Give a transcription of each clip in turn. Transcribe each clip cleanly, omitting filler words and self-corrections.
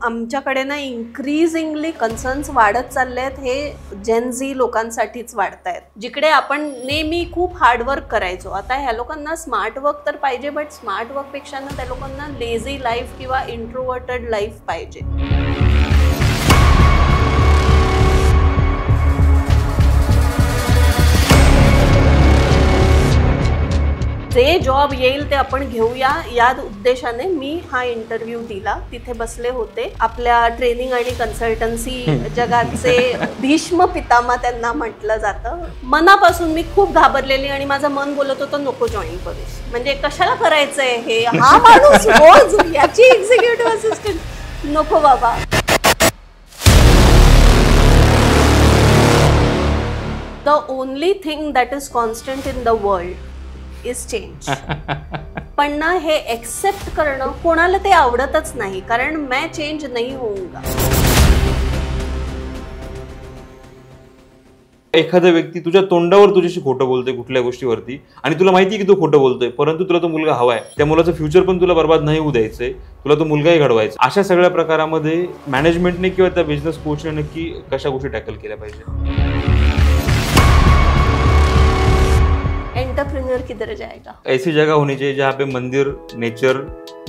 आमच्याकडे ना इन्क्रीजिंगली कन्सर्न्स वाढत चालले आहेत, हे जेन झी लोकांसाठीच वाढत आहेत. जिकडे आपण नेहमी खूप हार्डवर्क करायचो, आता ह्या लोकांना स्मार्ट वर्क तर पाहिजे, बट स्मार्ट वर्कपेक्षा ना त्या लोकांना लेझी लाईफ किंवा इंट्रोवर्टेड लाईफ पाहिजे. जे जॉब येईल ते आपण घेऊया या उद्देशाने मी हा इंटरव्ह्यू दिला. तिथे बसले होते आपल्या ट्रेनिंग आणि कन्सल्टन्सी जगाचे भीष्म पितामह त्यांना म्हटलं जातं. मनापासून मी खूप घाबरलेली आणि माझं मन बोलत होतं नको जॉईन करूस, म्हणजे कशाला करायचंय हे, हा माणूस रोज याची एक्झिक्युटिव्ह असिस्टंट, नको बाबा. The only thing that is constant in the world is change. पण ना हे एक्सेप्ट करणं कोणाला ते आवडतच नाही, कारण मैं चेंज नहीं होऊंगा. एखादा व्यक्ती तुझ्या तोंडावर तुझ्याशी खोटं बोलतोय कुठल्या गोष्टीवरती आणि तुला माहिती की तो खोटं बोलतोय, परंतु तुला तो मुलगा हवाय, त्या मुलाचं फ्युचर पण तुला बर्बाद नाही होऊ द्यायचंय, तुला तो मुलगाही घडवायचा. अशा सगळ्या प्रकारामध्ये मॅनेजमेंटने किंवा त्या बिझनेस कोचने नक्की कशा गोष्टी टॅकल केल्या पाहिजे? एंटरप्रेन्योर किधर जाएगा? ऐसी जगह होनी चाहिए जहाँ पे मंदिर, नेचर,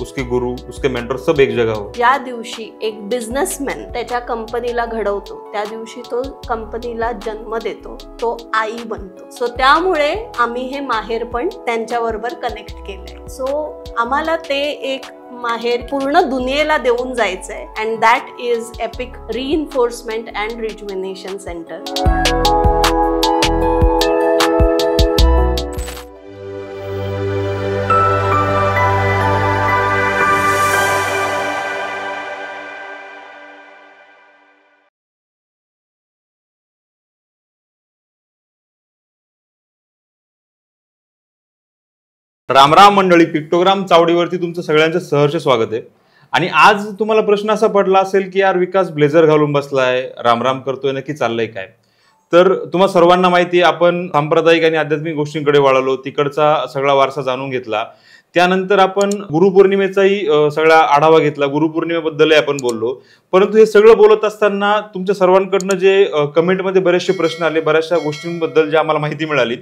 उसके गुरु, उसके मेंटर सब एक जगह हो. ज्या दिवशी एक बिझनेसमॅन त्याच्या कंपनीला घडवतो, त्या दिवशी तो कंपनीला जन्म देतो, तो आई बनतो. सो त्यामुळे आम्ही हे माहेर पण त्यांच्याबरोबर कनेक्ट केलंय. सो आम्हाला ते एक माहेर पूर्ण दुनियेला देऊन जायचंय, and that is epic reinforcement and rejuvenation centre. रामराम मंडळी, पिक्टोग्राम चावडीवरती तुमचं सगळ्यांचं सहर्ष स्वागत आहे. आणि आज तुम्हाला प्रश्न असा पडला असेल की यार विकास ब्लेझर घालून बसलाय, रामराम करतोय, नक्की चाललंय काय? तर तुम्हा सर्वांना माहिती आहे, आपण सांप्रदायिक आणि आध्यात्मिक गोष्टींकडे वळालो, तिकडचा सगळा वारसा जाणून घेतला. त्यानंतर आपण गुरुपौर्णिमेचाही सगळा आढावा घेतला, गुरुपौर्णिमेबद्दलही आपण बोललो. परंतु हे सगळं बोलत असताना तुमच्या सर्वांकडनं जे कमेंटमध्ये बरेचसे प्रश्न आले, बऱ्याचशा गोष्टींबद्दल जे आम्हाला माहिती मिळाली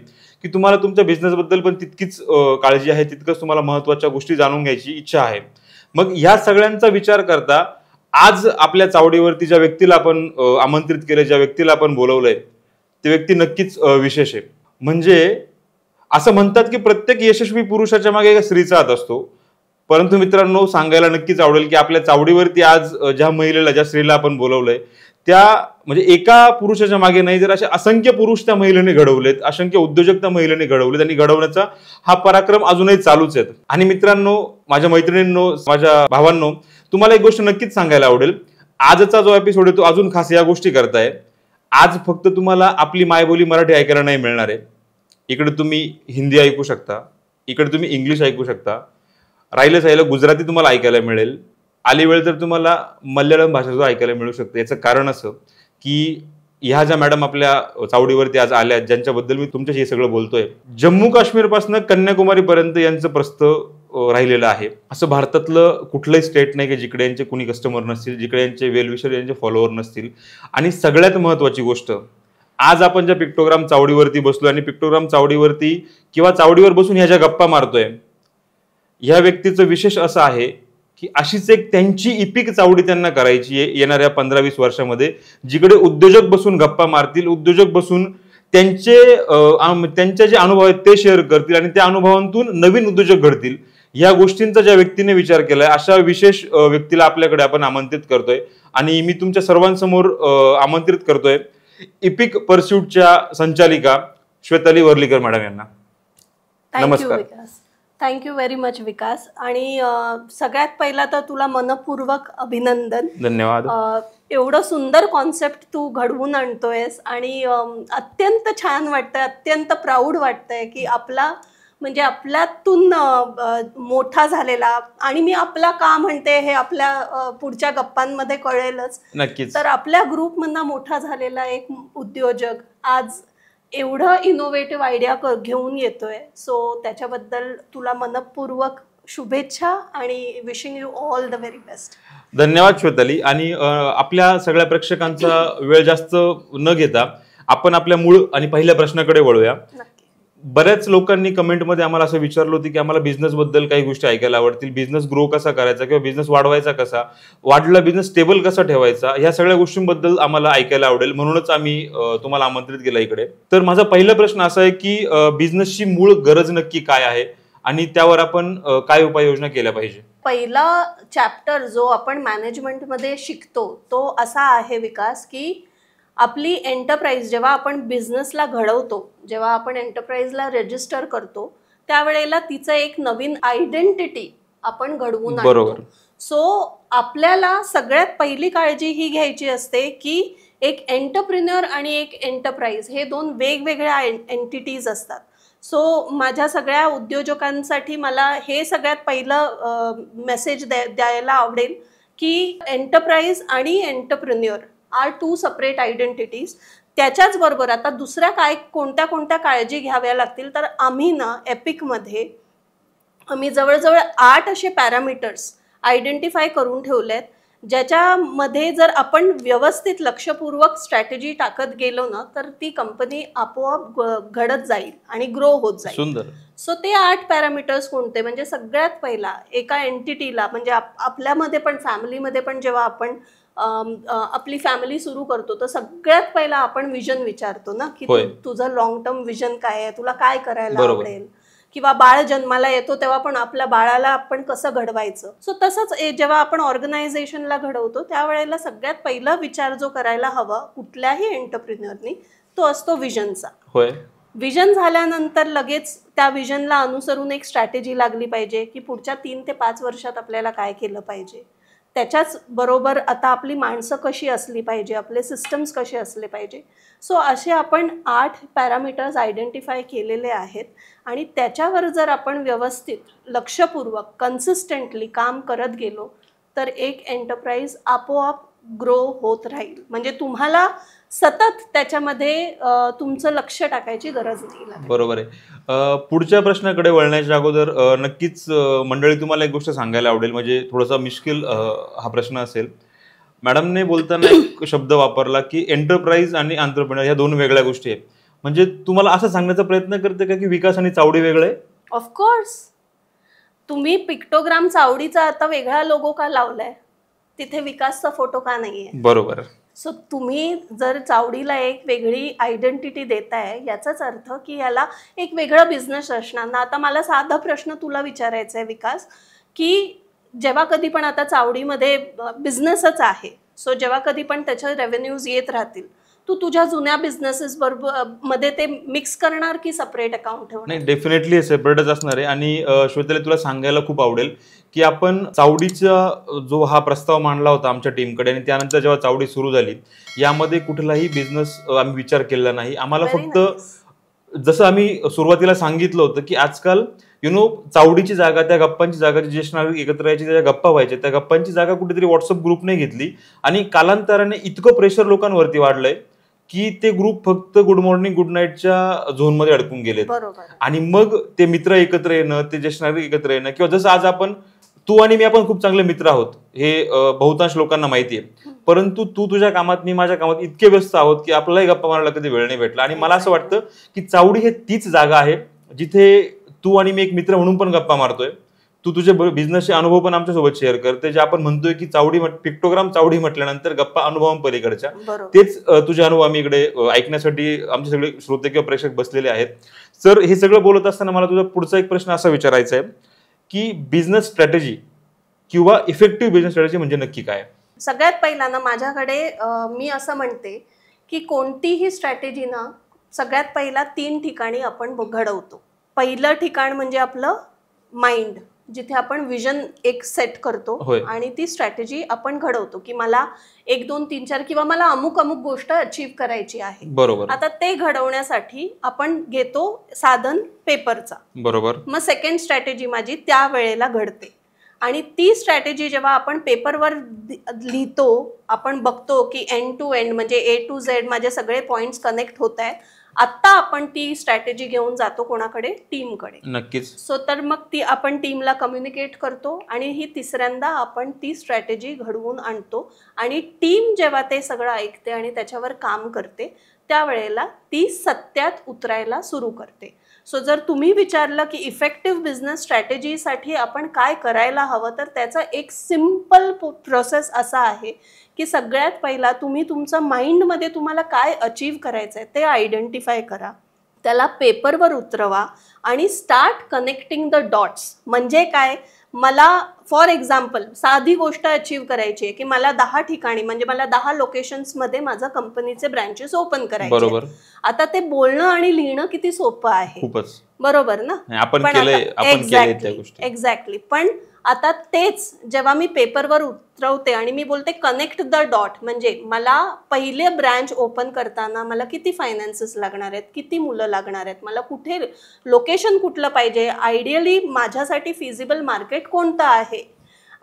की तुम्हाला तुमच्या बिझनेसबद्दल पण तितकीच काळजी आहे, तितकंच तुम्हाला महत्त्वाच्या गोष्टी जाणून घ्यायची इच्छा आहे. मग ह्या सगळ्यांचा विचार करता आज आपल्या चावडीवरती ज्या व्यक्तीला आपण आमंत्रित केलं, ज्या व्यक्तीला आपण बोलवलंय, ती व्यक्ती नक्कीच विशेष आहे. म्हणजे असं म्हणतात की प्रत्येक यशस्वी पुरुषाच्या मागे एका स्त्रीचा हात असतो. परंतु मित्रांनो, सांगायला नक्कीच आवडेल की आपल्या चावडीवरती आज ज्या महिलेला, ज्या स्त्रीला आपण बोलवलंय, त्या म्हणजे एका पुरुषाच्या मागे नाही, जर असे असंख्य पुरुष त्या महिलेने घडवलेत, असंख्य उद्योजक त्या महिलेने घडवलेत आणि घडवण्याचा हा पराक्रम अजूनही चालूच आहे. आणि मित्रांनो, माझ्या मैत्रिणींनो, माझ्या भावांनो, तुम्हाला एक गोष्ट नक्कीच सांगायला आवडेल. आजचा जो एपिसोड आहे तो अजून खास या गोष्टी करताय. आज फक्त तुम्हाला आपली मायबोली मराठी ऐकायला नाही मिळणार आहे. इकडे तुम्ही हिंदी ऐकू शकता, इकडे तुम्ही इंग्लिश ऐकू शकता, राहिलं गुजराती तुम्हाला ऐकायला मिळेल, आली वेळ तर तुम्हाला मल्याळम भाषा सुद्धा ऐकायला मिळू शकते. याचं कारण असं की ह्या ज्या मॅडम आपल्या चावडीवरती आज आल्या, ज्यांच्याबद्दल मी तुमच्याशी हे सगळं बोलतोय, जम्मू काश्मीरपासून कन्याकुमारी पर्यंत यांचं प्रस्थ राहिलेलं आहे. असं भारतातलं कुठलंही स्टेट नाही की जिकडे यांचे कुणी कस्टमर नसतील, जिकडे यांचे वेलविशर, यांचे फॉलोअर नसतील. आणि सगळ्यात महत्वाची गोष्ट, आज आपण ज्या पिक्टोग्राम चावडीवरती बसलोय आणि पिक्टोग्राम चावडीवरती किंवा चावडीवर बसून ह्या ज्या गप्पा मारतोय, ह्या व्यक्तीचं विशेष असं आहे की अशीच एक त्यांची इपिक चावडी त्यांना करायची आहे येणाऱ्या 15-20 वर्षामध्ये, जिकडे उद्योजक बसून गप्पा मारतील, उद्योजक बसून त्यांचे जे अनुभव आहेत ते शेअर करतील आणि त्या अनुभवांतून नवीन उद्योजक घडतील. या गोष्टींचा ज्या व्यक्तीने विचार केलाय, अशा विशेष व्यक्तीला आपल्याकडे आपण आमंत्रित करतोय. आणि मी तुमच्या सर्वांसमोर आमंत्रित करतोय इपिक परस्यूटच्या संचालिका श्वेताली वर्लीकर मॅडम यांना. नमस्कार. थँक्यू व्हेरी मच विकास. आणि सगळ्यात पहिला तर तुला मनपूर्वक अभिनंदन. धन्यवाद. एवढं सुंदर कॉन्सेप्ट तू घडवून आणतोयस आणि अत्यंत छान वाटतंय, अत्यंत प्राऊड वाटतंय की आपला म्हणजे आपल्यातून मोठा झालेला, आणि मी आपला का म्हणते हे आपल्या पुढच्या गप्पांमध्ये कळेलच नक्कीच, तर आपल्या ग्रुपमधला मोठा झालेला एक उद्योजक आज एवढं इनोव्हेटिव्ह आयडिया घेऊन येतोय. सो त्याच्याबद्दल तुला मनपूर्वक शुभेच्छा आणि wishing you all the very best. धन्यवाद श्वेताली. आणि आपल्या सगळ्या प्रेक्षकांचा वेळ जास्त न घेता आपण आपल्या मूळ आणि पहिल्या प्रश्नाकडे वळूया. बऱ्याच लोकांनी कमेंटमध्ये आम्हाला असं विचारलं होतं की आम्हाला बिझनेस बद्दल काही गोष्टी ऐकायला आवडतील, बिझनेस ग्रो कसा करायचा किंवा बिझनेस वाढवायचा कसा, वाढला बिझनेस स्टेबल कसा ठेवायचा, ह्या सगळ्या गोष्टींबद्दल आम्हाला ऐकायला आवडेल, म्हणूनच आम्ही तुम्हाला आमंत्रित केलं इकडे. तर माझा पहिला प्रश्न असा आहे की बिझनेसची मूळ गरज नक्की काय आहे आणि त्यावर आपण काय उपाययोजना केल्या पाहिजे. पहिला चॅप्टर जो आपण मॅनेजमेंटमध्ये शिकतो तो असा आहे विकास, की आपली एंटरप्राइज जेव्हा आपण बिझनेसला घडवतो, जेव्हा आपण एंटरप्राइजला रजिस्टर करतो, त्यावेळेला तिचं एक नवीन आयडेंटिटी आपण घडवून आणतो. सो आपल्याला सगळ्यात पहिली काळजी ही घ्यायची असते की एक एंटरप्रिन्युअर आणि एक एंटरप्राइज हे दोन वेगवेगळ्या एंटिटीज असतात. सो माझ्या सगळ्या उद्योजकांसाठी मला हे सगळ्यात पहिलं मेसेज द्यायला आवडेल की एंटरप्राइज आणि entrepreneur R to separate identities. त्याच्याच बरोबर आता दुसऱ्या कोणत्या कोणत्या काळजी घ्याव्या लागतील, तर आम्ही ना एपिकमध्ये आम्ही जवळजवळ 8 असे पॅरामीटर्स आयडेंटिफाय करून ठेवलेत, ज्याच्यामध्ये जर आपण व्यवस्थित लक्षपूर्वक स्ट्रॅटेजी टाकत गेलो ना तर ती कंपनी आपोआप घडत जाईल आणि ग्रो होत जाईल. सुंदर. सो ते 8 पॅरामीटर्स कोणते, म्हणजे सगळ्यात पहिला एका एंटिटीला, म्हणजे आपल्यामध्ये पण फॅमिलीमध्ये पण जेव्हा आपण आपली फॅमिली सुरू करतो तर सगळ्यात पहिला आपण विजन विचारतो ना की तुझं लॉंग टर्म विजन काय आहे, तुला काय करायला आवडेल, किंवा बाळ जन्माला येतो तेव्हा पण आपल्या बाळाला आपण कसं घडवायचं. सो तसंच जेव्हा आपण ऑर्गनायझेशनला घडवतो त्यावेळेला सगळ्यात पहिला विचार जो करायला हवा कुठल्याही एंटरप्रिन्युअरनी तो असतो विजनचा. विजन झाल्यानंतर लगेच त्या विजनला अनुसरून एक स्ट्रॅटेजी लागली पाहिजे की पुढच्या 3 ते 5 वर्षात आपल्याला काय केलं पाहिजे. त्याच्याच बरोबर आता आपली माणसं कशी असली पाहिजे, आपले सिस्टम्स कसे असले पाहिजे. सो असे आपण 8 पॅरामीटर्स आयडेंटिफाय केलेले आहेत आणि त्याच्यावर जर आपण व्यवस्थित लक्षपूर्वक कन्सिस्टंटली काम करत गेलो तर एक एंटरप्राइज आपोआप ग्रो होत राहील. म्हणजे तुम्हाला सतत त्याच्यामध्ये तुमचं लक्ष टाकायची गरज नाही. बरोबर आहे. पुढच्या प्रश्नाकडे वळण्याच्या अगोदर नक्कीच मंडळी तुम्हाला एक गोष्ट सांगायला आवडेल, म्हणजे थोडासा मुश्किल हा प्रश्न असेल. मॅडमने बोलताना एक शब्द वापरला की एंटरप्राइज आणि एंटरप्रेन्योर ह्या 2 वेगळ्या गोष्टी आहेत. म्हणजे तुम्हाला असं सांगण्याचा प्रयत्न करते का की विकास आणि चावडी वेगळं आहे? ऑफकोर्स. तुम्ही पिक्टोग्राम चावडीचा आता वेगळा लोगो का लावलाय, तिथे विकासचा फोटो का नाहीये? बरोबर. सो तुम्ही जर चावडीला एक वेगळी आयडेंटिटी देताय याचाच अर्थ की याला एक वेगळं बिझनेस असणार ना. आता मला साधा प्रश्न तुला विचारायचा आहे विकास, की जेव्हा कधी पण आता चावडीमध्ये बिझनेसच आहे, सो जेव्हा कधी पण त्याचे रेव्हेन्यूज येत राहतील, तू तुझ्या जुन्या बिझनेसेस बरोबर मध्ये ते मिक्स करणार की सेपरेट अकाउंट ठेवणार? नाही, डेफिनेटली सेपरेटच असणार आहे. आणि श्वेताली तुला सांगायला खूप आवडेल की आपण चावडीचा जो हा प्रस्ताव मांडला होता आमच्या टीमकडे आणि त्यानंतर जेव्हा चावडी सुरू झाली यामध्ये कुठलाही बिझनेस आम्ही विचार केला नाही. आम्हाला फक्त जसं आम्ही सुरुवातीला सांगितलं होतं की आजकाल चावडीची जागा, त्या गप्पांची जागा, ज्येष्ठ नागरिक एकत्र यायची, त्या गप्पा व्हायच्या, त्या गप्पांची जागा कुठेतरी व्हॉट्सअप ग्रुपने घेतली आणि कालांतराने इतकं प्रेशर लोकांवरती वाढलंय की ते ग्रुप फक्त गुड मॉर्निंग गुड नाईटच्या झोनमध्ये अडकून गेलेत. आणि मग ते मित्र एकत्र येणं, ते ज्येष्ठ नागरिक एकत्र येणं, किंवा जसं आज आपण तू आणि मी आपण खूप चांगले मित्र आहोत हे बहुतांश लोकांना माहिती आहे, परंतु तू तुझ्या कामात, मी माझ्या कामात इतके व्यस्त आहोत की आपल्यालाही गप्पा मारायला कधी वेळ नाही भेटला. आणि मला असं वाटतं की चावडी हे तीच जागा आहे जिथे तू आणि मी एक मित्र म्हणून पण गप्पा मारतोय. तू तुझे बिझनेसचे अनुभव पण आमच्यासोबत शेअर करते, जे आपण म्हणतोय की चावडी पिक्टोग्राम चावडी म्हटल्यानंतर गप्पा अनुभवांपलीकडच्या, तेच तुझे अनुभव आम्ही इकडे ऐकण्यासाठी आमचे सगळे श्रोते किंवा प्रेक्षक बसलेले आहेत. सर, हे सगळं बोलत असताना मला तुझा पुढचा एक प्रश्न असा विचारायचा आहे की बिझनेस स्ट्रॅटेजी किंवा इफेक्टिव्ह बिझनेस स्ट्रॅटेजी म्हणजे नक्की काय? सगळ्यात पहिला ना माझ्याकडे मी असं म्हणते की कोणतीही स्ट्रॅटेजी ना सगळ्यात पहिला 3 ठिकाणी आपण घडवतो. पहिलं ठिकाण म्हणजे आपलं माइंड, जिथे आपण विजन एक सेट करतो आणि ती स्ट्रॅटेजी आपण घडवतो की मला 1 2 3 4 किंवा मला अमुक गोष्ट अचीव्ह करायची आहे. बरोबर. आता ते घडवण्यासाठी आपण घेतो साधन पेपरचा. बरोबर. मग सेकंड स्ट्रॅटेजी माझी त्या वेळेला घडते आणि ती स्ट्रॅटेजी जेव्हा आपण पेपरवर लिहितो, आपण बघतो की एंड टू एंड म्हणजे A to Z माझे सगळे पॉइंट्स कनेक्ट होत आहेत आता आपण ती स्ट्रॅटेजी घेऊन जातो कोणाकडे, टीमकडे. नक्कीच. सो तर मग ती आपण टीमला कम्युनिकेट करतो आणि ही तिसऱ्यांदा आपण ती स्ट्रॅटेजी घडवून आणतो आणि टीम जेव्हा ते सगळं ऐकते आणि त्याच्यावर काम करते त्यावेळेला ती सत्यात उतरायला सुरू करते. सो जर तुम्ही विचारलं की इफेक्टिव्ह बिझनेस स्ट्रॅटेजीसाठी आपण काय करायला हवं, तर त्याचा एक सिम्पल प्रोसेस असा आहे की सगळ्यात पहिला तुम्ही तुमचं माइंडमध्ये तुम्हाला काय अचीव करायचं आहे ते आयडेंटिफाय करा, त्याला पेपरवर उतरवा आणि स्टार्ट कनेक्टिंग द डॉट्स. म्हणजे काय, मला फॉर एक्झाम्पल साधी गोष्ट अचीव करायची आहे की मला 10 ठिकाणी म्हणजे मला 10 लोकेशन्समध्ये माझं कंपनीचे ब्रँचेस ओपन करायचे. बरोबर. आता ते बोलणं आणि लिहिणं किती सोपं आहे, खूपच. बरोबर ना. आपण केलंय, आपण केलंय त्या गोष्टी. एक्झॅक्टली. पण आता तेच जेव्हा मी पेपरवर उतरवते आणि मी बोलते कनेक्ट द डॉट, म्हणजे मला पहिले ब्रँच ओपन करताना मला किती फायनान्सेस लागणार आहेत, किती मुलं लागणार आहेत, मला कुठे लोकेशन कुठलं पाहिजे, आयडियली माझ्यासाठी फिजिबल मार्केट कोणतं आहे,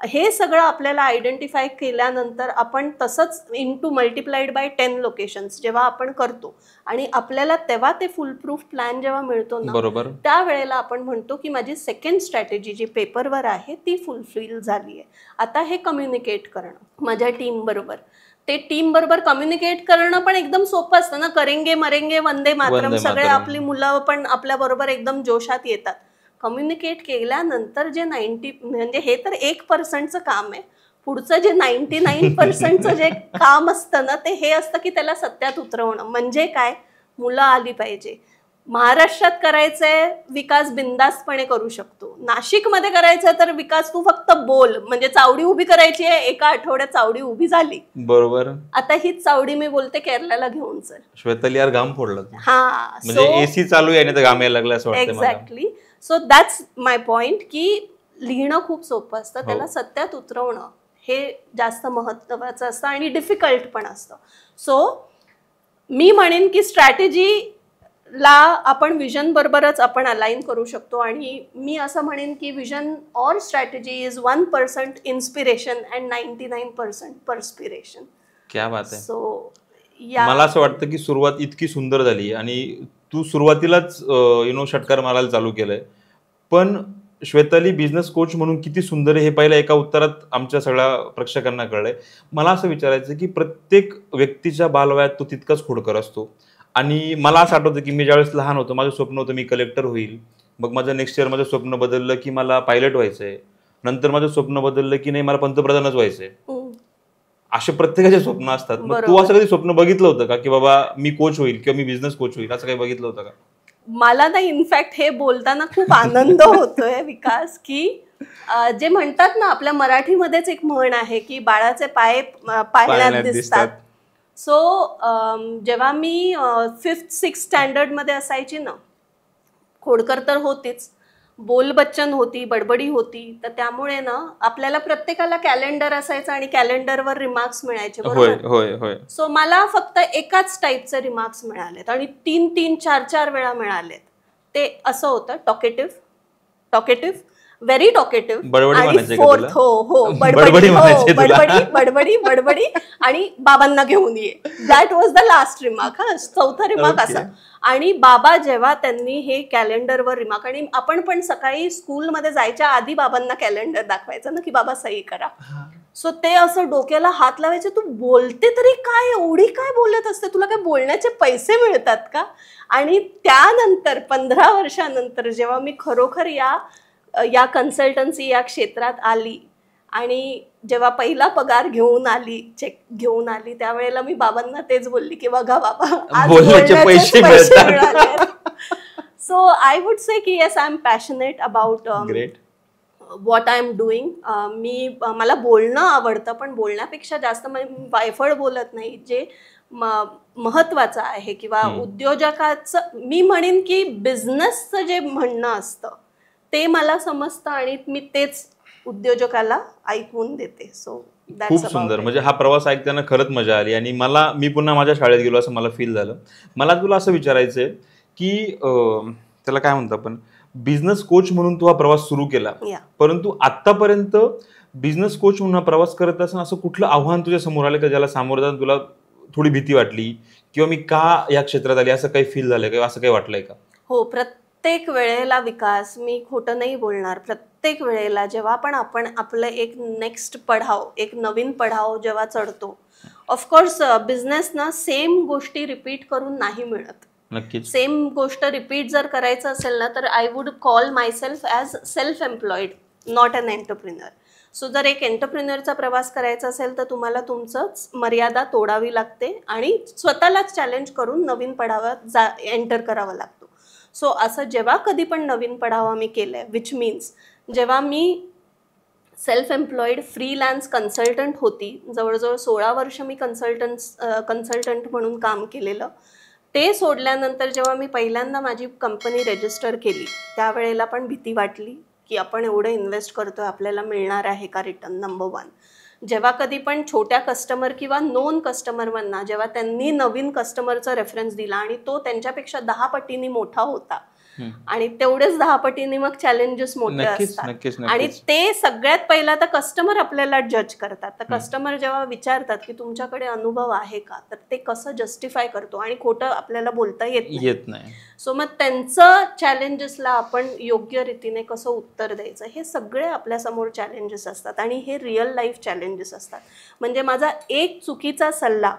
हे सगळं आपल्याला आयडेंटिफाय केल्यानंतर आपण तसंच इंटू मल्टिप्लाइड बाय 10 लोकेशन्स जेव्हा आपण करतो आणि आपल्याला तेव्हा ते फुल प्रूफ प्लॅन जेव्हा मिळतो ना, बरोबर, त्यावेळेला आपण म्हणतो की माझी सेकंड स्ट्रॅटेजी जी पेपरवर आहे ती फुलफिल झाली आहे. आता हे कम्युनिकेट करणं माझ्या टीम बरोबर, ते टीम बरोबर कम्युनिकेट करणं पण एकदम सोपं असतं ना. करेंगे मरेंगे वंदे मातरम, सगळे आपली मुलं पण आपल्या बरोबर एकदम जोशात येतात. कम्युनिकेट केल्यानंतर जे 90 म्हणजे हे तर 1% काम आहे, पुढचं जे 99% जे काम असतं ना ते हे असतं की त्याला सत्यात उतरवणं. म्हणजे काय, मुलं आली पाहिजे. महाराष्ट्रात करायचंय विकास बिंदासपणे करू शकतो, नाशिकमध्ये करायचंय तर विकास तू फक्त बोल, म्हणजे चावडी उभी करायची आहे, एका आठवड्यात चावडी उभी झाली. बरोबर. आता हीच चावडी मी बोलते केरळला घेऊन चल. श्वेताली यार घाम फोडला. हा, म्हणजे एसी चालू आहे तर घाम यायला लागला असं वाटतं मला. Exactly. So that's my point की लिहिणं खूप सोपं असतं, त्याला सत्यात उतरवणं हे जास्त महत्त्वाचं असतं आणि डिफिकल्ट पण असतं. सो मी म्हणेन की स्ट्रॅटेजीला आपण विजन बरोबरच आपण अलाइन करू शकतो आणि मी असं म्हणेन की vision or strategy is 1% inspiration and 99% perspiration. क्या बात आहे. सो मला असं वाटतं की सुरुवात इतकी सुंदर झाली आणि तू सुरुवातीलाच षटकार मारायला चालू केलंय, पण श्वेताली बिझनेस कोच म्हणून किती सुंदर आहे हे पहिल्या एका उत्तरात आमच्या सगळ्या प्रेक्षकांना कळलंय. मला असं विचारायचं की प्रत्येक व्यक्तीच्या बालवयात तो तितकाच खोडकर असतो आणि मला असं आठवतं की मी ज्यावेळेस लहान होतो माझं स्वप्न होतं मी कलेक्टर होईल, मग माझं नेक्स्ट इयर माझं स्वप्न बदललं की मला पायलट व्हायचंय, नंतर माझं स्वप्न बदललं की नाही मला पंतप्रधानच व्हायचंय. असे प्रत्येकाचे स्वप्न असतात. मग तू असं कधी स्वप्न बघितलं होतं का की बाबा मी कोच होईल किंवा मी बिझनेस कोच होईल, असं काही बघितलं होतं का? मला ना इनफॅक्ट हे बोलताना खूप आनंद होतोय विकास, की जे म्हणतात ना आपल्या मराठीमध्येच एक म्हण आहे की बाळाचे पाय पाळण्यात दिसतात. सो जेव्हा मी 5th-6th स्टँडर्डमध्ये असायची ना, खोडकर तर होतीच, बोलबच्चन होती, बडबडी होती, तर त्यामुळे ना आपल्याला प्रत्येकाला कॅलेंडर असायचं आणि कॅलेंडरवर रिमार्क्स मिळायचे. बरोबर. सो मला फक्त एकाच टाईपचे रिमार्क्स मिळालेत आणि 3-3, 4-4 वेळा मिळालेत. ते असं होतं टॉकेटिव्ह, व्हेरी टॉकेटिव्ह आणि फोर्थ बडबडी आणि बाबांना घेऊन ये. That was the last remark. हा, चौथा रिमार्क असा. आणि बाबा जेव्हा त्यांनी हे कॅलेंडरवर रिमार्क, आणि आपण पण सकाळी स्कूलमध्ये जायच्या आधी बाबांना कॅलेंडर दाखवायचं ना की बाबा सही करा. सो ते असं डोक्याला हात लावायचे, तू बोलते तरी काय, एवढी काय बोलत असते, तुला काय बोलण्याचे पैसे मिळतात का? आणि त्यानंतर 15 वर्षानंतर जेव्हा मी खरोखर या कन्सल्टन्सी या क्षेत्रात आली आणि जेव्हा पहिला पगार घेऊन आली, चेक घेऊन आली, त्यावेळेला मी बाबांना तेच बोलली की बघा बाबा, आज बोलण्याचे पैसे मिळाले. सो आय वुड से की yes, I am passionate about what I am doing. मला बोलणं आवडतं, पण बोलण्यापेक्षा जास्त वायफळ बोलत नाही. जे महत्वाचं आहे किंवा उद्योजकाचं मी म्हणेन की बिझनेसचं जे म्हणणं असतं ते मला समजतं आणि मी तेच उद्योजकाला ऐकवून देते. सो खूप सुंदर. म्हणजे हा प्रवास ऐकताना खरंच मजा आली आणि मी पुन्हा माझ्या शाळेत गेलो असं मला फील झालं. मला तुला असं विचारायचंय की त्याला काय म्हणतो आपण, बिझनेस कोच म्हणून तू हा प्रवास सुरू केला, परंतु आतापर्यंत बिझनेस कोच म्हणून हा प्रवास करत असताना असं कुठलं आव्हान तुझ्या समोर आलं का ज्याला सामोरं जाऊन तुला थोडी भीती वाटली किंवा मी का या क्षेत्रात आली असं काही फील झालंय किंवा असं काही वाटलंय का? हो, प्रत्येक वेळेला विकास, मी खोटं नाही बोलणार, प्रत्येक वेळेला जेव्हा पण आपण आपलं एक नेक्स्ट पडाव, एक नवीन पडाव जेव्हा चढतो, ऑफकोर्स बिझनेस ना सेम गोष्टी रिपीट करून नाही मिळत. नक्कीच. सेम गोष्ट रिपीट जर करायचं असेल ना तर I would call myself as self employed, not an entrepreneur. So जर एक एंटरप्रिनरचा प्रवास करायचा असेल तर तुम्हाला तुमचंच मर्यादा तोडावी लागते आणि स्वतःलाच चॅलेंज करून नवीन पडावात एंटर करावा लागतो. सो असं जेव्हा कधी पण नवीन पडावा मी केलंय, विच मीन्स जेव्हा मी सेल्फ एम्प्लॉईड फ्रीलॅन्स कन्सल्टंट होती, जवळजवळ 16 वर्ष मी कन्सल्टंट म्हणून काम केलेलं. ते सोडल्यानंतर जेव्हा मी पहिल्यांदा माझी कंपनी रजिस्टर केली त्यावेळेला पण भीती वाटली की आपण एवढं इन्व्हेस्ट करतोय, आपल्याला मिळणार आहे का रिटर्न, नंबर 1. जेव्हा कधी पण छोट्या कस्टमर किंवा नोन कस्टमरना जेव्हा त्यांनी नवीन कस्टमरचा रेफरन्स दिला आणि तो त्यांच्यापेक्षा 10 पटीने मोठा होता आणि तेवढेच 10 पटीने मग चॅलेंजेस मोठे असतात आणि ते सगळ्यात पहिला तर कस्टमर आपल्याला जज करतात. तर कस्टमर जेव्हा विचारतात की तुमच्याकडे अनुभव आहे का, तर ते कसं जस्टिफाय करतो आणि खोटं आपल्याला बोलता येत नाही. सो मग त्यांचं चॅलेंजेसला आपण योग्य रीतीने कसं उत्तर द्यायचं, हे सगळे आपल्यासमोर चॅलेंजेस असतात आणि हे रिअल लाईफ चॅलेंजेस असतात. म्हणजे माझा एक चुकीचा सल्ला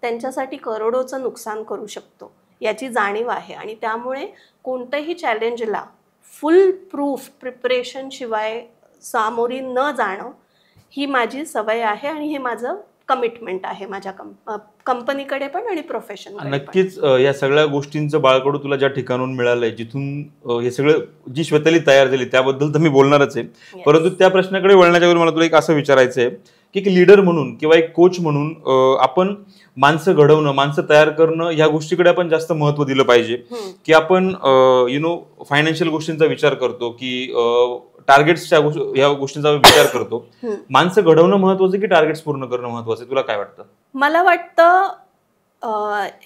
त्यांच्यासाठी करोडोचं नुकसान करू शकतो याची जाणीव आहे आणि त्यामुळे कोणत्याही चॅलेंजला फुल प्रूफ प्रिपरेशन शिवाय सामोरी न जाणं ही माझी सवय आहे आणि हे माझं कमिटमेंट आहे माझ्या कंपनीकडे पण आणि प्रोफेशन. नक्कीच या सगळ्या गोष्टींचं बाळकडू तुला ज्या ठिकाणून मिळालंय, जिथून हे सगळं जी श्वेताली तयार झाली त्याबद्दल तर मी बोलणारच आहे, परंतु त्या प्रश्नाकडे वळण्याच्या वेळी मला तुला एक असं विचारायचं आहे की एक लीडर म्हणून किंवा एक कोच म्हणून आपण माणसं घडवणं, माणसं तयार करणं या गोष्टीकडे आपण जास्त महत्त्व दिलं पाहिजे. की आपण फायनान्शियल गोष्टींचा विचार करतो की टार्गेट्सच्या या गोष्टींचा विचार करतो. माणसं घडवणं महत्वाचं की टार्गेट्स पूर्ण करणं महत्वाचं, तुला काय वाटतं? मला वाटतं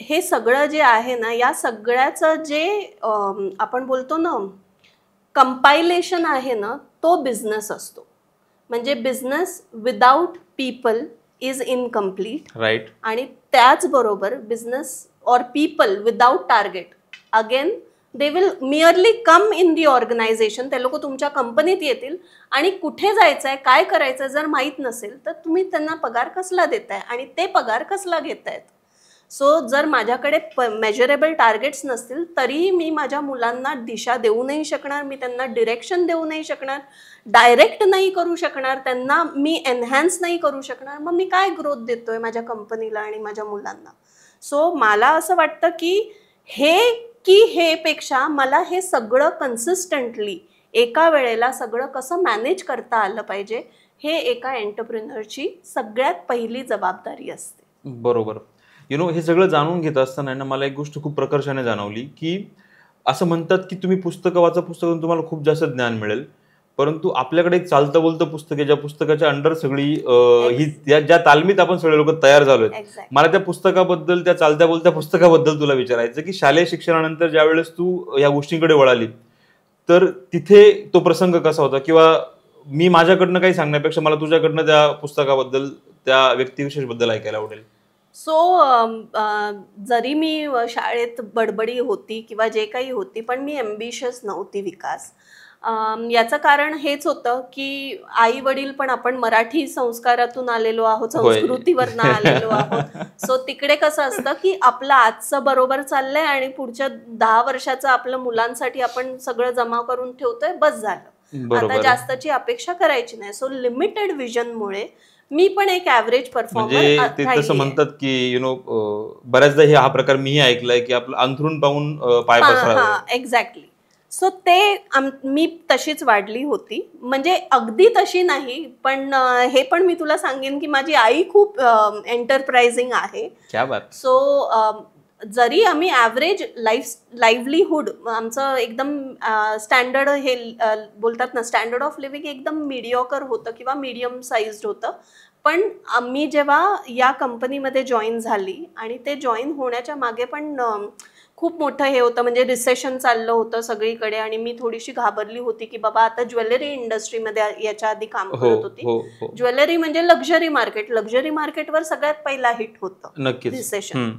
हे सगळं जे आहे ना, या सगळ्याचं जे आपण बोलतो ना कंपायलेशन आहे ना, तो बिझनेस असतो. म्हणजे business without people is incomplete. Right. आणि त्याचबरोबर business or people without target, again they will merely come in the organization. ते लोक तुमच्या कंपनीत येतील आणि कुठे जायचं आहे, काय करायचं जर माहीत नसेल तर तुम्ही त्यांना पगार कसला देताय आणि ते पगार कसला घेतायत. सो जर माझ्याकडे मेजरेबल टार्गेट्स नसतील तरीही मी माझ्या मुलांना दिशा देऊ नाही शकणार, मी त्यांना डिरेक्शन देऊ नाही शकणार, डायरेक्ट नाही करू शकणार, त्यांना मी एनहॅन्स नाही करू शकणार, मग मी काय ग्रोथ देतोय माझ्या कंपनीला आणि माझ्या मुलांना. सो मला असं वाटतं की हे पेक्षा मला हे सगळं कन्सिस्टंटली एका वेळेला सगळं कसं मॅनेज करता आलं पाहिजे, हे एका एंटरप्रिनरची सगळ्यात पहिली जबाबदारी असते. बरोबर. हे सगळं जाणून घेत असताना ना मला एक गोष्ट खूप प्रकर्षाने जाणवली की असं म्हणतात की तुम्ही पुस्तकं वाचा, पुस्तकातून तुम्हाला खूप जास्त ज्ञान मिळेल, परंतु आपल्याकडे एक चालतं बोलतं पुस्तक आहे, ज्या पुस्तकाच्या अंडर सगळी ही ज्या तालमीत आपण सगळे लोक तयार झालोय. मला त्या पुस्तकाबद्दल, त्या चालत्या बोलत्या पुस्तकाबद्दल तुला विचारायचं की शालेय शिक्षणानंतर ज्या वेळेस तू या गोष्टींकडे वळाली तर तिथे तो प्रसंग कसा होता, किंवा मी माझ्याकडनं काही सांगण्यापेक्षा मला तुझ्याकडनं त्या पुस्तकाबद्दल, त्या व्यक्तिविशेषबद्दल ऐकायला आवडेल. सो जरी मी शाळेत बडबडी होती किंवा जे काही होती, पण मी ॲम्बिशियस नव्हती विकास. याचं कारण हेच होतं की आई वडील पण आपण मराठी संस्कारातून आलेलो आहोत, संस्कृतीवरनं आलेलो आहोत. सो तिकडे कसं असतं की आपलं आजचं बरोबर चाललंय आणि पुढच्या 10 वर्षाचं आपलं मुलांसाठी आपण सगळं जमा करून ठेवतोय, बस झालं, आता जास्तची अपेक्षा करायची नाही. सो लिमिटेड विजनमुळे मी पण एक ॲव्हरेज परफॉर्मर. ते तसं म्हणतात की बऱ्याचदा हा प्रकार मीही ऐकलाय की आपलं अंथरूण पाहून पाय पसरावा. एक्झॅक्टली. सो मी तशीच वाढली होती, म्हणजे अगदी तशी नाही, पण हे पण मी तुला सांगेन की माझी आई खूप एंटरप्राइजिंग आहे. सो जरी आम्ही ॲव्हरेज लाईव्हलीहूड आमचं एकदम स्टँडर्ड, हे बोलतात ना स्टँडर्ड ऑफ लिव्हिंग एकदम मीडिओकर होतं किंवा मीडियम साईज्ड होतं, पण मी जेव्हा या कंपनीमध्ये जॉईन झाली आणि ते जॉईन होण्याच्या मागे पण खूप मोठं हे होतं, म्हणजे रिसेशन चाललं होतं सगळीकडे आणि मी थोडीशी घाबरली होती की बाबा आता ज्वेलरी इंडस्ट्रीमध्ये याच्या आधी काम करत होती. ज्वेलरी म्हणजे लक्झरी मार्केटवर सगळ्यात पहिला हिट होतं रिसेशन.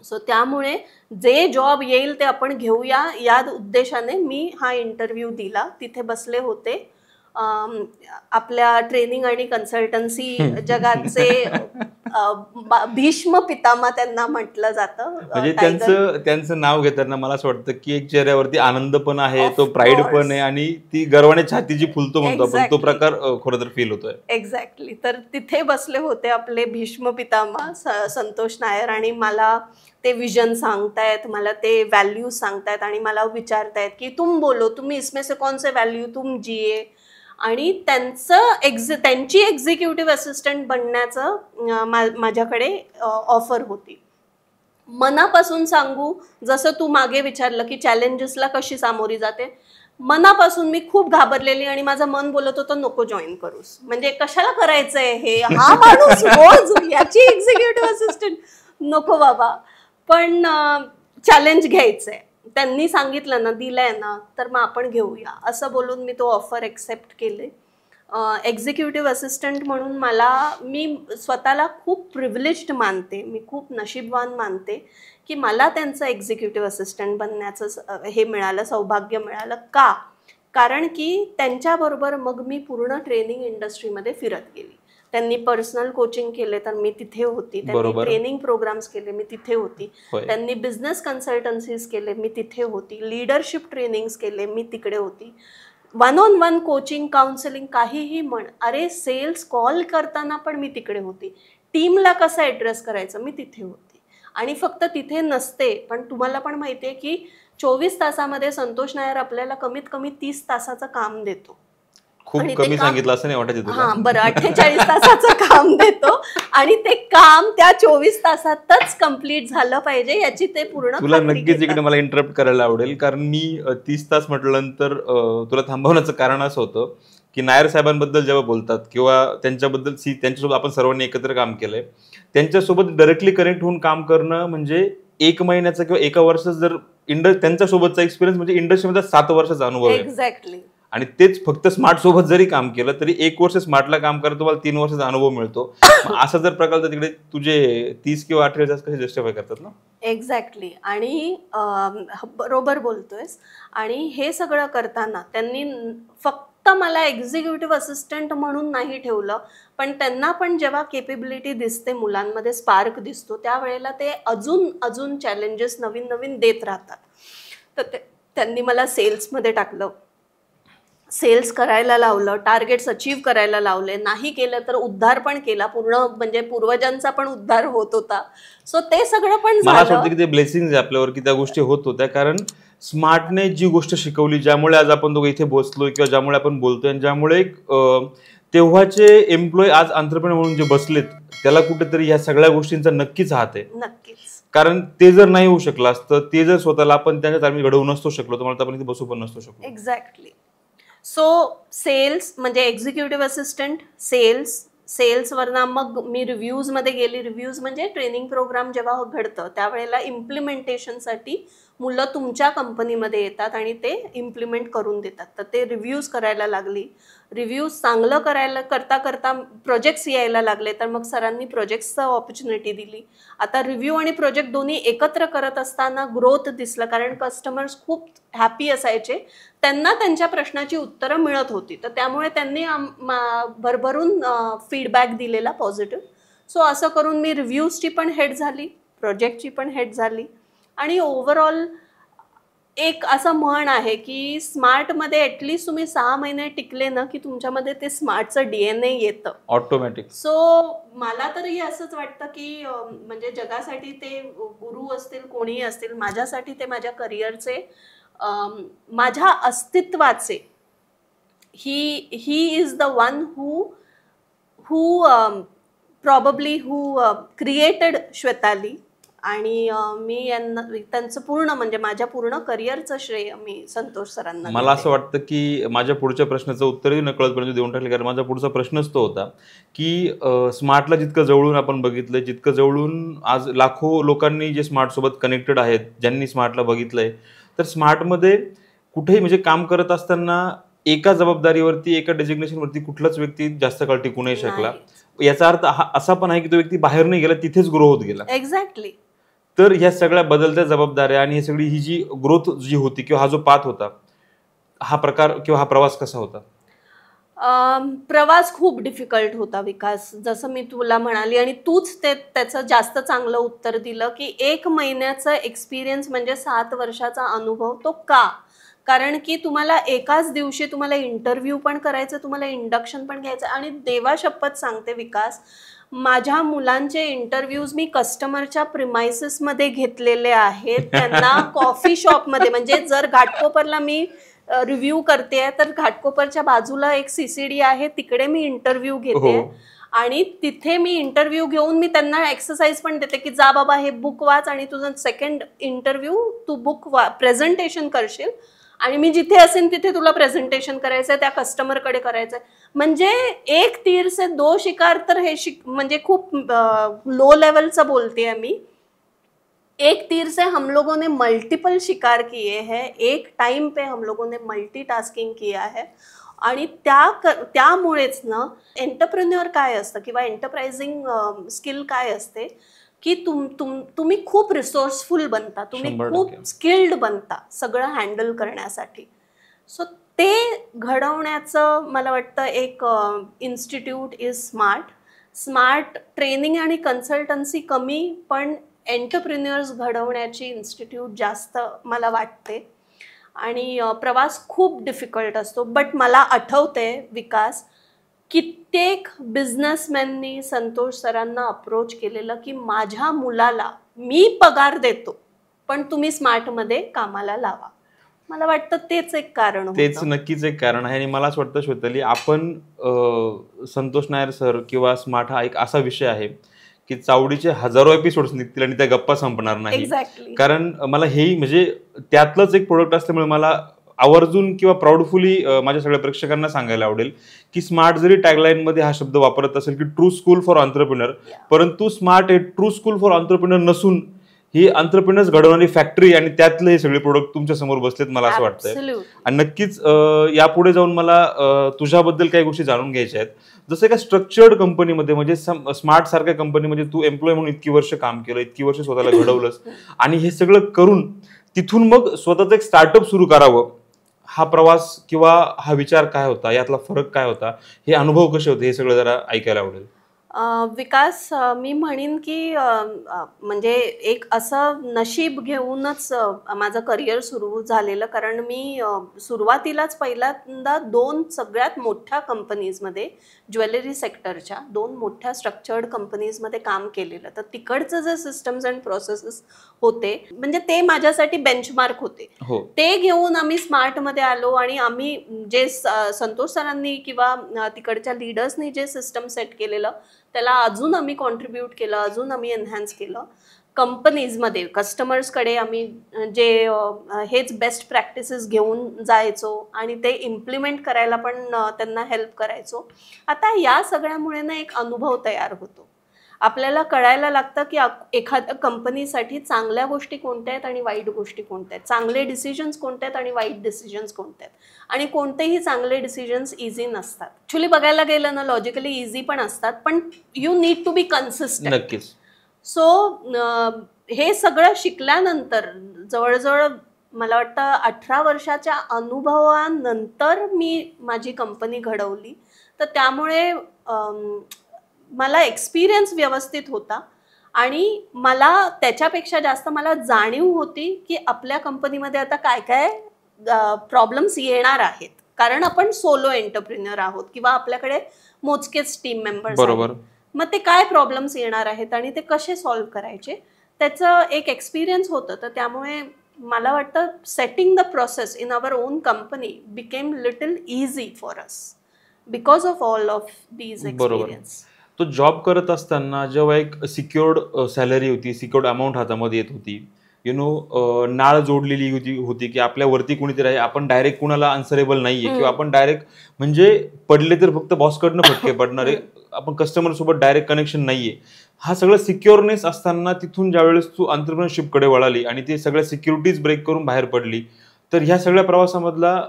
सो त्यामुळे जे जॉब येईल ते आपण घेऊया या उद्देशाने मी हा इंटरव्ह्यू दिला. तिथे बसले होते आपल्या ट्रेनिंग आणि कन्सल्टन्सी जगाचे भीष्म पितामह त्यांना म्हटलं जातं. म्हणजे त्यांचं नाव घेताना मला असं वाटतं की एक चेहऱ्यावरती आनंद पण आहे, तो प्राईड पण आहे आणि ती गर्वाने छाती जी फुलतो म्हणतो आपण, तो प्रकार खरं तर फील होतोय. एक्झॅक्टली. तर तिथे बसले होते आपले भीष्म पितामह संतोष नायर आणि मला ते विजन सांगतायत, मला ते व्हॅल्यूज सांगतायत आणि मला विचारतायत की तुम बोलो, तुम्ही इसमें से कौन से व्हॅल्यू तुम जिये. आणि त्यांची एक्झिक्युटिव्ह असिस्टंट बनण्याचं माझ्याकडे ऑफर होती. मनापासून सांगू, जसं तू मागे विचारलं की चॅलेंजेसला कशी सामोरी जाते, मनापासून मी खूप घाबरलेली आणि माझं मन बोलत होतं नको जॉईन करूस, म्हणजे कशाला करायचंय हे, हा माणूस रोज याची एक्झिक्युटिव्ह असिस्टंट, नको बाबा. पण चॅलेंज घ्यायचंय, त्यांनी सांगितलं ना, दिलंय ना, तर मग आपण घेऊया असं बोलून मी तो ऑफर एक्सेप्ट केले. एक्झिक्युटिव्ह असिस्टंट म्हणून मी स्वतःला खूप प्रिव्हिलेज्ड मानते, मी खूप नशीबवान मानते की मला त्यांचं एक्झिक्युटिव्ह असिस्टंट बनण्याचं हे मिळालं, सौभाग्य मिळालं. का? कारण की त्यांच्याबरोबर मग मी पूर्ण ट्रेनिंग इंडस्ट्रीमध्ये फिरत गेली. त्यांनी पर्सनल कोचिंग केले तर मी तिथे होती, त्यांनी ट्रेनिंग प्रोग्राम्स केले मी तिथे होती, त्यांनी बिझनेस कन्सल्टन्सीज केले मी तिथे होती, लीडरशिप ट्रेनिंग्स केले मी तिकडे होती, 1-on-1 कोचिंग, काउन्सिलिंग, काहीही म्हण. अरे सेल्स कॉल करताना पण मी तिकडे होती, टीमला कसं ॲड्रेस करायचं मी तिथे होती. आणि फक्त तिथे नसते, पण तुम्हाला पण माहिती आहे की 24 तासामध्ये संतोष नायर आपल्याला कमीत कमी 30 तासाचं काम देतो. खूप कमी सांगितलं असं नाही वाटत तुला? हां, बरं, 48 तासाचं काम देतो आणि ते काम त्या 24 तासातच कम्प्लीट झालं पाहिजे याची ते पूर्ण. तुला नक्कीच इकडे मला इंटरप्ट करायला आवडेल, कारण मी 30 तास म्हटल्यानंतर तुला थांबवण्याचं कारण असं होतं की नायर साहेबांबद्दल जेव्हा बोलतात किंवा त्यांच्याबद्दल त्यांच्यासोबत आपण सर्वांनी एकत्र काम केलंय, त्यांच्यासोबत डायरेक्टली कनेक्ट होऊन काम करणं म्हणजे 1 महिन्याचं किंवा 1 वर्षाचं जर त्यांच्यासोबतचा एक्सपिरियन्स म्हणजे इंडस्ट्रीमध्ये 7 वर्षाचा अनुभव आहे. एक्झॅक्टली. आणि तेच फक्त स्मार्ट सोबत जरी काम केलं तरी 1 वर्ष स्मार्टला काम करायला तुम्हाला 3 वर्षाचा अनुभव मिळतो. असा जर प्रकार तर तिकडे तुझे 30 किंवा 48 तास कसे जस्टिफाय करतात ना? एक्झॅक्टली. आणि बरोबर बोलतोयस. आणि हे सगळं करताना त्यांनी फक्त मला एक्झिक्युटिव्ह असिस्टंट म्हणून नाही ठेवलं, पण त्यांना पण जेव्हा केपेबिलिटी दिसते, मुलांमध्ये स्पार्क दिसतो, त्यावेळेला ते अजून चॅलेंजेस नवीन नवीन देत राहतात. तर त्यांनी मला सेल्समध्ये टाकलं, सेल्स करायला लावलं, टार्गेट्स अचीव्ह करायला लावले, नाही केलं तर उद्धार पण केला, पूर्ण म्हणजे पूर्वजांचा पण उद्धार होत होता. सो ते सगळं पण मला असं वाटतं की ते ब्लेसिंग्स आहे आपल्यावर की त्या गोष्टी होत होत्या, कारण स्मार्टने जी गोष्ट शिकवली, ज्यामुळे आज आपण दोघं इथे बसलोय किंवा ज्यामुळे आपण बोलतोय आणि ज्यामुळे तेव्हाचे एम्प्लॉय आज एंटरप्रेन्योर म्हणून जे बसलेत, त्याला कुठेतरी ह्या सगळ्या गोष्टींचा नक्कीच हात आहे. नक्कीच. कारण ते जर नाही होऊ शकलं असतं, ते जर स्वतःला आपण त्यांच्या तालमीत घडवू नसतो शकलो, तर मला आपण इथे बसू पण नसतो शकलो. एक्झॅक्टली. सो सेल्स म्हणजे एक्झिक्युटिव्ह असिस्टंट, सेल्सवरनं मग मी रिव्ह्यूजमध्ये गेली. रिव्ह्यूज म्हणजे ट्रेनिंग प्रोग्राम जेव्हा घडतं त्यावेळेला इम्प्लिमेंटेशनसाठी मुलं तुमच्या कंपनीमध्ये येतात आणि ते इम्प्लिमेंट करून देतात. तर ते रिव्ह्यूज करायला लागली. रिव्ह्यूज चांगलं करता करता प्रोजेक्ट्स यायला लागले, तर मग सरांनी प्रोजेक्ट्सचं ऑपॉर्च्युनिटी दिली. आता रिव्ह्यू आणि प्रोजेक्ट दोन्ही एकत्र करत असताना ग्रोथ दिसलं, कारण कस्टमर्स खूप हॅपी असायचे, त्यांना त्यांच्या प्रश्नाची उत्तरं मिळत होती. तर त्यामुळे त्यांनी भरभरून फीडबॅक दिलेला पॉझिटिव्ह. सो असं करून मी रिव्ह्यूजची पण हेड झाली, प्रोजेक्टची पण हेड झाली. आणि ओव्हरऑल एक असं म्हण आहे की स्मार्टमध्ये ॲटलिस्ट तुम्ही 6 महिने टिकले ना की तुमच्यामध्ये ते स्मार्टचं DNA येतं ऑटोमॅटिक. सो मला तरी असंच वाटतं की म्हणजे जगासाठी ते गुरु असतील, कोणीही असतील, माझ्यासाठी ते माझ्या करिअरचे, माझ्या अस्तित्वाचे, he is the one who probably created Shwetali. आणि मी यांना त्यांचं पूर्ण म्हणजे माझ्या पूर्ण करिअरचं श्रेय मी संतोष सरांना मला देते. असं वाटतं की माझ्या पुढच्या प्रश्नाचं उत्तरही नकळतपणे देऊन टाकले, कारण माझा पुढचा प्रश्नच तो होता की स्मार्टला जितकं जवळून आपण बघितलंय, जितकं जवळून आज लाखो लोकांनी जे स्मार्ट सोबत कनेक्टेड आहेत, ज्यांनी स्मार्टला बघितलंय, तर स्मार्टमध्ये कुठेही म्हणजे काम करत असताना एका जबाबदारीवरती, एका डेजिग्नेशनवरती कुठलाच व्यक्ती जास्त काळ टिकू नाही शकला. याचा अर्थ असा पण आहे की तो व्यक्ती बाहेर नाही गेला, तिथेच ग्रो होत गेला. एक्झॅक्टली. तर ह्या सगळ्या बदलत्या जबाबदाऱ्या आणि ही सगळी जी ग्रोथ जी होती किंवा हा जो पाथ होता, हा प्रकार किंवा हा प्रवास कसा होता? प्रवास खूप डिफिकल्ट होता विकास, जसं मी तुला म्हणाली, आणि तूच त्याचं जास्त चांगलं उत्तर दिलं की 1 महिन्याचा एक्सपिरियन्स म्हणजे 7 वर्षाचा अनुभव. तो का? कारण की तुम्हाला एकाच दिवशी तुम्हाला इंटरव्ह्यू पण करायचं, तुम्हाला इंडक्शन पण घ्यायचं. आणि देवा शपथ सांगते विकास, माझ्या मुलांचे इंटरव्ह्यूज मी कस्टमरच्या प्रिमायसेसमध्ये घेतलेले आहेत. त्यांना कॉफी शॉपमध्ये, म्हणजे जर घाटकोपरला मी रिव्ह्यू करते तर घाटकोपरच्या बाजूला एक CCD आहे, तिकडे मी इंटरव्ह्यू घेते. आणि तिथे मी इंटरव्ह्यू घेऊन मी त्यांना एक्सरसाइज पण देते की जा बाबा हे बुक वाच आणि तुझं सेकंड इंटरव्ह्यू तू बुक प्रेझेंटेशन करशील आणि मी जिथे असेन तिथे तुला प्रेझेंटेशन करायचंय, त्या कस्टमरकडे करायचंय. म्हणजे एक तीर से दो शिकार. तर हे म्हणजे खूप लो लेवलचं बोलते मी. एक तीर से हम लोगों ने मल्टिपल शिकार किए हैं, एक टाइम पे हम लोगों ने मल्टीटास्किंग किया है. आणि त्यामुळेच ना एंटरप्रेन्युअर काय असतं किंवा एंटरप्राइजिंग स्किल काय असते की तुम्ही खूप रिसोर्सफुल बनता, तुम्ही खूप स्किल्ड बनता सगळं हँडल करण्यासाठी. सो ते घडवण्याचं मला वाटतं एक इन्स्टिट्यूट इज स्मार्ट ट्रेनिंग आणि कन्सल्टन्सी कमी, पण एंटरप्रेन्युअर्स घडवण्याची इन्स्टिट्यूट जास्त मला वाटते. आणि प्रवास खूप डिफिकल्ट असतो. बट मला आठवते विकास, कित्येक बिझनेसमॅननी संतोष सरांना अप्रोच केलेलं की माझ्या मुलाला मी पगार देतो पण तुम्ही स्मार्टमध्ये कामाला लावा. मला वाटतं तेच एक कारण होतं. तेच नक्कीच एक कारण आहे. आणि मला असं वाटतं श्वेताली, आपण संतोष नायर सर किंवा स्मार्ट हा एक असा विषय आहे की चावडीचे हजारो एपिसोड्स निघतील आणि त्या गप्पा संपणार नाही. एक्झॅक्टली. कारण मला हेही म्हणजे त्यातलंच एक प्रोडक्ट असल्यामुळे मला आवर्जून किंवा प्राऊडफुली माझ्या सगळ्या प्रेक्षकांना सांगायला आवडेल की स्मार्ट जरी टॅगलाईन मध्ये हा शब्द वापरत असेल की ट्रू स्कूल फॉर एंटरप्रेन्योर, परंतु स्मार्ट हे ट्रू स्कूल फॉर एंटरप्रेन्योर नसून ही एंटरप्रेन्योर्स घडवणारी फॅक्टरी, आणि त्यातले हे सगळे प्रोडक्ट तुमच्या समोर बसलेत मला असं वाटतंय. आणि नक्कीच यापुढे जाऊन मला तुझ्याबद्दल काही गोष्टी जाणून घ्यायच्या आहेत. जसं एका स्ट्रक्चर्ड कंपनीमध्ये म्हणजे स्मार्ट सारख्या कंपनीमध्ये तू एम्प्लॉय म्हणून इतकी वर्ष काम केलं, इतकी वर्ष स्वतःला घडवलंस, आणि हे सगळं करून तिथून मग स्वतःचं एक स्टार्टअप सुरू करावं, हा प्रवास किंवा हा विचार काय होता, यातला फरक काय होता, हे अनुभव कसे होते, हे सगळं जरा ऐकायला आवडेल. विकास, मी म्हणेन की म्हणजे एक असं नशीब घेऊनच माझं करिअर सुरू झालेलं. कारण मी सुरुवातीलाच पहिल्यांदा 2 सगळ्यात मोठ्या कंपनीजमध्ये, ज्वेलरी सेक्टरच्या 2 मोठ्या स्ट्रक्चर्ड कंपनीजमध्ये काम केलेलं. तर तिकडचं जे सिस्टम्स अँड प्रोसेसेस होते म्हणजे ते माझ्यासाठी बेंचमार्क होते. ते घेऊन आम्ही स्मार्टमध्ये आलो आणि आम्ही जे संतोष सरांनी किंवा तिकडच्या लीडर्सनी जे सिस्टम सेट केलेलं त्याला अजून आम्ही कॉन्ट्रीब्यूट केलं, अजून आम्ही एनहान्स केलं. कंपनीजमध्ये कस्टमर्सकडे आम्ही जे हेच बेस्ट प्रॅक्टिसेस घेऊन जायचो आणि ते इम्प्लिमेंट करायला पण त्यांना हेल्प करायचो. आता या सगळ्यामुळे ना एक अनुभव तयार होतो. आपल्याला कळायला लागतं की एखाद्या कंपनीसाठी चांगल्या गोष्टी कोणत्या आहेत आणि वाईट गोष्टी कोणत्या आहेत, चांगले डिसिजन्स कोणते आहेत आणि वाईट डिसिजन्स कोणते आहेत. आणि कोणतेही चांगले डिसिजन्स इझी नसतात. ॲक्च्युली बघायला गेलं ना लॉजिकली इझी पण असतात, पण you need to be consistent. नक्कीच. सो हे सगळं शिकल्यानंतर जवळजवळ मला वाटतं 18 वर्षाच्या अनुभवानंतर मी माझी कंपनी घडवली. तर त्यामुळे मला एक्सपिरियन्स व्यवस्थित होता आणि मला त्याच्यापेक्षा जास्त मला जाणीव होती की आपल्या कंपनीमध्ये आता काय काय प्रॉब्लेम्स येणार आहेत. कारण आपण सोलो एंटरप्रेन्युअर आहोत किंवा आपल्याकडे मोजकेच टीम मेंबर्स आहेत. मग ते काय प्रॉब्लेम्स येणार आहेत आणि ते कसे सॉल्व्ह करायचे त्याचं एक एक्सपिरियन्स होतं. तर त्यामुळे मला वाटतं setting the process in our own company became little easy for us because of all of these experience. तो जॉब करत असताना जेव्हा एक सिक्युअर्ड सॅलरी होती, सिक्युअर्ड अमाऊंट हातामध्ये येत होती, नाळ जोडलेली होती की आपल्यावरती कुणीतरी आहे, आपण डायरेक्ट कुणाला आन्सरेबल नाहीये किंवा आपण डायरेक्ट म्हणजे पडले तर फक्त बॉसकडनं फटके पडणारे, आपण कस्टमर सोबत डायरेक्ट कनेक्शन नाहीये. हा सगळं सिक्युअरनेस असताना तिथून ज्यावेळेस तू एंटरप्रेन्योरशिपकडे वळाली आणि ते सगळ्या सिक्युरिटीज ब्रेक करून बाहेर पडली, तर ह्या सगळ्या प्रवासामधला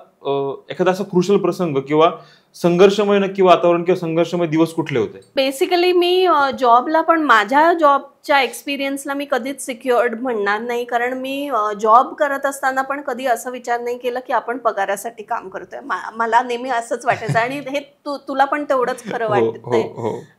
एखादा असा क्रुशल प्रसंग किंवा संघर्षमय नक्की वातावरण किंवा संघर्षमय दिवस कुठले होते? बेसिकली मी जॉबला पण माझ्या जॉबच्या एक्सपिरियन्सला मी कधीच सिक्युअर्ड म्हणणार नाही, कारण मी जॉब करत असताना पण कधी असं विचार नाही केला की आपण पगारासाठी काम करतोय. मला नेहमी असंच वाटायचं आणि हे तुला पण तेवढंच खरं वाटतंय,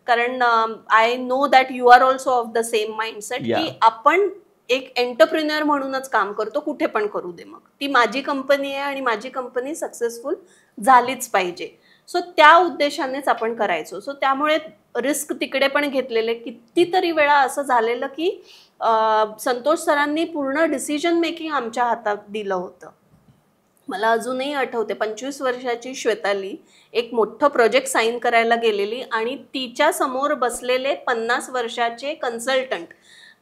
कारण I know that you are also of the same mindset की आपण एक एंटरप्रिन्युअर म्हणूनच काम करतो, कुठे पण करू दे, मग ती माझी कंपनी आहे आणि माझी कंपनी सक्सेसफुल झालीच पाहिजे. सो त्या उद्देशानेच आपण करायचो. सो त्यामुळे रिस्क तिकडे पण घेतलेले. कितीतरी वेळा असं झालेलं की संतोष सरांनी पूर्ण डिसिजन मेकिंग आमच्या हातात दिलं होतं. मला अजूनही आठवते, 25 वर्षाची श्वेताली एक मोठं प्रोजेक्ट साईन करायला गेलेली आणि तिच्या समोर बसलेले 50 वर्षाचे कन्सल्टंट,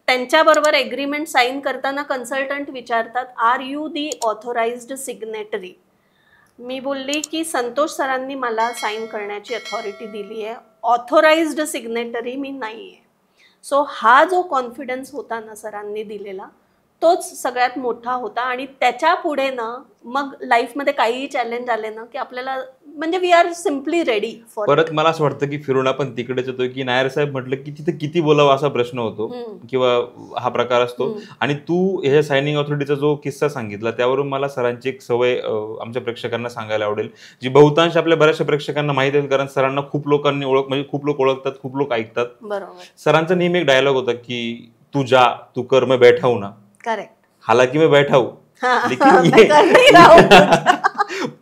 त्यांच्याबरोबर एग्रीमेंट साईन करताना कन्सल्टंट विचारतात, are you the authorised signatory? मी बोलली की संतोष सरांनी मला साईन करण्याची अथॉरिटी दिली आहे, ऑथोराइज्ड सिग्नेटरी मी नाही आहे. सो हा जो कॉन्फिडन्स होता ना सरांनी दिलेला, तोच सगळ्यात मोठा होता. आणि त्याच्या पुढे ना मग लाईफमध्ये काहीही चॅलेंज आले ना की आपल्याला म्हणजे we are simply ready for. परत मला असं वाटतं की फिरून आपण तिकडेच येतोय की नायर साहेब म्हटलं की तिथे किती बोलावं असा प्रश्न होतो किंवा हा प्रकार असतो. आणि तू हे सायनिंग ऑथॉरिटीचा जो किस्सा सांगितला त्यावरून मला सरांची एक सवय आमच्या प्रेक्षकांना सांगायला आवडेल, जी बहुतांश आपल्या बऱ्याचशा प्रेक्षकांना माहिती आहे, कारण सरांना खूप लोकांनी म्हणजे खूप लोक ओळखतात, खूप लोक ऐकतात. बरोबर. सरांचा नेहमी एक डायलॉग होता की तू जा, तू कर, मैं बैठा हूं ना. करेक्ट. हालांकि मैं बैठा हूं,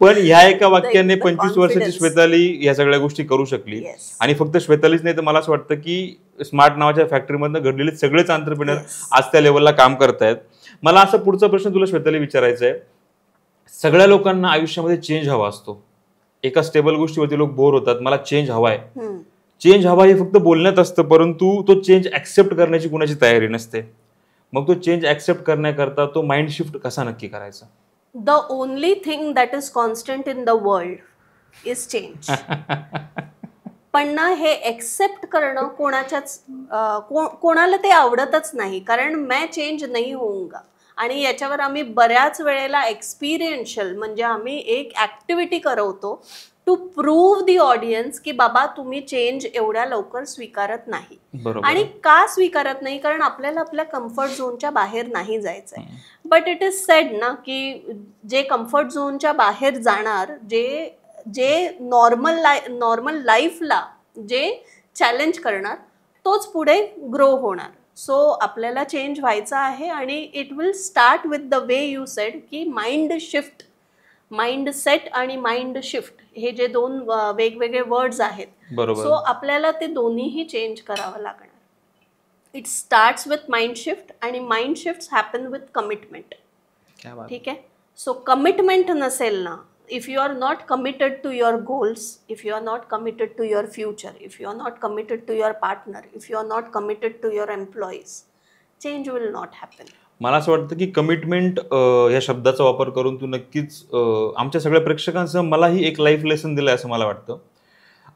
पण ह्या एका वाक्याने 25 वर्षाची श्वेताली या सगळ्या गोष्टी करू शकली. आणि फक्त श्वेतालीच नाही तर मला असं वाटतं की स्मार्ट नावाच्या फॅक्टरीमधनं घडलेले सगळेच एंटरप्रेन्योर आज त्या लेवलला काम करतायत. मला असा पुढचा प्रश्न तुला श्वेताली विचारायचा आहे. सगळ्या लोकांना आयुष्यामध्ये चेंज हवा असतो. एका स्टेबल गोष्टीवरती लोक बोर होतात, मला चेंज हवाय. चेंज हवा हे फक्त बोलण्यात असतं, परंतु तो चेंज ऍक्सेप्ट करण्याची कुणाची तयारी नसते. मग तो चेंज ऍक्सेप्ट करण्याकरता तो माइंड शिफ्ट कसा नक्की करायचा? The only thing that is constant in the world is change. पण ना हे एक्सेप्ट करणं कोणाला ते आवडतच नाही, कारण मैं चेंज नहीं होऊंगा. आणि याच्यावर आम्ही बऱ्याच वेळेला एक्सपिरियन्शियल म्हणजे आम्ही एक ऍक्टिव्हिटी करवतो टू प्रूव्ह दी ऑडियन्स की बाबा तुम्ही चेंज एवढ्या लवकर स्वीकारत नाही. आणि का स्वीकारत नाही? कारण आपल्याला आपल्या कम्फर्ट झोनच्या बाहेर नाही जायचंय. बट इट इज सेड ना की जे कम्फर्ट झोनच्या बाहेर जाणार, जे नॉर्मल लाईफला जे चॅलेंज करणार, तोच पुढे ग्रो होणार. सो आपल्याला चेंज व्हायचा आहे आणि it will start with the way you sed की माइंड शिफ्ट, माइंड सेट आणि माइंड शिफ्ट हे जे दोन वेगवेगळे वर्ड्स आहेत. सो आपल्याला ते दोन्हीही चेंज करावं लागणार. It starts with mind shift आणि mind shift happen with commitment. ठीक आहे. सो कमिटमेंट नसेल ना, if you are not committed to your goals, if you are not committed to your future, if you are not committed to your partner, if you are not committed to your employees, change will not happen. मला असं वाटतं की commitment या शब्दाचा वापर करून तू नक्कीच आमच्या सगळ्या प्रेक्षकांसह मलाही एक लाईफ लेसन दिलंय असं मला वाटतं.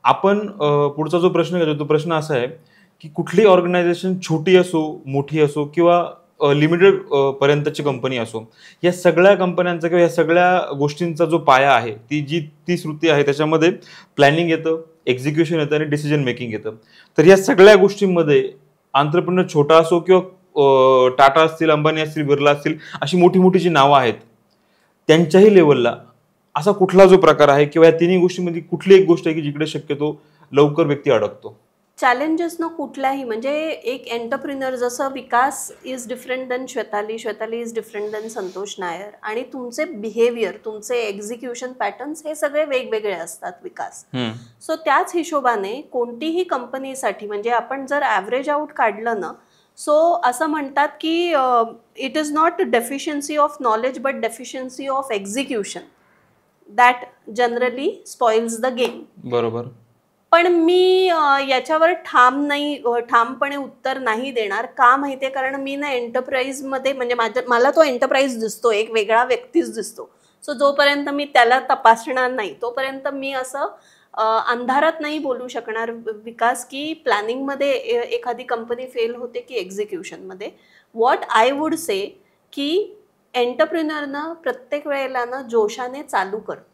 आपण पुढचा जो प्रश्न घेतो तो प्रश्न असा आहे की कुठली ऑर्गनायझेशन छोटी असो, मोठी असो किंवा लिमिटेड पर्यंतची कंपनी असो, या सगळ्या कंपन्यांचा किंवा या सगळ्या गोष्टींचा जो पाया आहे, ती श्रुती आहे, त्याच्यामध्ये प्लॅनिंग येतं, एक्झिक्युशन येतं आणि डिसिजन मेकिंग येतं. तर या सगळ्या गोष्टींमध्ये एंटरप्रेन्योर छोटा असो किंवा टाटा असतील, अंबानी असतील, बिर्ला असतील, अशी मोठी मोठी जी नावं आहेत, त्यांच्याही लेवलला असा कुठला जो प्रकार आहे किंवा या तिन्ही गोष्टींमध्ये कुठली एक गोष्ट आहे की जिकडे शक्यतो लवकर व्यक्ती अडकतो? चॅलेंजेस न कुठल्याही, म्हणजे एक एंटरप्रिन्युअर जसं Vikas is different than Shwetali, Shwetali is different than Santosh Nair, आणि तुमचे बिहेवियर, तुमचे एक्झिक्युशन पॅटर्न्स हे सगळे वेगवेगळे असतात विकास. सो त्याच हिशोबाने कोणतीही कंपनीसाठी म्हणजे आपण जर ॲव्हरेज आउट काढलं ना, सो असं म्हणतात की it is not deficiency of knowledge but deficiency of execution that generally spoils the game. बरोबर. पण मी याच्यावर ठामपणे उत्तर नाही देणार. का माहितीये, कारण मी ना एंटरप्राइजमध्ये म्हणजे मला तो एंटरप्राइज दिसतो, एक वेगळा व्यक्तीच दिसतो. सो जोपर्यंत मी त्याला तपासणार नाही तोपर्यंत मी असं अंधारात नाही बोलू शकणार विकास, की प्लॅनिंगमध्ये एखादी कंपनी फेल होते की एक्झिक्युशनमध्ये. व्हॉट आय वुड से की एंटरप्रिनरनं प्रत्येक वेळेला ना जोशाने चालू करतो,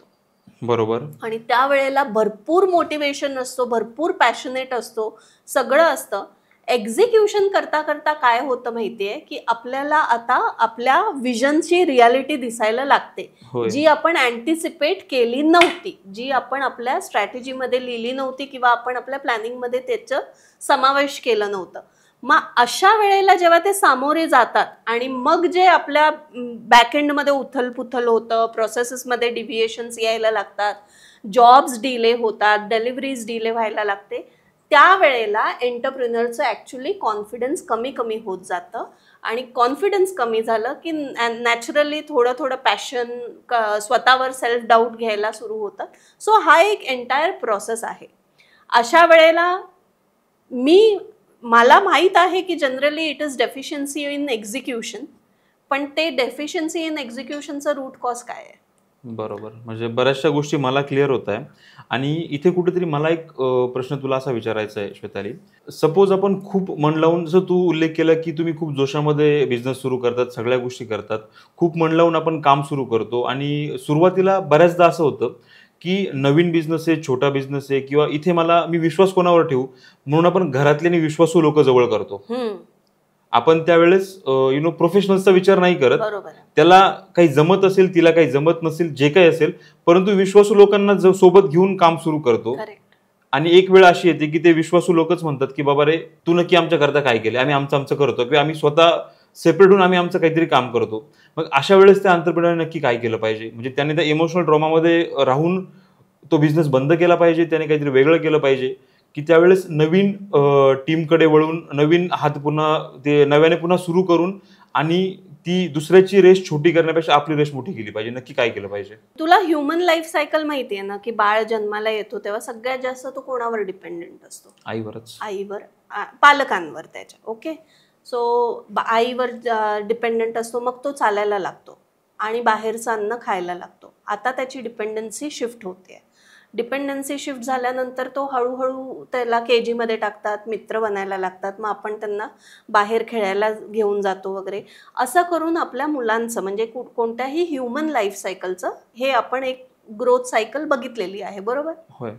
बरोबर, आणि त्यावेळेला भरपूर मोटिवेशन असतो, भरपूर पॅशनेट असतो, सगळं असतं. एक्झिक्युशन करता करता काय होतं माहितीये, की आपल्याला आता आपल्या विजनची रियालिटी दिसायला लागते, जी आपण अँटिसिपेट केली नव्हती, जी आपण आपल्या स्ट्रॅटेजीमध्ये लिहिली नव्हती किंवा आपण आपल्या प्लॅनिंगमध्ये त्याचं समावेश केलं नव्हतं. मग अशा वेळेला जेव्हा ते सामोरे जातात आणि मग जे आपल्या बॅकएंडमध्ये उथलपुथल होतं, प्रोसेसेसमध्ये डिव्हिएशन्स यायला लागतात, जॉब्स डिले होतात, डिलिव्हरीज डिले व्हायला लागते, त्यावेळेला एंटरप्रिनरचं ॲक्च्युली कॉन्फिडन्स कमी होत जातं. आणि कॉन्फिडन्स कमी झालं की नॅचरली थोडं पॅशन, स्वतःवर सेल्फ डाऊट घ्यायला सुरू होतात. सो हा एक एंटायर प्रोसेस आहे. अशा वेळेला मला माहीत आहे की generally it is deficiency in execution, पण ते डेफिशियन्सी इन एक्झिक्युशनचं रूट कॉज काय आहे? बरोबर, म्हणजे बऱ्याचशा गोष्टी मला क्लिअर होत आहे. आणि इथे कुठेतरी मला एक प्रश्न तुला असा विचारायचा आहे श्वेताली. सपोज आपण खूप मन लावून, जसं तू उल्लेख केला की तुम्ही खूप जोशामध्ये बिझनेस सुरू करतात, सगळ्या गोष्टी करतात, खूप मन लावून आपण काम सुरू करतो, आणि सुरुवातीला बऱ्याचदा असं होतं की नवीन बिझनेस आहे, छोटा बिझनेस आहे, किंवा इथे मी विश्वास कोणावर ठेवू म्हणून आपण घरातल्यानी विश्वासू लोक जवळ करतो. आपण त्यावेळेस प्रोफेशनल्सचा विचार नाही करत, त्याला काही जमत असेल, तिला काही जमत नसेल, जे काही असेल, परंतु विश्वासू लोकांना सोबत घेऊन काम सुरू करतो. आणि एक वेळ अशी येते की ते विश्वासू लोकच म्हणतात की बाबा रे, तू नक्की आमच्याकरता काय केलं, आम्ही आमचं करतो, किंवा आम्ही स्वतः सेपरेट होऊन आम्ही आमचं काहीतरी काम करतो. मग अशा वेळेस त्या एंटरप्रेन्योरने नक्की काय केलं पाहिजे? म्हणजे त्याने त्या इमोशनल ट्रॉमामध्ये राहून तो बिझनेस बंद केला पाहिजे, त्याने काहीतरी वेगळं केलं पाहिजे, की त्यावेळेस नवीन टीमकडे वळून नवीन हात नव्याने पुन्हा सुरू करून आणि ती दुसऱ्याची रेस छोटी करण्यापेक्षा आपली रेस मोठी केली पाहिजे? नक्की काय केलं पाहिजे? तुला ह्युमन लाईफ सायकल माहितीये ना, की बाळ जन्माला येतो तेव्हा सगळ्यात जास्त तो कोणावर डिपेंडेंट असतो? आईवर, पालकांवर त्याच्या. ओके, सो आईवर डिपेंडेंट असतो, मग तो चालायला लागतो आणि बाहेरचं अन्न खायला लागतो. आता त्याची डिपेंडन्सी शिफ्ट होते. डिपेंडन्सी शिफ्ट झाल्यानंतर तो हळूहळू त्याला KG मध्ये टाकतात, मित्र बनायला लागतात, मग आपण त्यांना बाहेर खेळायला घेऊन जातो वगैरे. असं करून आपल्या मुलांचं म्हणजे कोणत्याही ह्युमन लाईफ सायकलचं हे आपण एक ग्रोथ सायकल बघितलेली आहे, बरोबर?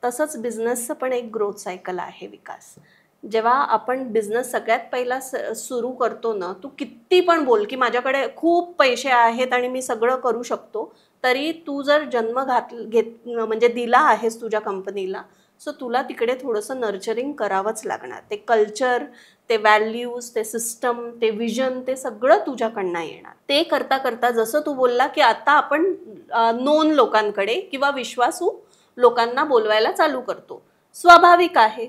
तसंच बिझनेसचं पण एक ग्रोथ सायकल आहे विकास. जेव्हा आपण बिझनेस सगळ्यात पहिला सुरू करतो ना, तू किती पण बोल की माझ्याकडे खूप पैसे आहेत आणि मी सगळं करू शकतो, तरी तू जर जन्म म्हणजे दिला आहेस तुझ्या कंपनीला, सो तुला तिकडे थोडंसं नर्चरिंग करावंच लागणार. ते कल्चर, ते व्हॅल्यूज, ते सिस्टम, ते विजन, ते सगळं तुझ्याकडनं येणार. ते करता करता जसं तू बोलला की आता आपण नोन लोकांकडे किंवा विश्वासू लोकांना बोलवायला चालू करतो, स्वाभाविक आहे.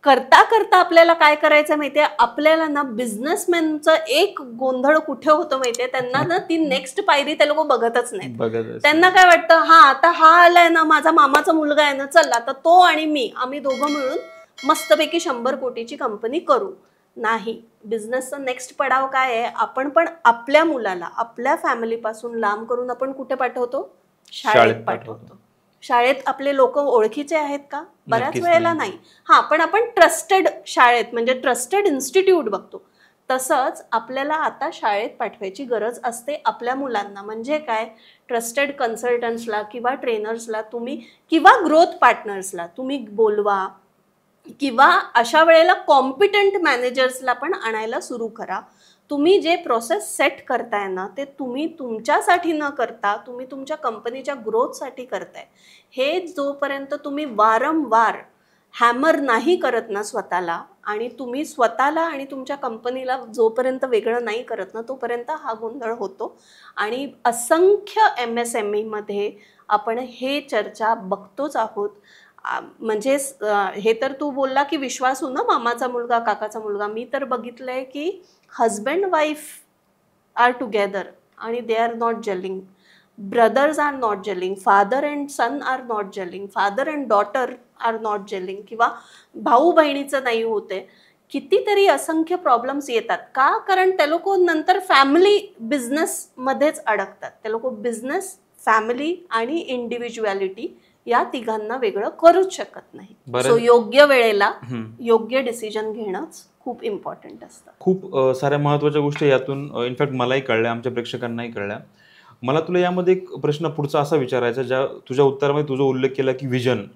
करता करता आपल्याला काय करायचं माहितीये, आपल्याला ना बिझनेसमॅनचं एक गोंधळ कुठे होतं माहितीये, त्यांना ना ती नेक्स्ट पायरी ते लोक बघतच नाही. त्यांना काय वाटतं, आता हा आलाय ना, माझा मामाचा मुलगा आहे ना, चल आता तो आणि आम्ही दोघं मिळून मस्तपैकी 100 कोटीची कंपनी करू. नाही, बिझनेसचा नेक्स्ट पडाव काय आहे, आपण पण आपल्या मुलाला आपल्या फॅमिलीपासून लांब करून आपण कुठे पाठवतो? शाळेत पाठवतो. शाळेत आपले लोक ओळखीचे आहेत का? बऱ्याच वेळेला नाही. पण आपण ट्रस्टेड शाळेत म्हणजे ट्रस्टेड इन्स्टिट्यूट बघतो. तसंच आपल्याला आता शाळेत पाठवायची गरज असते आपल्या मुलांना. म्हणजे काय, ट्रस्टेड कन्सल्टंट्सला किंवा ट्रेनर्सला तुम्ही किंवा ग्रोथ पार्टनर्सला तुम्ही बोलवा, किंवा अशा वेळेला कॉम्पिटंट मॅनेजर्सला पण आणायला सुरू करा. तुम्ही जे प्रोसेस सेट करताय ना, ते तुम्ही तुमच्यासाठी न करता तुम्ही तुमच्या कंपनीच्या ग्रोथसाठी करताय. हे जोपर्यंत तुम्ही वारंवार हॅमर नाही करत ना स्वतःला, आणि तुम्ही स्वतःला आणि तुमच्या कंपनीला जोपर्यंत वेगळं नाही करत ना, तोपर्यंत हा गोंधळ होतो. आणि असंख्य MSME मध्ये आपण हे चर्चा बघतोच आहोत. म्हणजे हे तर तू बोलला की विश्वासू ना, मामाचा मुलगा, काकाचा मुलगा. मी तर बघितलंय की हजबंड वाईफ आर टुगेदर आणि they are not jelling. Brothers are not jelling, father and son are not jelling, father and daughter are not jelling, किंवा भाऊ बहिणीचं नाही होते. कितीतरी असंख्य प्रॉब्लेम्स येतात. का? कारण ते लोक नंतर फॅमिली बिझनेसमध्येच अडकतात. ते लोक बिझनेस, फॅमिली आणि इंडिव्हिज्युअलिटी या तिघांना वेगळं करूच शकत नाही. सो योग्य वेळेला योग्य डिसिजन घेणंच खूप इम्पॉर्टंट असतं. खूप साऱ्या महत्त्वाच्या गोष्टी यातून इनफॅक्ट मलाही कळल्या, आमच्या प्रेक्षकांनाही कळल्या. मला तुला यामध्ये एक प्रश्न पुढचा असा विचारायचा, ज्या तुझ्या उत्तरामध्ये तुझा उल्लेख केला की विजन.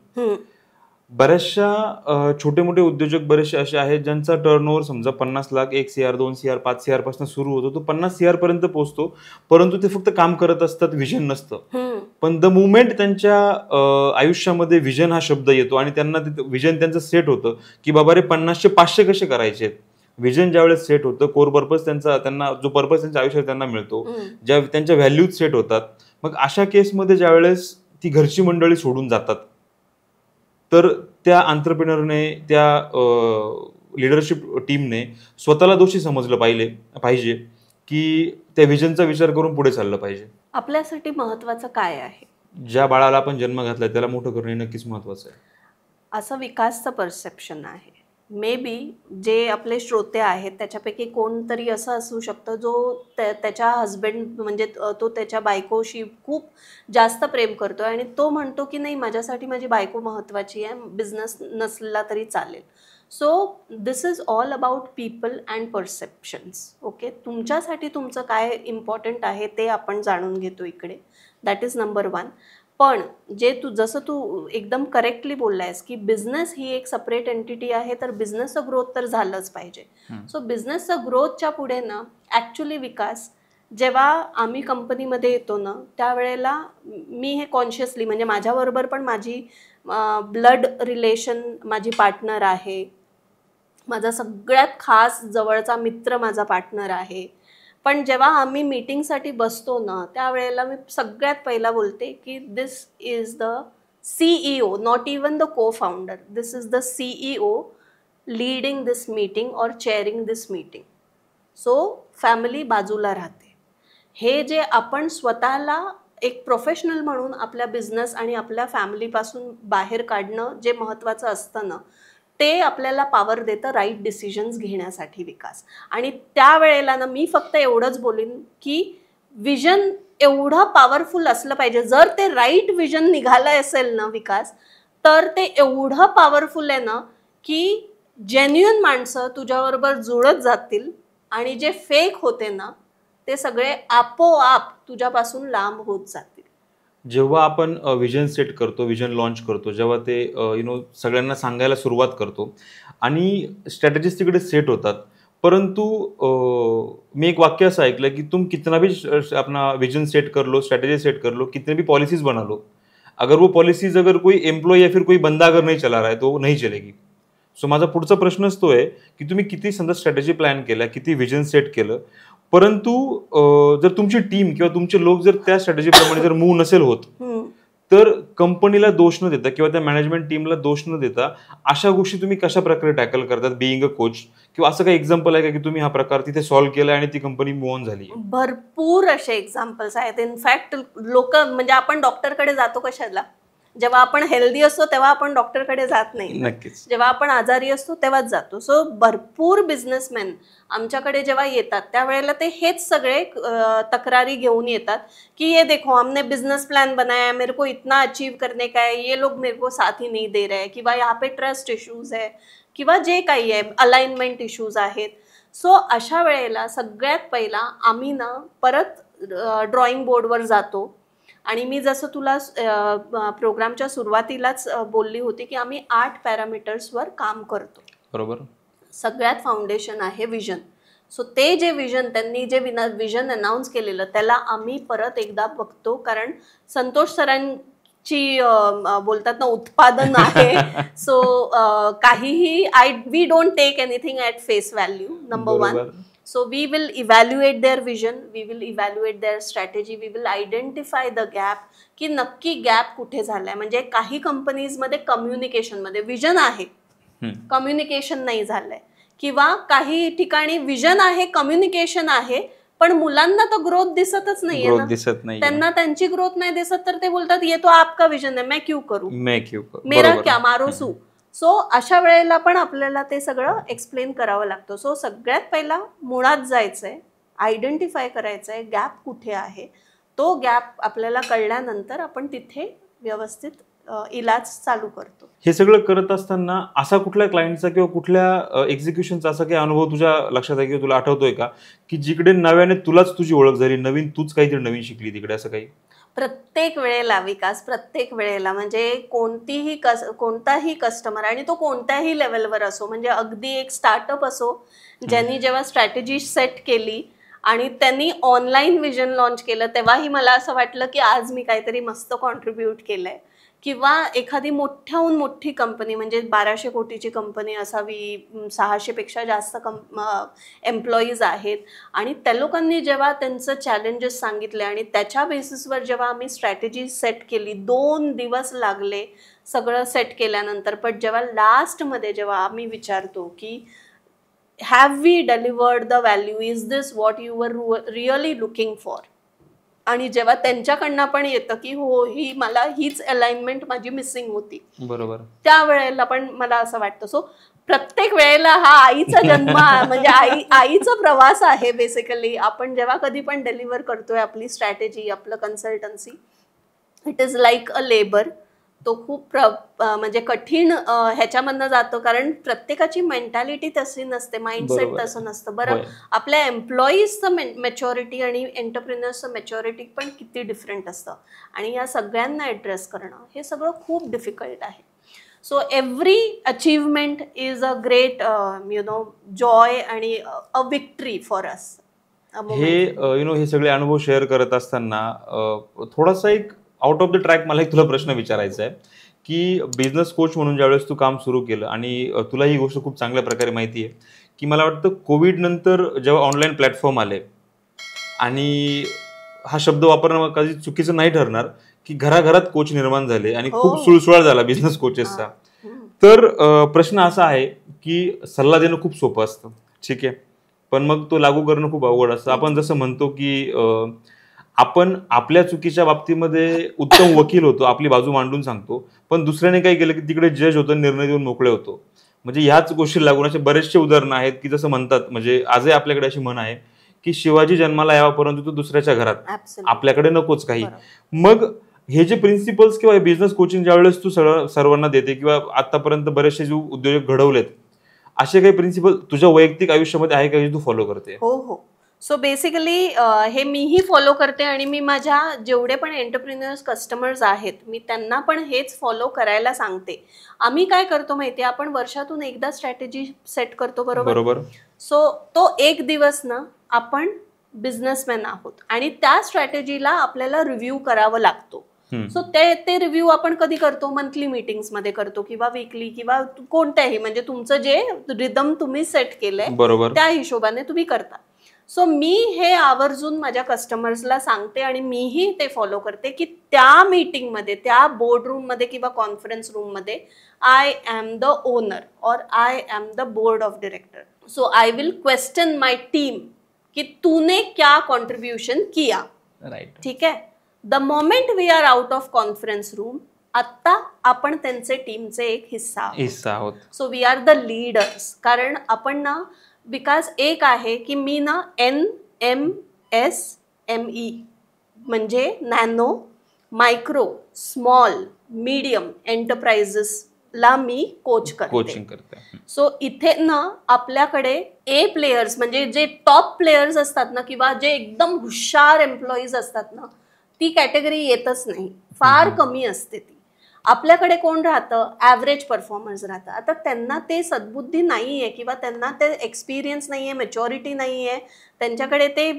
बऱ्याचशा छोटे मोठे उद्योजक बरेचसे असे आहेत ज्यांचा टर्नओव्हर समजा 50 लाख, 1 CR, 2 CR, 5 CR पासून सुरू होतो, तो 50 CR पर्यंत पोहोचतो, परंतु ते फक्त काम करत असतात, विजन नसतं. पण द मुमेंट त्यांच्या आयुष्यामध्ये विजन हा शब्द येतो आणि त्यांना विजन त्यांचं सेट होतं की बाबा रे 50चे 500 कसे करायचे. विजन ज्यावेळेस सेट होतं, कोर पर्पज त्यांना जो पर्पज त्यांच्या आयुष्यात त्यांना मिळतो, ज्या त्यांच्या व्हॅल्यूज सेट होतात, मग अशा केसमध्ये ज्यावेळेस ती घरची मंडळी सोडून जातात, तर त्या एंटरप्रेन्योरने, त्या लिडरशिप टीमने स्वतःला दोषी समजलं पाहिजे की त्या विजनचा विचार करून पुढे चाललं पाहिजे. आपल्यासाठी महत्वाचं काय आहे? ज्या बाळाला आपण जन्म घातलाय त्याला मोठं करणे नक्कीच महत्वाचं आहे, असं विकासचं परसेप्शन आहे. मे बी जे आपले श्रोते आहेत त्याच्यापैकी कोणतरी असं असू शकतं जो त्याच्या हजबंड म्हणजे तो त्याच्या बायकोशी खूप जास्त प्रेम करतो आणि तो म्हणतो की नाही, माझ्यासाठी माझी बायको महत्त्वाची आहे, बिझनेस नसला तरी चालेल. So this is all about people and perceptions. Okay, तुमच्यासाठी तुमचं काय इम्पॉर्टंट आहे ते आपण जाणून घेतो इकडे. That is number 1. पण जसं तू एकदम करेक्टली बोललायस की बिझनेस ही एक सेपरेट एंटिटी आहे, तर बिझनेसचं ग्रोथ तर झालंच पाहिजे. सो बिझनेसचं ग्रोथच्या पुढे ना ॲक्च्युली विकास, जेव्हा आम्ही कंपनीमध्ये येतो ना त्यावेळेला मी हे कॉन्शियसली, म्हणजे माझ्याबरोबर पण माझी ब्लड रिलेशन माझी पार्टनर आहे, माझा सगळ्यात खास जवळचा मित्र माझा पार्टनर आहे. पण जेव्हा आम्ही मीटिंगसाठी बसतो ना त्यावेळेला मी सगळ्यात पहिला बोलते की this is the CEO, not even the co-founder, this is the CEO leading this meeting और chairing this meeting. So family बाजूला राहते. हे जे आपण स्वतःला एक प्रोफेशनल म्हणून आपल्या बिझनेस आणि आपल्या फॅमिलीपासून बाहेर काढणं जे महत्त्वाचं असतं ना, ते आपल्याला पॉवर देतं राईट डिसिजन्स घेण्यासाठी विकास. आणि त्यावेळेला ना मी फक्त एवढंच बोलीन की विजन एवढं पॉवरफुल असलं पाहिजे. जर ते राईट विजन निघालं असेल ना विकास, तर ते एवढं पॉवरफुल आहे ना की जेन्युइन माणसं तुझ्याबरोबर जुळत जातील आणि जे फेक होते ना ते सगळे आपोआप तुझ्यापासून लांब होत जातील. जेव्हा आपण विजन सेट करतो, विजन लॉन्च करतो, जेव्हा ते सगळ्यांना सांगायला सुरुवात करतो आणि स्ट्रॅटेजीज तिकडे सेट होतात, परंतु मी एक वाक्य असं ऐकलं की तुम कितना भी अपना विजन सेट कर लो, स्ट्रैटेजी सेट कर लो, कितने भी पॉलिसीज बना लो, अगर वो पॉलिसीज अगर कोई एम्प्लॉय या फिर कोई बंदा अगर नहीं चला रहा है तो वो नहीं चलेगी. सो माझा पुढचा प्रश्नच तो आहे की तुम्ही किती समजा स्ट्रॅटेजी प्लॅन केल्या, किती विजन सेट केलं, परंतु जर तुमची टीम किंवा तुमचे लोक जर त्या स्ट्रॅटेजीप्रमाणे जर मूव्ह नसेल होत, तर कंपनीला दोष न देता किंवा त्या मॅनेजमेंट टीमला दोष न देता अशा गोष्टी तुम्ही कशा प्रकारे टॅकल करतात बिईंग अ कोच, किंवा असं काही एक्झाम्पल आहे का की तुम्ही हा प्रकार तिथे सॉल्व्ह केला आणि ती कंपनी मूव्ह ऑन झाली? भरपूर असे एक्झाम्पल्स आहेत. इनफॅक्ट लोक, म्हणजे आपण डॉक्टरकडे जातो कशाला? जेव्हा आपण हेल्दी असतो तेव्हा आपण डॉक्टरकडे जात नाही. नक्कीच. जेव्हा आपण आजारी असतो तेव्हाच जातो. सो भरपूर बिझनेसमॅन आमच्याकडे जेव्हा येतात त्यावेळेला ते हेच सगळे तक्रारी घेऊन येतात की ये देखो हमने बिजनेस प्लान बनाया, मेरे को इतना अचीव करने का है, ये लोग मेरे को साथ ही नहीं दे रहे, किंवा यहाँ पे ट्रस्ट इश्यूज है, किंवा जे काही आहे अलाइनमेंट इश्यूज आहेत. सो अशा वेळेला सगळ्यात पहिला आम्ही ना परत ड्रॉइंग बोर्डवर जातो. आणि मी जसं तुला प्रोग्रामच्या सुरुवातीलाच बोलली होती की आम्ही 8 पॅरामीटर्सवर काम करतो. बरोबर. सगळ्यात फाउंडेशन आहे विजन. सो ते जे विजन त्यांनी जे विजन अनाऊन्स केलेलं त्याला आम्ही परत एकदा बघतो, कारण संतोष सरांची बोलतात ना उत्पादन आहे. सो काहीही we don't take anything at face value, number 1. So we will evaluate their vision, we will evaluate their strategy, we will identify the gap की नक्की गॅप कुठे झालाय. म्हणजे काही कंपनीजमध्ये कम्युनिकेशनमध्ये विजन आहे, कम्युनिकेशन नाही झालंय, किंवा काही ठिकाणी विजन आहे, कम्युनिकेशन आहे, पण मुलांना तर ग्रोथ दिसतच नाहीये ग्रोथ ना, दिसत नाही, त्यांना त्यांची ग्रोथ नाही दिसत तर ते बोलतात ये तो आपका विजन है, मैं क्यों करू, मेरा बरोबर. क्या मारो सू. सो अशा वेळेला पण आपल्याला ते सगळं एक्सप्लेन करावं लागतं. सो सगळ्यात पहिला मुळात जायचंय, आयडेंटिफाय करायचंय गॅप कुठे आहे. तो गॅप आपल्याला कळल्यानंतर आपण तिथे व्यवस्थित इलाज चालू करतो. हे सगळं करत असताना असा कुठल्या क्लायंटचा किंवा कुठल्या एक्झिक्युशनचा असा काही अनुभव तुझ्या लक्षात आहे किंवा तुला आठवतोय का, की जिकडे नव्याने तुलाच तुझी ओळख झाली, नवीन तूच काहीतरी नवीन शिकली तिकडे, असं काही? प्रत्येक वेळेला विकास, प्रत्येक वेळेला म्हणजे कोणताही कस्टमर आणि तो कोणत्याही लेवलवर असो, म्हणजे अगदी एक स्टार्टअप असो ज्यांनी जेव्हा स्ट्रॅटेजी सेट केली आणि त्यांनी ऑनलाईन विजन लॉन्च केलं, तेव्हाही मला असं वाटलं की आज मी काहीतरी मस्त कॉन्ट्रीब्यूट केलंय. किंवा एखादी मोठ्याहून मोठी कंपनी म्हणजे 1200 कोटीची कंपनी असावी, 600 पेक्षा जास्त एम्प्लॉईज आहेत आणि त्या लोकांनी जेव्हा त्यांचं चॅलेंजेस सांगितले आणि त्याच्या बेसिसवर जेव्हा आम्ही स्ट्रॅटेजी सेट केली, 2 दिवस लागले सगळं सेट केल्यानंतर. पण जेव्हा लास्टमध्ये जेव्हा आम्ही विचारतो की have we delivered the value, is this what you were really looking for, आणि जेव्हा त्यांच्याकडनं पण येतं की हो हीच अलाइनमेंट माझी मिसिंग होती, बरोबर, त्यावेळेला पण मला असं वाटतं. सो प्रत्येक वेळेला हा आईचा जन्म म्हणजे आईचा प्रवास आहे बेसिकली. आपण जेव्हा कधी पण डिलिव्हर करतोय आपली स्ट्रॅटेजी, आपलं consultancy, it is like a labour. तो खूप म्हणजे कठीण ह्याच्यामधनं जातो, कारण प्रत्येकाची मेंटॅलिटी तशी नसते, माइंडसेट तसं नसतं. बरं, आपल्या एम्प्लॉईजचं मेच्युरिटी आणि एंटरप्रिनर्सचं मेच्युरिटी पण किती डिफरंट असतं आणि या सगळ्यांना ॲड्रेस करणं हे सगळं खूप डिफिकल्ट आहे. So every achievement is a great Joy आणि अ विक्ट्री फॉर अस. हे हे सगळे अनुभव शेअर करत असताना थोडासा एक आउट ऑफ द ट्रॅक मला एक तुला प्रश्न विचारायचा आहे, की बिझनेस कोच म्हणून ज्यावेळेस तू काम सुरू केलं आणि तुला ही गोष्ट खूप चांगल्या प्रकारे माहिती आहे की मला वाटतं कोविड नंतर जेव्हा ऑनलाईन प्लॅटफॉर्म आले, आणि हा शब्द वापरणं कधी चुकीचं नाही ठरणार, की घराघरात कोच निर्माण झाले आणि खूप सुळसुळाट झाला बिझनेस कोचेसचा. तर प्रश्न असा आहे की सल्ला देणं खूप सोपं असतं, ठीक आहे, पण मग तो लागू करणं खूप अवघड असतं. आपण जसं म्हणतो की आपण आपल्या चुकीच्या बाबतीमध्ये उत्तम वकील होतो, आपली बाजू मांडून सांगतो, पण दुसऱ्याने काय केलं की तिकडे जज होतो, निर्णय देऊन मोकळे होतो. म्हणजे ह्याच गोष्टी लागून असे बरेचसे उदाहरणं आहेत की जसं म्हणतात, म्हणजे आजही आपल्याकडे अशी म्हण आहे की शिवाजी जन्माला यावा परंतु तो दुसऱ्याच्या घरात, आपल्याकडे नकोच काही. मग हे जे प्रिन्सिपल्स किंवा बिझनेस कोचिंग ज्यावेळेस तू सर्वांना देते किंवा आतापर्यंत बरेचसे जे उद्योजक घडवलेत, असे काही प्रिन्सिपल तुझ्या वैयक्तिक आयुष्यामध्ये आहे का जे तू फॉलो करते? हो हो. सो बेसिकली हे मीही फॉलो करते आणि मी माझ्या जेवढे पण एंटरप्रिनर्स कस्टमर्स आहेत मी त्यांना पण हेच फॉलो करायला सांगते. आम्ही काय करतो माहिती आहे, आपण वर्षातून एकदा स्ट्रॅटेजी सेट करतो, बरोबर. सो तो एक दिवस ना आपण बिझनेसमॅन आहोत आणि त्या स्ट्रॅटेजीला आपल्याला रिव्ह्यू करावं लागतो. सो ते रिव्ह्यू आपण कधी करतो, मंथली मीटिंग्स मध्ये करतो किंवा वीकली किंवा कोणत्याही, म्हणजे तुमचं जे रिदम तुम्ही सेट केलंय त्या हिशोबाने तुम्ही करता. सो मी हे आवर्जून माझ्या कस्टमर्सला सांगते आणि मीही ते फॉलो करते की त्या मीटिंगमध्ये, त्या बोर्ड रूममध्ये किंवा कॉन्फरन्स रूममध्ये आय एम द ओनर और I am the board of director. So I will question my team कि तूने क्या कॉन्ट्रीब्यूशन किया, राइट, ठीक है. The moment we are out of conference room, आता आपण त्यांचे टीमचे एक हिस्सा आहोत. So we are the leaders. कारण आपण ना, बिकॉज एक आहे की मी ना NMSME म्हणजे नॅनो, मायक्रो, स्मॉल, मीडियम एंटरप्राइजेसला मी कोचिंग करते. सो इथे ना आपल्याकडे ए प्लेयर्स म्हणजे जे टॉप प्लेयर्स असतात ना किंवा जे एकदम हुशार एम्प्लॉईज असतात ना, ती कॅटेगरी येतच नाही, फार कमी असते ती. आपल्याकडे कोण राहतं, ॲव्हरेज परफॉर्मर्स राहतं. आता त्यांना ते सद्बुद्धी नाही आहे किंवा त्यांना ते एक्सपिरियन्स नाही आहे, मॅच्युरिटी नाही आहे, त्यांच्याकडे ते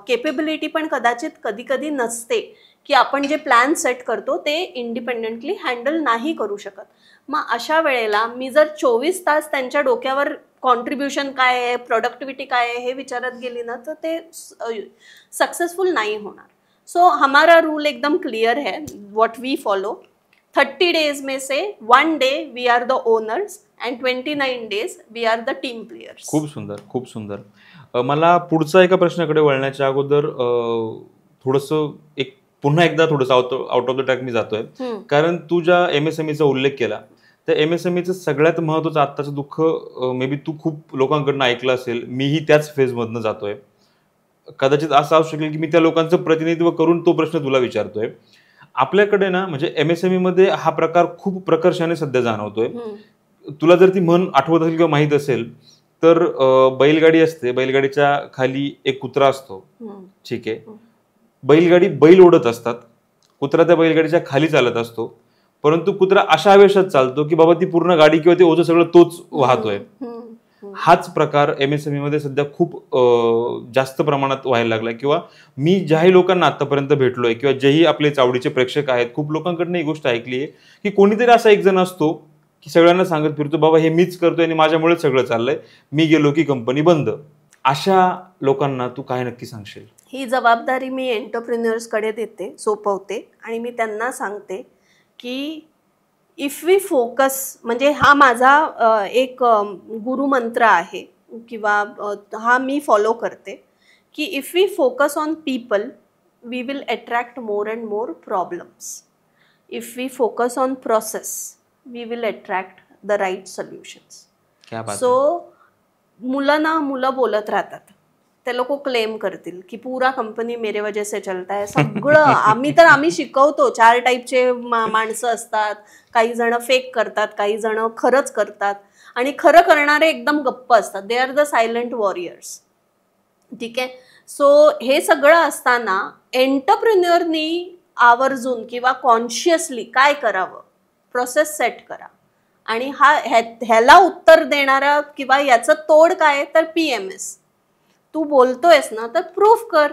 केपेबिलिटी पण कदाचित कधी कधी नसते की आपण जे प्लॅन सेट करतो ते इंडिपेंडेंटली हँडल नाही करू शकत. मग अशा वेळेला मी जर 24 तास त्यांच्या डोक्यावर कॉन्ट्रीब्युशन काय आहे, प्रोडक्टिव्हिटी काय आहे हे विचारत गेली ना, तर ते सक्सेसफुल नाही होणार. सो हमारा रूल एकदम क्लियर है, व्हाट वी फॉलो. 30 days में से 1 day we are the owners and 29 days we are the team players. खूप सुंदर, खूप सुंदर. मला पुढचा एका प्रश्नाकडे वळण्याच्या अगोदर थोडंसं पुन्हा एकदा थोडंसं आउट ऑफ द ट्रॅक मी जातोय. कारण तू ज्या MSMEचा उल्लेख केला, त्या MSMEचं सगळ्यात महत्वाचं आत्ताचं दुःख मे बी तू खूप लोकांकडनं ऐकलं असेल, मीही त्याच फेजमधनं जातोय. कदाचित असं असू शकेल की मी त्या लोकांचं प्रतिनिधित्व करून तो प्रश्न तुला विचारतोय. आपल्याकडे ना म्हणजे MSME मध्ये हा प्रकार खूप प्रकर्षाने सध्या जाणवतोय. तुला जर ती म्हण आठवत असेल किंवा माहित असेल तर बैलगाडी असते, बैलगाडीच्या खाली एक कुत्रा असतो, ठीक आहे. बैलगाडी बैल ओढत असतात, कुत्रा त्या बैलगाडीच्या खाली चालत असतो, परंतु कुत्रा अशा आवेशात चालतो की बाबा ती पूर्ण गाडी किंवा ते ओझं सगळं तोच वाहतोय. हाच प्रकार MSME मध्ये सध्या खूप जास्त प्रमाणात व्हायला लागला. किंवा मी ज्याही लोकांना आतापर्यंत भेटलोय किंवा जेही आपले चावडीचे प्रेक्षक आहेत, खूप लोकांकडनं ही गोष्ट ऐकली आहे की कोणीतरी असा एक जण असतो की सगळ्यांना सांगत फिरतो बाबा हे मीच करतोय आणि माझ्यामुळेच सगळं चाललंय, मी गेलो की कंपनी बंद. अशा लोकांना तू काय नक्की सांगशील? ही जबाबदारी मी एंटरप्रेन्युअर्सकडे देते, सोपवते आणि मी त्यांना सांगते की इफ वी फोकस, म्हणजे हा माझा एक गुरुमंत्र आहे किंवा हा मी फॉलो करते की if we focus on people we will attract more and more problems. If we focus on process we will attract the right solutions. So मुलं बोलत राहतात, ते लोक क्लेम करतील की पुरा कंपनी मेरे वजह से चलता है. सगळं आम्ही शिकवतो. 4 टाईपचे माणसं असतात, काही जण फेक करतात, काही जण खरंच करतात आणि खरं करणारे एकदम गप्प असतात. They are the silent warriors. ठीक आहे. सो हे सगळं असताना एंटरप्रेन्युअरनी आवर्जून किंवा कॉन्शियसली काय करावं, प्रोसेस सेट करा. आणि ह्याला उत्तर देणारा किंवा याचं तोड काय तर PMS. तू बोलतोयस ना तर प्रूफ कर,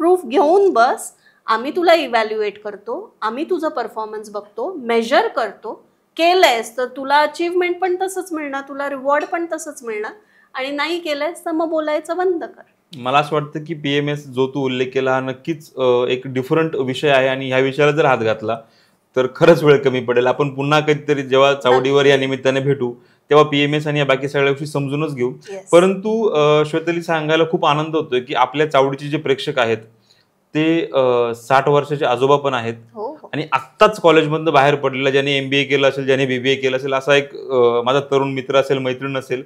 प्रूफ घेऊन बस. आम्ही तुला इव्हॅल्युएट करतो, आम्ही तुझं परफॉर्मन्स बघतो, मेजर करतो. केलंयस तर तुला अचीवमेंट पण तसंच मिळणार, तुला रिवॉर्ड पण तसंच मिळणार. आणि नाही केलंयस तर मग बोलायचं बंद कर. मला असं वाटतं की PMS जो तू उल्लेख केला हा नक्कीच एक डिफरंट विषय आहे आणि ह्या विषयाला जर हात घातला तर खरंच वेळ कमी पडेल. आपण पुन्हा कधीतरी जेव्हा चावडीवर या निमित्ताने भेटू तेव्हा PMS आणि या बाकी सगळ्या गोष्टी समजूनच घेऊ. परंतु श्वेताली, सांगायला खूप आनंद होतोय की आपल्या चावडीचे जे प्रेक्षक आहेत ते 60 वर्षाचे आजोबा पण आहेत आणि आत्ताच कॉलेजमधनं बाहेर पडलेला, ज्याने MBA केलं असेल, ज्याने BBA केलं असेल, असा एक माझा तरुण मित्र असेल, मैत्रीण असेल.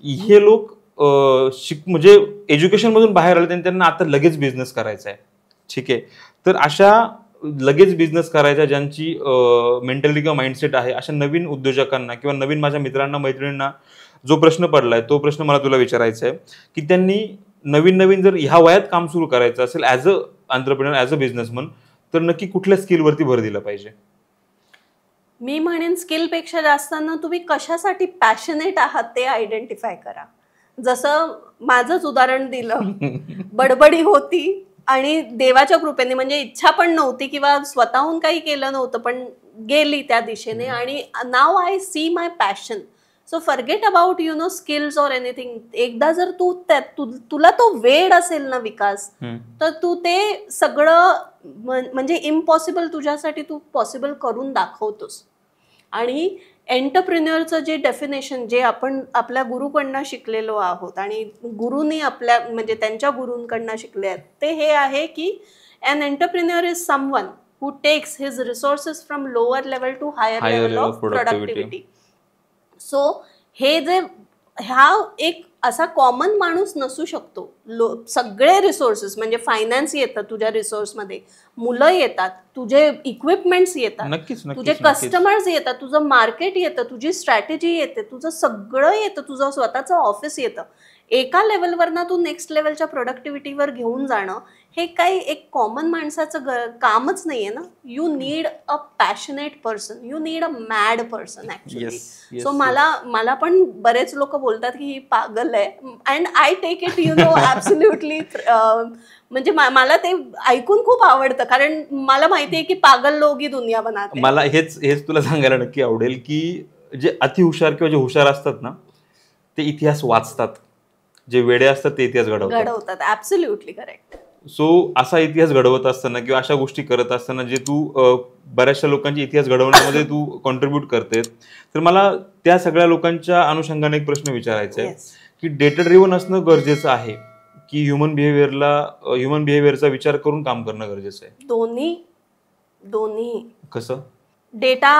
हे लोक म्हणजे एज्युकेशन मधून बाहेर आले आणि त्यांना आता लगेच बिझनेस करायचा आहे. ठीक आहे. तर अशा लगेच बिझनेस करायचा ज्यांची मेंटॅलिटी किंवा माइंडसेट आहे, अशा नवीन उद्योजकांना किंवा नवीन माझ्या मित्रांना, मैत्रिणींना जो प्रश्न पडलाय तो प्रश्न मला तुला विचारायचा आहे की त्यांनी नवीन जर ह्या वयात काम सुरू करायचं असेल as a entrepreneur, as a businessman, तर नक्की कुठल्या स्किलवरती भर दिला पाहिजे? मी म्हणेन स्किलपेक्षा जास्त ना तुम्ही कशासाठी पॅशनेट आहात ते आयडेंटिफाय करा. जसं माझंच उदाहरण दिलं, बडबडी होती आणि देवाच्या कृपेने, म्हणजे इच्छा पण नव्हती किंवा स्वतःहून काही केलं नव्हतं, पण गेली त्या दिशेने आणि नाव I see my passion. So forget about skills or anything. एकदा जर तुला तो वेड असेल ना विकास, तर तू ते सगळं म्हणजे इम्पॉसिबल तुझ्यासाठी तू पॉसिबल करून दाखवतोस. आणि एंटरप्रेन्युअरचं जे डेफिनेशन जे आपण आपल्या गुरुकडनं शिकलेलो आहोत आणि गुरुनी आपल्या म्हणजे त्यांच्या गुरूंकडनं शिकले आहेत, ते हे आहे की an entrepreneur is someone who takes his resources from lower level to higher level of productivity. So हे जे हा एक असा कॉमन माणूस नसू शकतो. सगळे रिसोर्सेस म्हणजे फायनान्स येतं तुझ्या रिसोर्समध्ये, मुलं येतात, तुझे इक्विपमेंट्स येतात, तुझे कस्टमर्स येतात, तुझं मार्केट येतं, तुझी स्ट्रॅटेजी येते, तुझं सगळं येतं, तुझं स्वतःचं ऑफिस येतं. एका लेवलवरनं तू नेक्स्ट लेवलच्या प्रोडक्टिव्हिटीवर घेऊन जाणं हे काही एक कॉमन माणसाचं कामच नाहीये ना. You need a passionate person, you need a mad person actually. So मला पण बरेच लोक बोलतात की ही पागल आहे, and I take it absolutely. म्हणजे मला ते ऐकून खूप आवडतं, कारण मला माहितीये की पागल लोक ही दुनिया बनाते. मला हेच तुला सांगायला नक्की आवडेल की जे अतिहुशार किंवा जे हुशार असतात ना ते इतिहास वाचतात, जे वेडे असतात ते इतिहास घडवतात. Absolutely correct. सो असा इतिहास घडवत असताना किंवा अशा गोष्टी करत असताना जे तू बऱ्याचशा लोकांचे इतिहास घडवण्यामध्ये तू कॉन्ट्रीब्यूट करते, तर मला त्या सगळ्या लोकांच्या अनुषंगाने एक प्रश्न विचारायचा आहे की डेटा ड्रिव्हन असणं गरजेचं आहे की ह्युमन बिहेवियरचा विचार करून काम करणं गरजेचं आहे? दोन्ही. कसं? डेटा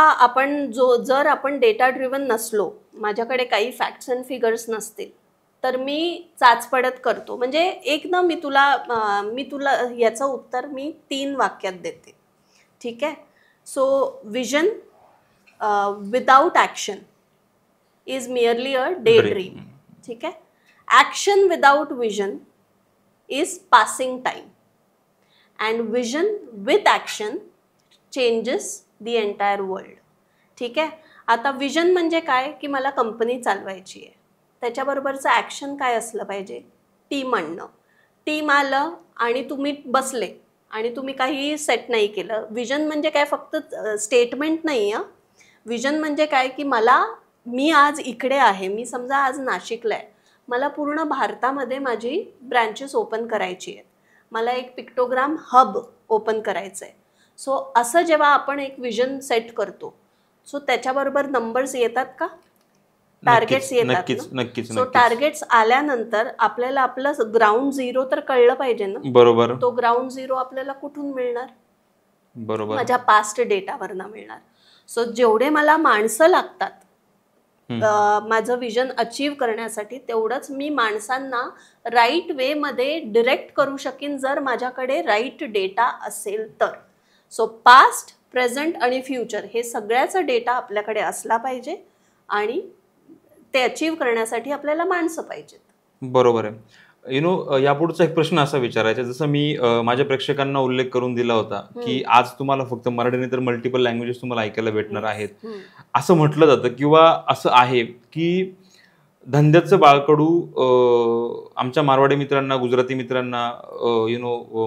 जर आपण डेटा ड्रिव्हन नसलो, माझ्याकडे काही फॅक्ट्स अँड फिगर्स नसतील, तर मी चाचपडत करतो. म्हणजे मी तुला याचं उत्तर मी 3 वाक्यात देते, ठीक आहे? So vision without action is merely a day dream, ठीक आहे? Action without vision is passing time, and vision with action changes the entire world, ठीक आहे? आता विजन म्हणजे काय की मला कंपनी चालवायची आहे, त्याच्याबरोबरचं ॲक्शन काय असलं पाहिजे? टीम आणणं. टीम आलं आणि तुम्ही बसले आणि तुम्ही काही सेट नाही केलं. विजन म्हणजे काय? फक्त स्टेटमेंट नाही आहे. विजन म्हणजे काय की मी आज इकडे आहे, मी समजा आज नाशिकला आहे, मला पूर्ण भारतामध्ये माझी ब्रँचेस ओपन करायची आहेत, मला एक पिक्टोग्राम हब ओपन करायचं आहे. सो असं जेव्हा आपण एक विजन सेट करतो, सो त्याच्याबरोबर नंबर्स येतात का? टार्गेट्स येतात. नक्कीच. सो टार्गेट्स आल्यानंतर आपल्याला आपलं ग्राउंड झिरो तर कळलं पाहिजे ना. बरोबर. तो ग्राउंड झिरो आपल्याला कुठून मिळणार? बरोबर. माझ्या पास्ट डेटावरनं मिळणार. सो जेवढे मला माणसं लागतात माझं विजन अचीव करण्यासाठी, तेवढंच मी माणसांना राईट वे मध्ये डिरेक्ट करू शकीन जर माझ्याकडे राईट डेटा असेल तर. सो पास्ट, प्रेझेंट आणि फ्युचर हे सगळ्याचा डेटा आपल्याकडे असला पाहिजे आणि ते अचीव करण्यासाठी आपल्याला माणसं पाहिजेत. बरोबर आहे. यापुढचा एक प्रश्न असा विचारायचा, जसं मी माझ्या प्रेक्षकांना उल्लेख करून दिला होता की आज तुम्हाला फक्त मराठी नाही तर मल्टिपल लँग्वेजेस तुम्हाला ऐकायला भेटणार आहेत. असं म्हटलं जातं किंवा असं आहे की धंद्याचं बाळकडू आमच्या मारवाडी मित्रांना, गुजराती मित्रांना,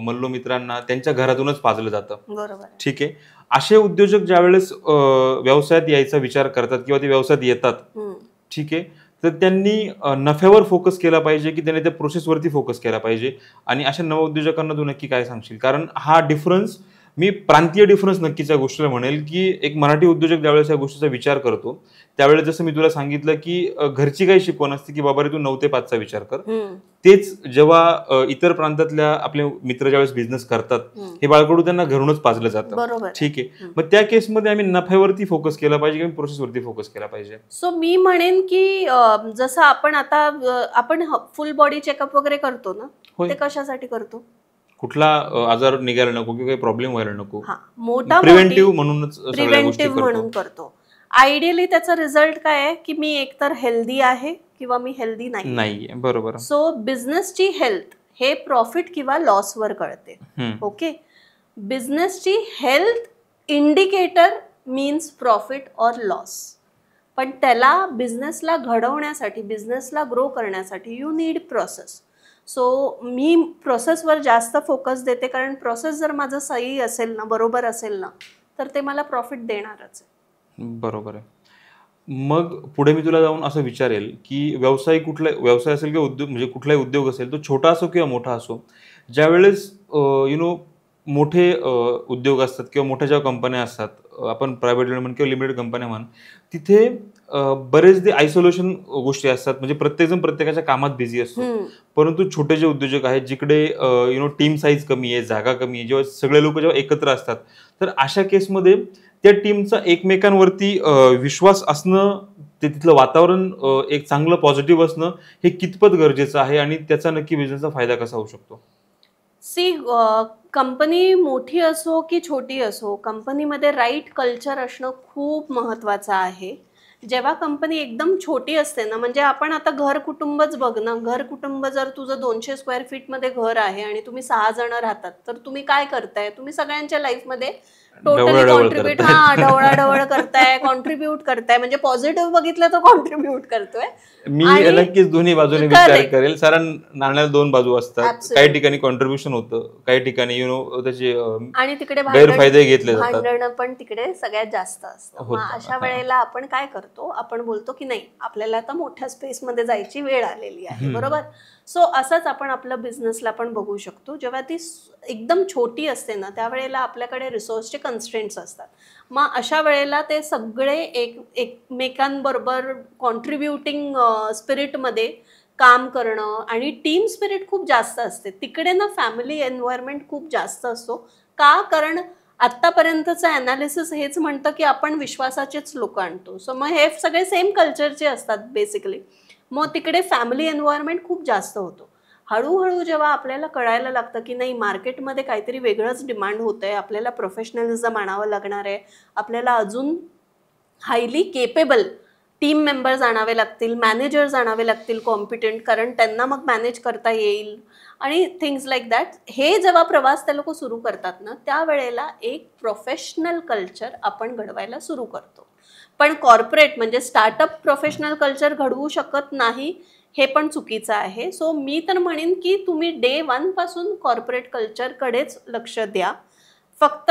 मल्लो मित्रांना त्यांच्या घरातूनच पाजलं जातं. बरोबर. ठीक आहे. असे उद्योजक ज्यावेळेस व्यवसायात यायचा विचार करतात किंवा ते व्यवसायात येतात, ठीक आहे, तर त्यांनी नफ्यावर फोकस केला पाहिजे की त्यांनी त्या प्रोसेसवरती फोकस केला पाहिजे? आणि अशा नवउद्योजकांना तू नक्की काय सांगशील? कारण हा डिफरन्स, मी प्रांतीय डिफरन्स नक्कीच या गोष्टीला म्हणेल की एक मराठी उद्योजक ज्यावेळेस या गोष्टीचा विचार करतो त्यावेळेस जसं मी तुला सांगितलं की घरची काही शिकवण असते की बाबा रे तू 9 ते 5चा विचार कर, तेच जेव्हा इतर प्रांतातल्या आपले मित्र ज्यावेळेस बिझनेस करतात हे बाळकडू त्यांना घरूनच पाजलं जातं. ठीक आहे. मग त्या केसमध्ये आम्ही नफ्यावरती फोकस केला पाहिजे किंवा प्रोसेसवरती फोकस केला पाहिजे? सो मी म्हणेन की जसं आपण फुल बॉडी चेकअप वगैरे करतो ना, ते कशासाठी करतो? कुठला आजार निघायला नको किंवा काही प्रॉब्लेम व्हायला नको, मोठा प्रिव्हेंटिव्ह म्हणून करतो. आयडियली त्याचा रिझल्ट काय आहे की मी एकतर हेल्दी आहे किंवा मी हेल्दी नाही. बरोबर. सो बिझनेसची हेल्थ हे प्रॉफिट किंवा लॉस वर कळते. ओके. बिझनेसची health indicator means profit or loss, पण त्याला बिझनेसला घडवण्यासाठी, बिझनेसला ग्रो करण्यासाठी यू नीड प्रोसेस. सो मी प्रोसेसवर जास्त फोकस देते, कारण प्रोसेस जर माझं सही असेल ना, बरोबर असेल ना, तर ते मला प्रॉफिट देणारच आहे. बरोबर आहे. मग पुढे मी तुला जाऊन असं विचारेल की व्यवसाय असेल किंवा उद्योग, म्हणजे कुठलाही उद्योग असेल तो छोटा असो किंवा मोठा असो, ज्यावेळेस मोठे उद्योग असतात किंवा मोठ्या ज्या कंपन्या असतात, आपण प्रायव्हेट म्हण किंवा लिमिटेड कंपन्या म्हण, तिथे बरेचदे आयसोलेशन गोष्टी असतात, म्हणजे प्रत्येकजण प्रत्येकाच्या कामात बिझी असतो. परंतु छोटे जे उद्योजक आहेत जिकडे टीम साईज कमी आहे, जागा कमी आहे, जेव्हा सगळे लोक जेव्हा एकत्र असतात, तर अशा केसमध्ये त्या टीमचा एकमेकांवरती विश्वास असणं, ते तिथलं वातावरण एक चांगलं पॉझिटिव्ह असणं हे कितपत गरजेचं आहे आणि त्याचा नक्की बिझनेसचा फायदा कसा होऊ शकतो? कंपनी मोठी असो की छोटी असो, कंपनीमध्ये राईट कल्चर असणं खूप महत्वाचं आहे. जेव्हा कंपनी एकदम छोटी असते ना, म्हणजे आपण आता घर कुटुंबच बघ ना, घर कुटुंब जर तुझं 200 स्क्वेअर फीट मध्ये घर आहे आणि तुम्ही 6 जण राहतात, तर तुम्ही काय करताय? तुम्ही सगळ्यांच्या लाईफमध्ये टोटली कॉन्ट्रीब्यूट, ढवळाढवळ करताय, कॉन्ट्रीब्यूट करताय, म्हणजे पॉझिटिव्ह बघितलं तर कॉन्ट्रीब्यूट करतोय. मी नक्कीच दोन्ही बाजूने विचार करेल, कारण नाण्याला 2 बाजू असतात. काही ठिकाणी कॉन्ट्रीब्युशन होतं, काही ठिकाणी त्याचे आणि तिकडे गैरफायदे घेतले जातात, भांडणं पण तिकडे सगळ्यात जास्त असतं. अशा वेळेला आपण काय करतो? आपण बोलतो की नाही, आपल्याला आता मोठ्या स्पेस मध्ये जायची वेळ आलेली आहे. बरोबर. सो असंच आपण आपल्या बिझनेसला पण बघू शकतो. जेव्हा ती एकदम छोटी असते ना, त्यावेळेला आपल्याकडे रिसोर्सचे कन्स्ट्रेंट्स असतात. मग अशा वेळेला ते सगळे एकमेकांबरोबर कॉन्ट्रीब्युटिंग स्पिरिटमध्ये काम करणं आणि टीम स्पिरिट खूप जास्त असते. तिकडे ना फॅमिली एन्व्हायरमेंट खूप जास्त असतो. का? कारण आत्तापर्यंतचं अनालिसिस हेच म्हणतं की आपण विश्वासाचेच लोक आणतो. सो मग हे सगळे सेम कल्चरचे असतात बेसिकली. मग तिकडे फॅमिली एन्व्हायरमेंट खूप जास्त होतो. हळूहळू जेव्हा आपल्याला कळायला लागतं की नाही, मार्केटमध्ये काहीतरी वेगळंच डिमांड होतं आहे, आपल्याला प्रोफेशनलिझम आणावं लागणार आहे, आपल्याला अजून हायली केपेबल टीम मेंबर्स आणावे लागतील, मॅनेजर्स आणावे लागतील कॉम्पिटंट, कारण त्यांना मग मॅनेज करता येईल आणि थिंग्स लाईक दॅट. हे जेव्हा प्रवास ते लोक सुरू करतात ना, त्यावेळेला एक प्रोफेशनल कल्चर आपण घडवायला सुरू करतो. पण कॉर्पोरेट म्हणजे स्टार्टअप प्रोफेशनल कल्चर घडवू शकत नाही, हे पण चुकीचं आहे. सो मी तर म्हणेन की तुम्ही डे 1 पासून कॉर्पोरेट कल्चरकडेच लक्ष द्या. फक्त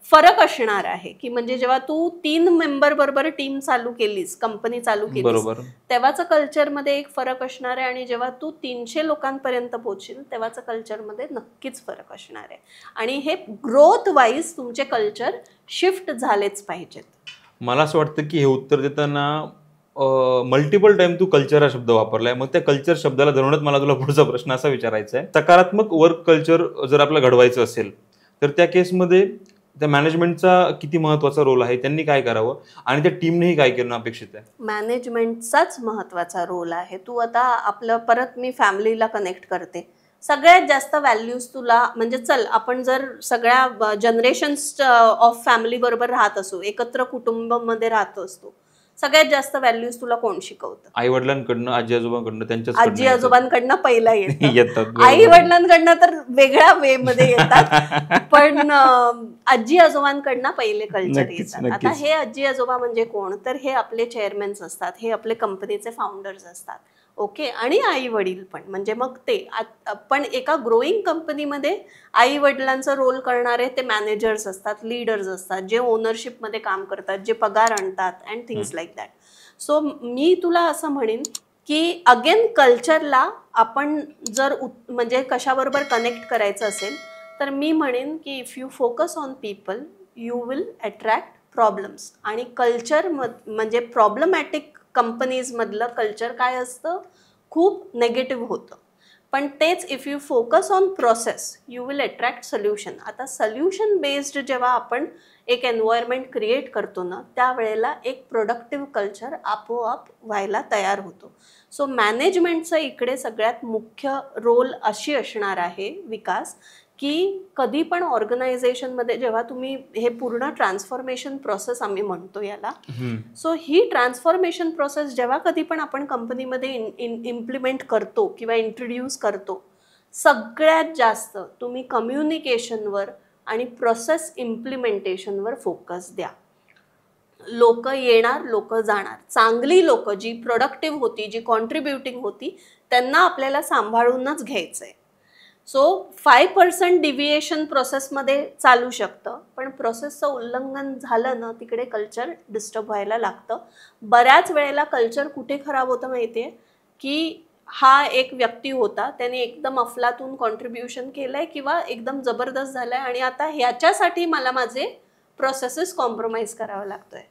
फरक असणार आहे की म्हणजे जेव्हा तू 3 मेंबर बरोबर टीम चालू केलीस, कंपनी चालू केलीस, बरोबर. तेव्हाचं कल्चरमध्ये एक फरक असणार आहे. आणि जेव्हा तू 300 लोकांपर्यंत पोहोचशील तेव्हाचं कल्चरमध्ये नक्कीच फरक असणार आहे. आणि हे ग्रोथ वाईज तुमचे कल्चर शिफ्ट झालेच पाहिजेत. मला असं वाटतं की हे उत्तर देताना मल्टिपल टाइम तू कल्चर हा शब्द वापरलाय. मग त्या कल्चर शब्दाला धरूनच मला तुला पुढचा प्रश्न असा विचारायचा आहे, सकारात्मक वर्क कल्चर जर आपल्याला घडवायचं असेल तर त्या केसमध्ये त्या मॅनेजमेंटचा किती महत्वाचा रोल आहे, त्यांनी काय करावं आणि त्या टीमनेही काय करणं अपेक्षित आहे? मॅनेजमेंटचाच महत्वाचा रोल आहे. तू आता आपलं परत मी फॅमिलीला कनेक्ट करते. सगळ्यात जास्त व्हॅल्यूज तुला म्हणजे चल आपण जर सगळ्या जनरेशन्स ऑफ फॅमिली बरोबर राहत असू, एकत्र कुटुंबामध्ये राहत असतो, सगळ्यात जास्त व्हॅल्यूज तुला कोण शिकवतं? आई वडिलांकडनं, आजी आजोबांकडनं, त्यांच्याच आजी आजोबांकडनं पहिला येतात. येतात. आई वडिलांकडनं तर वेगळ्या वे मध्ये येतात, पण आजी आजोबांकडनं पहिले कल्चर येतात. आता हे आजी आजोबा म्हणजे कोण? तर हे आपले चेअरमॅन्स असतात, हे आपले कंपनीचे फाउंडर्स असतात. ओके. आणि आई वडील पण, म्हणजे मग ते पण एका ग्रोईंग कंपनीमध्ये आई वडिलांचा रोल करणारे ते मॅनेजर्स असतात, लीडर्स असतात, जे ओनरशिपमध्ये काम करतात, जे पगार आणतात and things like that. So मी तुला असं म्हणेन की अगेन कल्चरला आपण जर म्हणजे कशाबरोबर कनेक्ट करायचं असेल तर मी म्हणेन की if you focus on people you will attract problems. आणि कल्चर म्हणजे प्रॉब्लेमॅटिक कंपनीजमधलं कल्चर काय असतं? खूप नेगेटिव्ह होतं. पण तेच if you focus on process you will attract solution. आता सोल्युशन बेस्ड जेव्हा आपण एक एन्व्हायरमेंट क्रिएट करतो ना, त्यावेळेला एक प्रोडक्टिव्ह कल्चर आपोआप व्हायला तयार होतो. सो मॅनेजमेंटचं इकडे सगळ्यात मुख्य रोल अशी असणार आहे विकास, की कधी पण ऑर्गनायझेशनमध्ये जेव्हा तुम्ही हे पूर्ण ट्रान्सफॉर्मेशन प्रोसेस आम्ही म्हणतो याला, सो ही ट्रान्सफॉर्मेशन प्रोसेस जेव्हा कधी पण आपण कंपनीमध्ये इम्प्लिमेंट करतो किंवा इंट्रोड्यूस करतो, सगळ्यात जास्त तुम्ही कम्युनिकेशनवर आणि प्रोसेस इम्प्लिमेंटेशनवर फोकस द्या. लोक येणार, लोक जाणार. चांगली लोक जी प्रोडक्टिव्ह होती, जी कॉन्ट्रीब्युटिंग होती, त्यांना आपल्याला सांभाळूनच घ्यायचं आहे. सो 5% डिव्हिएशन प्रोसेसमध्ये चालू शकतं, पण प्रोसेसचं उल्लंघन झालं ना, तिकडे कल्चर डिस्टर्ब व्हायला लागतं. बऱ्याच वेळेला कल्चर कुठे खराब होतं माहिती आहे? की हा एक व्यक्ती होता, त्याने एकदम अफलातून कॉन्ट्रीब्युशन केलंय किंवा एकदम जबरदस्त झालंय आणि आता ह्याच्यासाठी मला माझे प्रोसेसेस कॉम्प्रोमाइज करावं लागतोय.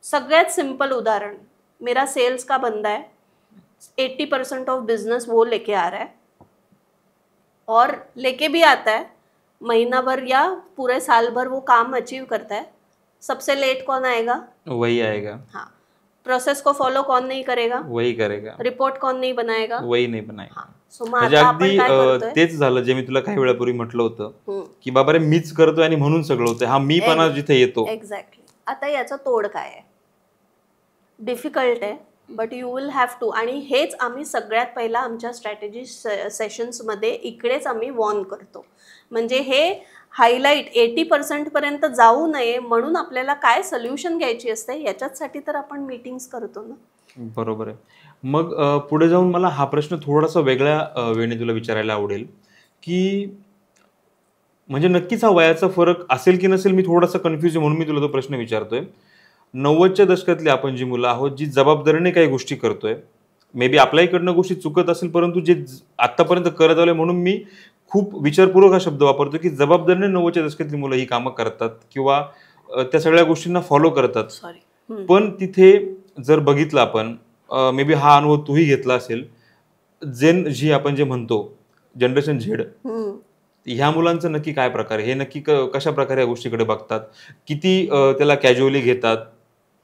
सगळ्यात सिंपल उदाहरण, मेरा सेल्स का बंदा है, 80% ऑफ बिजनेस वो लेके आ रहा है और लेके भी आता है, महीना भर या पूरे साल भर वो काम अचीव करता है. सबसे लेट कौन आएगा? वही आएगा. हाँ. प्रोसेस को फॉलो कौन नहीं करेगा? वही करेगा. रिपोर्ट कौन नहीं बनाएगा? वही नाही बनाएगा. हाँ. सो म्हणजे अगदी तेच झालं जे मी तुला काही वेळापूर्वी म्हटलं होतं की बाबा रे मीच करतोय आणि म्हणून सगळं होतंय. हा मी पण जिथे येतो. एक्झॅक्टली. आता याचा तोड काय आहे? डिफिकल्ट आहे, but you will have to. आणि हेच आम्ही सगळ्यात पहिला आमच्या स्ट्रॅटेजी सेशन्समध्ये इकडेच आम्ही वॉर्न करतो. म्हणजे हे हायलाईट 80% पर्यंत जाऊ नये म्हणून आपल्याला काय सोल्युशन घ्यायची असते याच्यासाठी तर आपण मीटिंग्स करतो ना. बरोबर आहे. मग पुढे जाऊन मला हा प्रश्न थोडासा वेगळ्या वेळेने तुला विचारायला आवडेल की म्हणजे नक्कीच हा वयाचा फरक असेल की नसेल, मी थोडासा कन्फ्युज आहे म्हणून मी तुला तो प्रश्न विचारतोय. 90च्या दशकातली आपण जी मुलं आहोत, जी जबाबदारीने काही गोष्टी करतोय, मे बी आपल्या इकडनं गोष्टी चुकत असेल, परंतु जे आतापर्यंत करत आलोय म्हणून मी खूप विचारपूर्वक हा शब्द वापरतो की जबाबदारीने 90च्या दशकातली मुलं ही कामं करतात किंवा त्या सगळ्या गोष्टींना फॉलो करतात. सॉरी. पण तिथे जर बघितलं आपण, मे बी हा अनुभव तूही घेतला असेल, जेन जी आपण जे म्हणतो, जनरेशन झेड, ह्या मुलांचं नक्की काय प्रकार आहे, हे नक्की कशा प्रकारे या गोष्टीकडे बघतात, किती त्याला कॅज्युअली घेतात,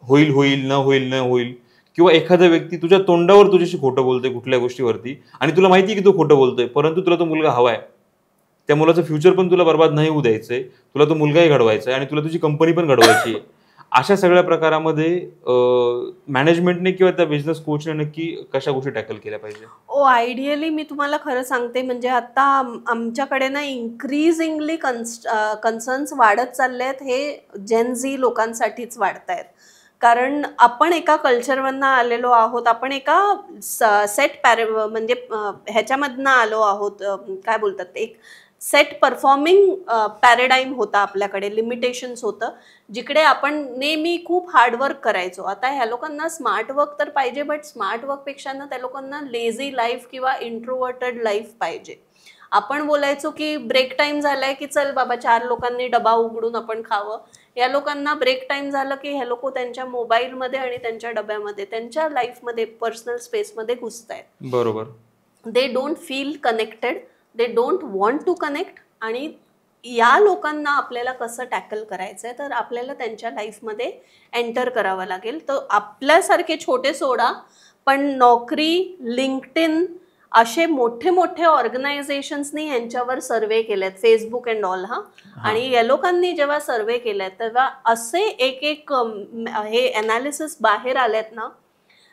होईल होईल न होईल न होईल, किंवा एखादा व्यक्ती तुझ्या तोंडावर तुझ्याशी खोटं बोलतोय कुठल्या गोष्टीवरती आणि तुला माहिती की तो खोटं बोलतोय, परंतु तुला तो मुलगा हवाय, त्या मुलाचं फ्युचर पण तुला बर्बाद नाही होऊ द्यायचंय, तुला तो मुलगाही घडवायचा आहे आणि तुला तुझी कंपनी पण घडवायची आहे. अशा सगळ्या प्रकारामध्ये मॅनेजमेंटने किंवा त्या बिझनेस कोचने नक्की कशा गोष्टी टॅकल केल्या पाहिजे? आयडियली मी तुम्हाला खरं सांगते, म्हणजे आता आमच्याकडे ना इन्क्रीजिंगली कन्सर्न्स वाढत चालले आहेत, हे जेन झी लोकांसाठीच वाढत आहेत. कारण आपण एका कल्चरमधनं आलेलो आहोत, आपण एका सेट म्हणजे ह्याच्यामधनं आलो आहोत, काय बोलतात, एक सेट परफॉर्मिंग पॅराडाईम होता आपल्याकडे, लिमिटेशन्स होतं, जिकडे आपण नेहमी खूप हार्डवर्क करायचो. आता ह्या लोकांना स्मार्ट वर्क तर पाहिजे, बट स्मार्ट वर्कपेक्षा ना त्या लोकांना लेझी लाईफ किंवा इंट्रोवर्टेड लाईफ पाहिजे. आपण बोलायचो की ब्रेक टाइम झालाय की चल बाबा 4 लोकांनी डबा उघडून आपण खावं. या लोकांना ब्रेक टाइम झालं की हे लोक त्यांच्या मोबाईलमध्ये आणि त्यांच्या डब्यामध्ये, त्यांच्या लाईफमध्ये, पर्सनल स्पेसमध्ये घुसतायत. बरोबर. They don't feel connected, they don't want to connect. आणि या लोकांना आपल्याला कसं टॅकल करायचं आहे, तर आपल्याला त्यांच्या लाईफमध्ये एंटर करावं लागेल. तर आपल्यासारखे छोटे सोडा, पण नोकरी, लिंक्डइन असे मोठे मोठे ऑर्गनायझेशन्सनी यांच्यावर सर्वे केलेत, फेसबुक अँड ऑल. आणि या लोकांनी जेव्हा सर्वे केलेत तेव्हा असे एक एक हे अनालिसिस बाहेर आलेत ना,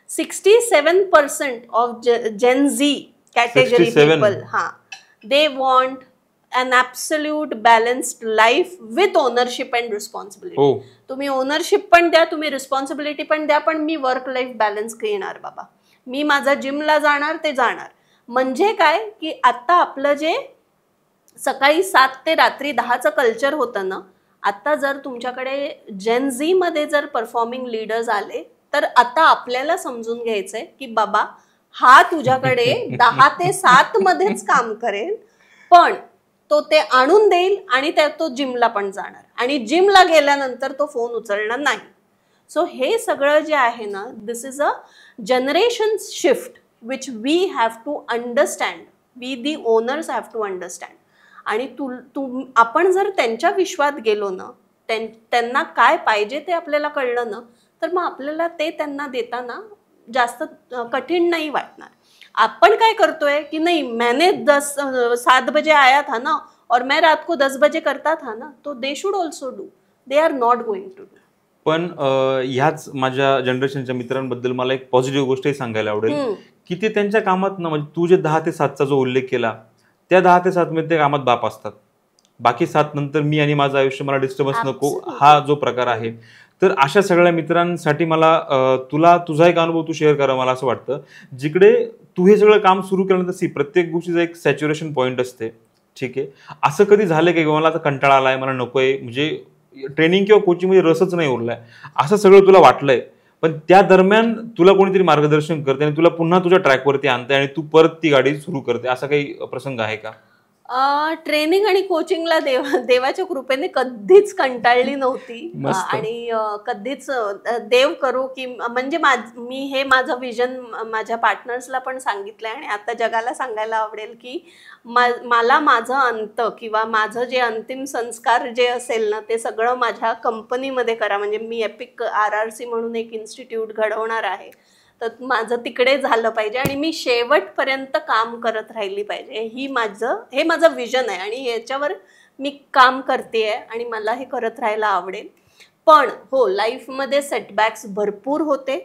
67% of Gen Z category people, they want an absolute balanced life with ownership and responsibility. तुम्ही ओनरशिप पण द्या, तुम्ही रिस्पॉन्सिबिलिटी पण द्या, पण मी वर्क लाईफ बॅलन्स घेणार बाबा, मी माझा जिमला जाणार ते जाणार. म्हणजे काय की आता आपलं जे सकाळी 7 ते रात्री 10चं कल्चर होतं ना, आता जर तुमच्याकडे जेन झी मध्ये जर परफॉर्मिंग लीडर्स आले, तर आता आपल्याला समजून घ्यायचंय की बाबा हा तुझ्याकडे 10 ते 7 मध्येच काम करेल, पण तो ते आणून देईल आणि तो जिमला पण जाणार, आणि जिमला गेल्यानंतर तो फोन उचलणार नाही. सो हे सगळं जे आहे ना, this is a generation shift which we have to understand, we the owners have to understand. आणि आपण जर त्यांच्या विश्वात गेलो ना, त्यांना काय पाहिजे ते आपल्याला कळलं ना, तर मग आपल्याला ते त्यांना देताना जास्त कठीण नाही वाटणार. आपण काय करतोय की नाही, मैंने 7 बजे आया था ना और मैं रात को 10 बजे करता था ना, तो they should also do, they are not going to do. पण ह्याच माझ्या जनरेशनच्या मित्रांबद्दल मला एक पॉझिटिव्ह गोष्टही सांगायला आवडेल की ते त्यांच्या कामात ना, म्हणजे तू जे 10 ते 7चा जो उल्लेख केला, त्या 10 ते 7 मध्ये ते कामात बाप असतात, बाकी 7 नंतर मी आणि माझं आयुष्य, मला डिस्टर्बन्स नको, हा जो प्रकार आहे. तर अशा सगळ्या मित्रांसाठी मला तुझा एक अनुभव तू शेअर करा. मला असं वाटतं, जिकडे तू हे सगळं काम सुरू केल्यानंतर प्रत्येक गोष्टीचा एक सॅच्युरेशन पॉईंट असते, ठीक आहे. असं कधी झालं की मला आता कंटाळा आलाय, मला नकोय, म्हणजे ट्रेनिंग किंवा कोचिंग मध्ये रसच नाही उरलाय, असं सगळं तुला वाटलंय, पण त्या दरम्यान तुला कोणीतरी मार्गदर्शन करते आणि तुला पुन्हा तुझ्या ट्रॅकवरती आणते आणि तू परत ती गाडी सुरू करते, असा काही प्रसंग आहे का? ट्रेनिंग आणि कोचिंगला देवाच्या कृपेने कधीच कंटाळली नव्हती. आणि कधीच देव करू की, म्हणजे मी हे माझं विजन माझ्या पार्टनर्सला पण सांगितलंय आणि आता जगाला सांगायला आवडेल की मला माझं अंत किंवा माझं जे अंतिम संस्कार जे असेल ना, ते सगळं माझ्या कंपनीमध्ये करा. म्हणजे मी एपिक RRC म्हणून एक इन्स्टिट्यूट घडवणार आहे, तर माझं तिकडे झालं पाहिजे आणि मी शेवटपर्यंत काम करत राहिली पाहिजे, हे माझं विजन आहे आणि याच्यावर मी काम करते आहे आणि मला हे करत राहायला आवडेल. पण हो, लाईफमध्ये सेटबॅक्स भरपूर होते,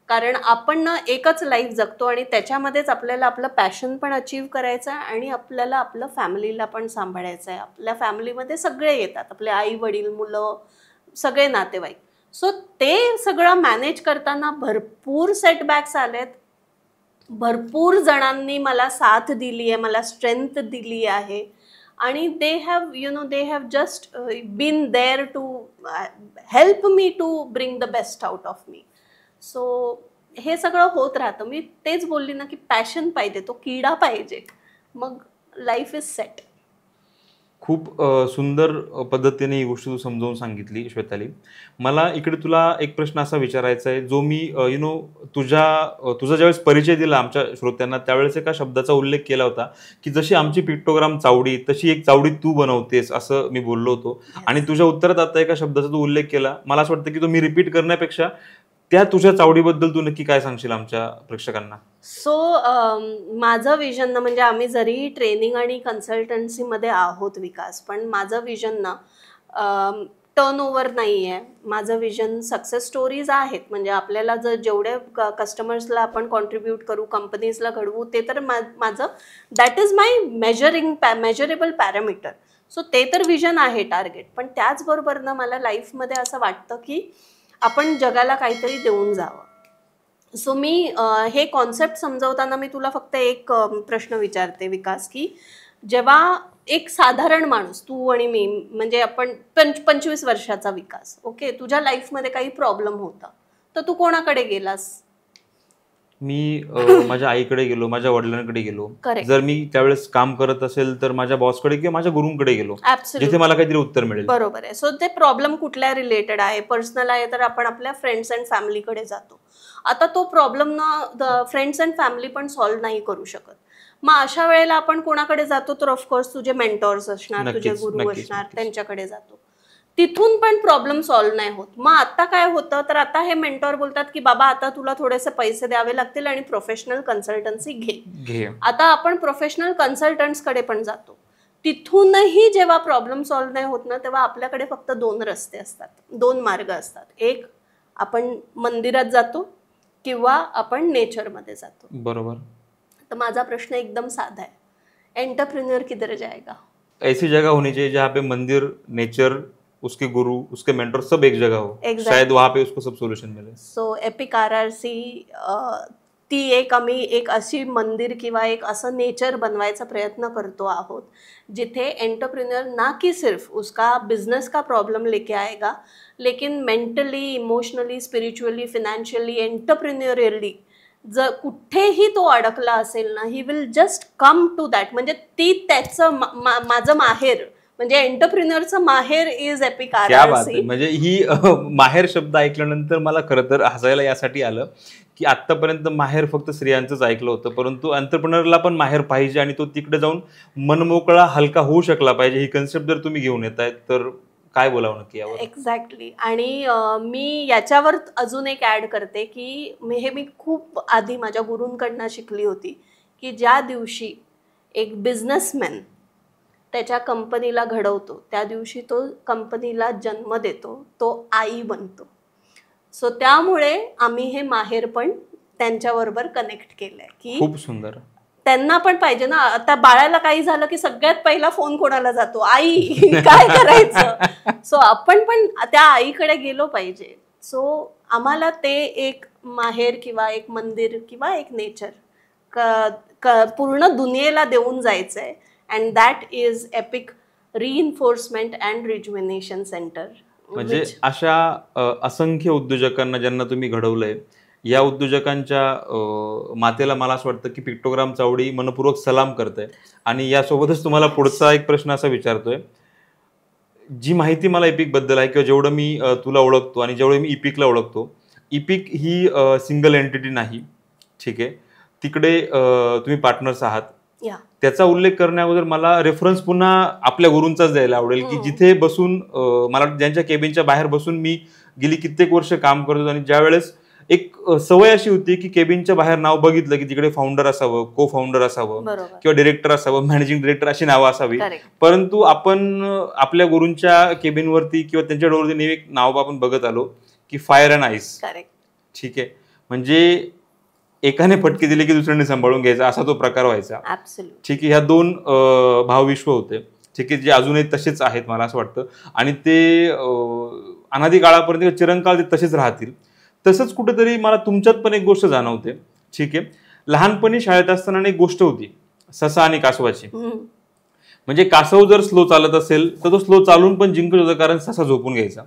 कारण आपण ना एकच लाईफ जगतो आणि त्याच्यामध्येच आपल्याला आपलं पॅशन पण अचीव्ह करायचं आहे आणि आपल्याला आपलं फॅमिलीला पण सांभाळायचं आहे. आपल्या फॅमिलीमध्ये सगळे येतात, आपले आई वडील, मुलं, सगळे नातेवाईक. सो ते सगळं मॅनेज करताना भरपूर सेटबॅक्स आलेत, भरपूर जणांनी मला साथ दिली आहे, मला स्ट्रेंथ दिली आहे आणि they have just been there to help me to bring the best out of me. So हे सगळं होत राहतं. मी तेच बोलली ना की पॅशन पाहिजे, तो किडा पाहिजे, मग लाईफ इज सेट. खूप सुंदर पद्धतीने ही गोष्ट तू समजावून सांगितली श्वेताली. मला इकडे तुला एक प्रश्न असा विचारायचा आहे, जो मी तुझा ज्यावेळेस परिचय दिला आमच्या श्रोत्यांना त्यावेळेस एका शब्दाचा उल्लेख केला होता की जशी आमची पिक्टोग्राम चावडी तशी एक चावडी तू बनवतेस, असं मी बोललो होतो. आणि तुझ्या उत्तरात आता एका शब्दाचा तू उल्लेख केला. मला असं वाटतं की तो मी रिपीट करण्यापेक्षा त्या तुझ्या चावडीबद्दल तू नक्की काय सांगशील आमच्या प्रेक्षकांना? सो माझं विजन ना, म्हणजे आम्ही जरी ट्रेनिंग आणि कन्सल्टन्सीमध्ये आहोत विकास, पण माझं विजन ना टर्नओव्हर नाही आहे. माझं विजन सक्सेस स्टोरीज आहेत. म्हणजे आपल्याला जर जेवढे कस्टमर्सला आपण कॉन्ट्रीब्यूट करू, कंपनीजला घडवू, ते तर माझं that is my measurable parameter. So ते तर विजन आहे, टार्गेट. पण त्याचबरोबर ना मला लाईफमध्ये असं वाटतं की आपण जगाला काहीतरी देऊन जावं. सो मी हे कॉन्सेप्ट समजवताना मी तुला फक्त एक प्रश्न विचारते विकास, की जेव्हा एक साधारण माणूस, तू आणि मी, म्हणजे आपण 25 वर्षाचा विकास, ओके, तुझ्या लाईफमध्ये काही प्रॉब्लेम होता, तर तू कोणाकडे गेलास? मी माझ्या आईकडे गेलो, माझ्या वडिलांकडे गेलो. Correct. जर मी त्यावेळेस काम करत असेल तर माझ्या बॉसकडे किंवा माझ्या गुरुंकडे गेलो, Absolutely. जिथे मला काहीतरी उत्तर मिळेल. बरोबर आहे. सो ते प्रॉब्लेम कुठल्या रिलेटेड आहे, पर्सनल आहे, तर आपण आपल्या फ्रेंड्स अँड फॅमिलीकडे जातो. आता तो प्रॉब्लेम ना फ्रेंड्स अँड फॅमिली पण सॉल्व्ह नाही करू शकत. मग अशा वेळेला आपण कोणाकडे जातो, तर ऑफकोर्स तुझे मेंटॉर्स असणार, तुझे गुरु असणार, त्यांच्याकडे जातो. तिथून पण प्रॉब्लेम सॉल्व्ह नाही होत. मग आता काय होतं, तर आता हे मेंटॉर बोलतात की बाबा आता तुला थोडेसे पैसे द्यावे लागतील आणि प्रोफेशनल कन्सल्टन्सी घे. आता आपण प्रोफेशनल कन्सल्टंट्सकडे पण जातो. तिथूनही जेव्हा प्रॉब्लेम सॉल्व्ह नाही होत ना, तेव्हा आपल्याकडे फक्त 2 रस्ते असतात, 2 मार्ग असतात. एक, आपण मंदिरात जातो किंवा आपण नेचरमध्ये जातो. बरोबर. तर माझा प्रश्न एकदम साधा आहे, एंटरप्रेन्योर किधर जाएगा? ऐसी जगह होनी चाहिए जहाँ पे मंदिर, नेचर, उसके गुरु, उसके मेंटर सब एक जगह हो. Exactly. शायद वहाँ पे उसको सब सोल्यूशन मिले. सो एपिक RRC ती आम्ही एक अशी मंदिर किंवा एक असं नेचर बनवायचा प्रयत्न करतो आहोत, जिथे एंटरप्रेन्योर ना कि सिर्फ उसका बिजनेस का प्रॉब्लम लेके आएगा, लेकिन mentally, emotionally, spiritually, financially, entrepreneurially जर कुठेही तो अडकला असेल ना, he will just come to that. म्हणजे ती त्याचं माझं माहेर, म्हणजे एंटरप्रेन्योरचं माहेर इज एपिक RRC. म्हणजे ही माहेर शब्द ऐकल्यानंतर मला खरं तर हसायला यासाठी आलं की आतापर्यंत माहेर फक्त स्त्रियांचंच ऐकलं होतं, परंतु एंटरप्रेन्योरला पण माहेर पाहिजे आणि तो तिकडे जाऊन मनमोकळा हलका होऊ शकला पाहिजे. ही कन्सेप्ट जर तुम्ही घेऊन येतायत तर काय बोलावं नक्की यावर? एक्झॅक्टली. आणि मी याच्यावर अजून एक ॲड करते की मी खूप आधी माझ्या गुरूंकडनं शिकली होती की ज्या दिवशी एक बिझनेसमॅन त्याच्या कंपनीला घडवतो, त्या दिवशी तो कंपनीला जन्म देतो, तो आई बनतो. सो त्यामुळे आम्ही हे माहेर पण त्यांच्याबरोबर कनेक्ट केलंय की खूप सुंदर. त्यांना पण पाहिजे ना. आता बाळाला काही झालं की सगळ्यात पहिला फोन कोणाला जातो? आई. काय करायचं? सो आपण पण त्या आईकडे गेलो पाहिजे. सो आम्हाला ते एक माहेर किंवा एक मंदिर किंवा एक नेचर पूर्ण दुनियेला देऊन जायचंय. And that is epic reinforcement and rejuvenation centre. म्हणजे अशा असंख्य उद्योजकांना ज्यांना तुम्ही घडवलंय, या उद्योजकांच्या मातेला मला असं वाटतं की पिक्टोग्राम चावडी मनपूर्वक सलाम करते. आणि यासोबतच तुम्हाला पुढचा एक प्रश्न असा विचारतोय, जी माहिती मला इपिक बद्दल आहे किंवा जेवढं मी तुला ओळखतो आणि जेवढं मी इपिकला ओळखतो, इपिक ही सिंगल एंटिटी नाही, ठीक आहे. तिकडे तुम्ही पार्टनर्स आहात. त्याचा उल्लेख करण्या अगोदर मला रेफरन्स पुन्हा आपल्या गुरूंचाच द्यायला आवडेल की जिथे बसून मला ज्यांच्या केबिनच्या बाहेर बसून मी गेली कित्येक वर्ष काम करतो आणि ज्या वेळेस एक सवय अशी होती की केबिनच्या बाहेर नाव बघितलं की तिकडे फाउंडर असावं, को फाउंडर असावं किंवा डिरेक्टर असावं, मॅनेजिंग डिरेक्टर अशी नावं असावी. परंतु आपण आपल्या गुरूंच्या केबिनवरती किंवा त्यांच्या डोरवरती नेहमी एक नाव आपण बघत आलो की फायर अँड आईस. ठीक आहे. म्हणजे एकाने फटके दिले की दुसऱ्याने सांभाळून घ्यायचा, असा तो प्रकार व्हायचा. ठीक आहे. ह्या 2 भावविश्व होते, ठीक आहे, जे अजूनही तसेच आहेत मला असं वाटतं. आणि ते अनादी काळापर्यंत चिरंकाळ ते तसेच राहतील. तसंच कुठेतरी मला तुमच्यात पण एक गोष्ट जाणवते. ठीक आहे. लहानपणी शाळेत असताना एक गोष्ट होती, ससा आणि कासवाची. म्हणजे कासव जर स्लो चालत असेल तर तो स्लो चालून पण जिंकत होता, कारण ससा झोपून घ्यायचा.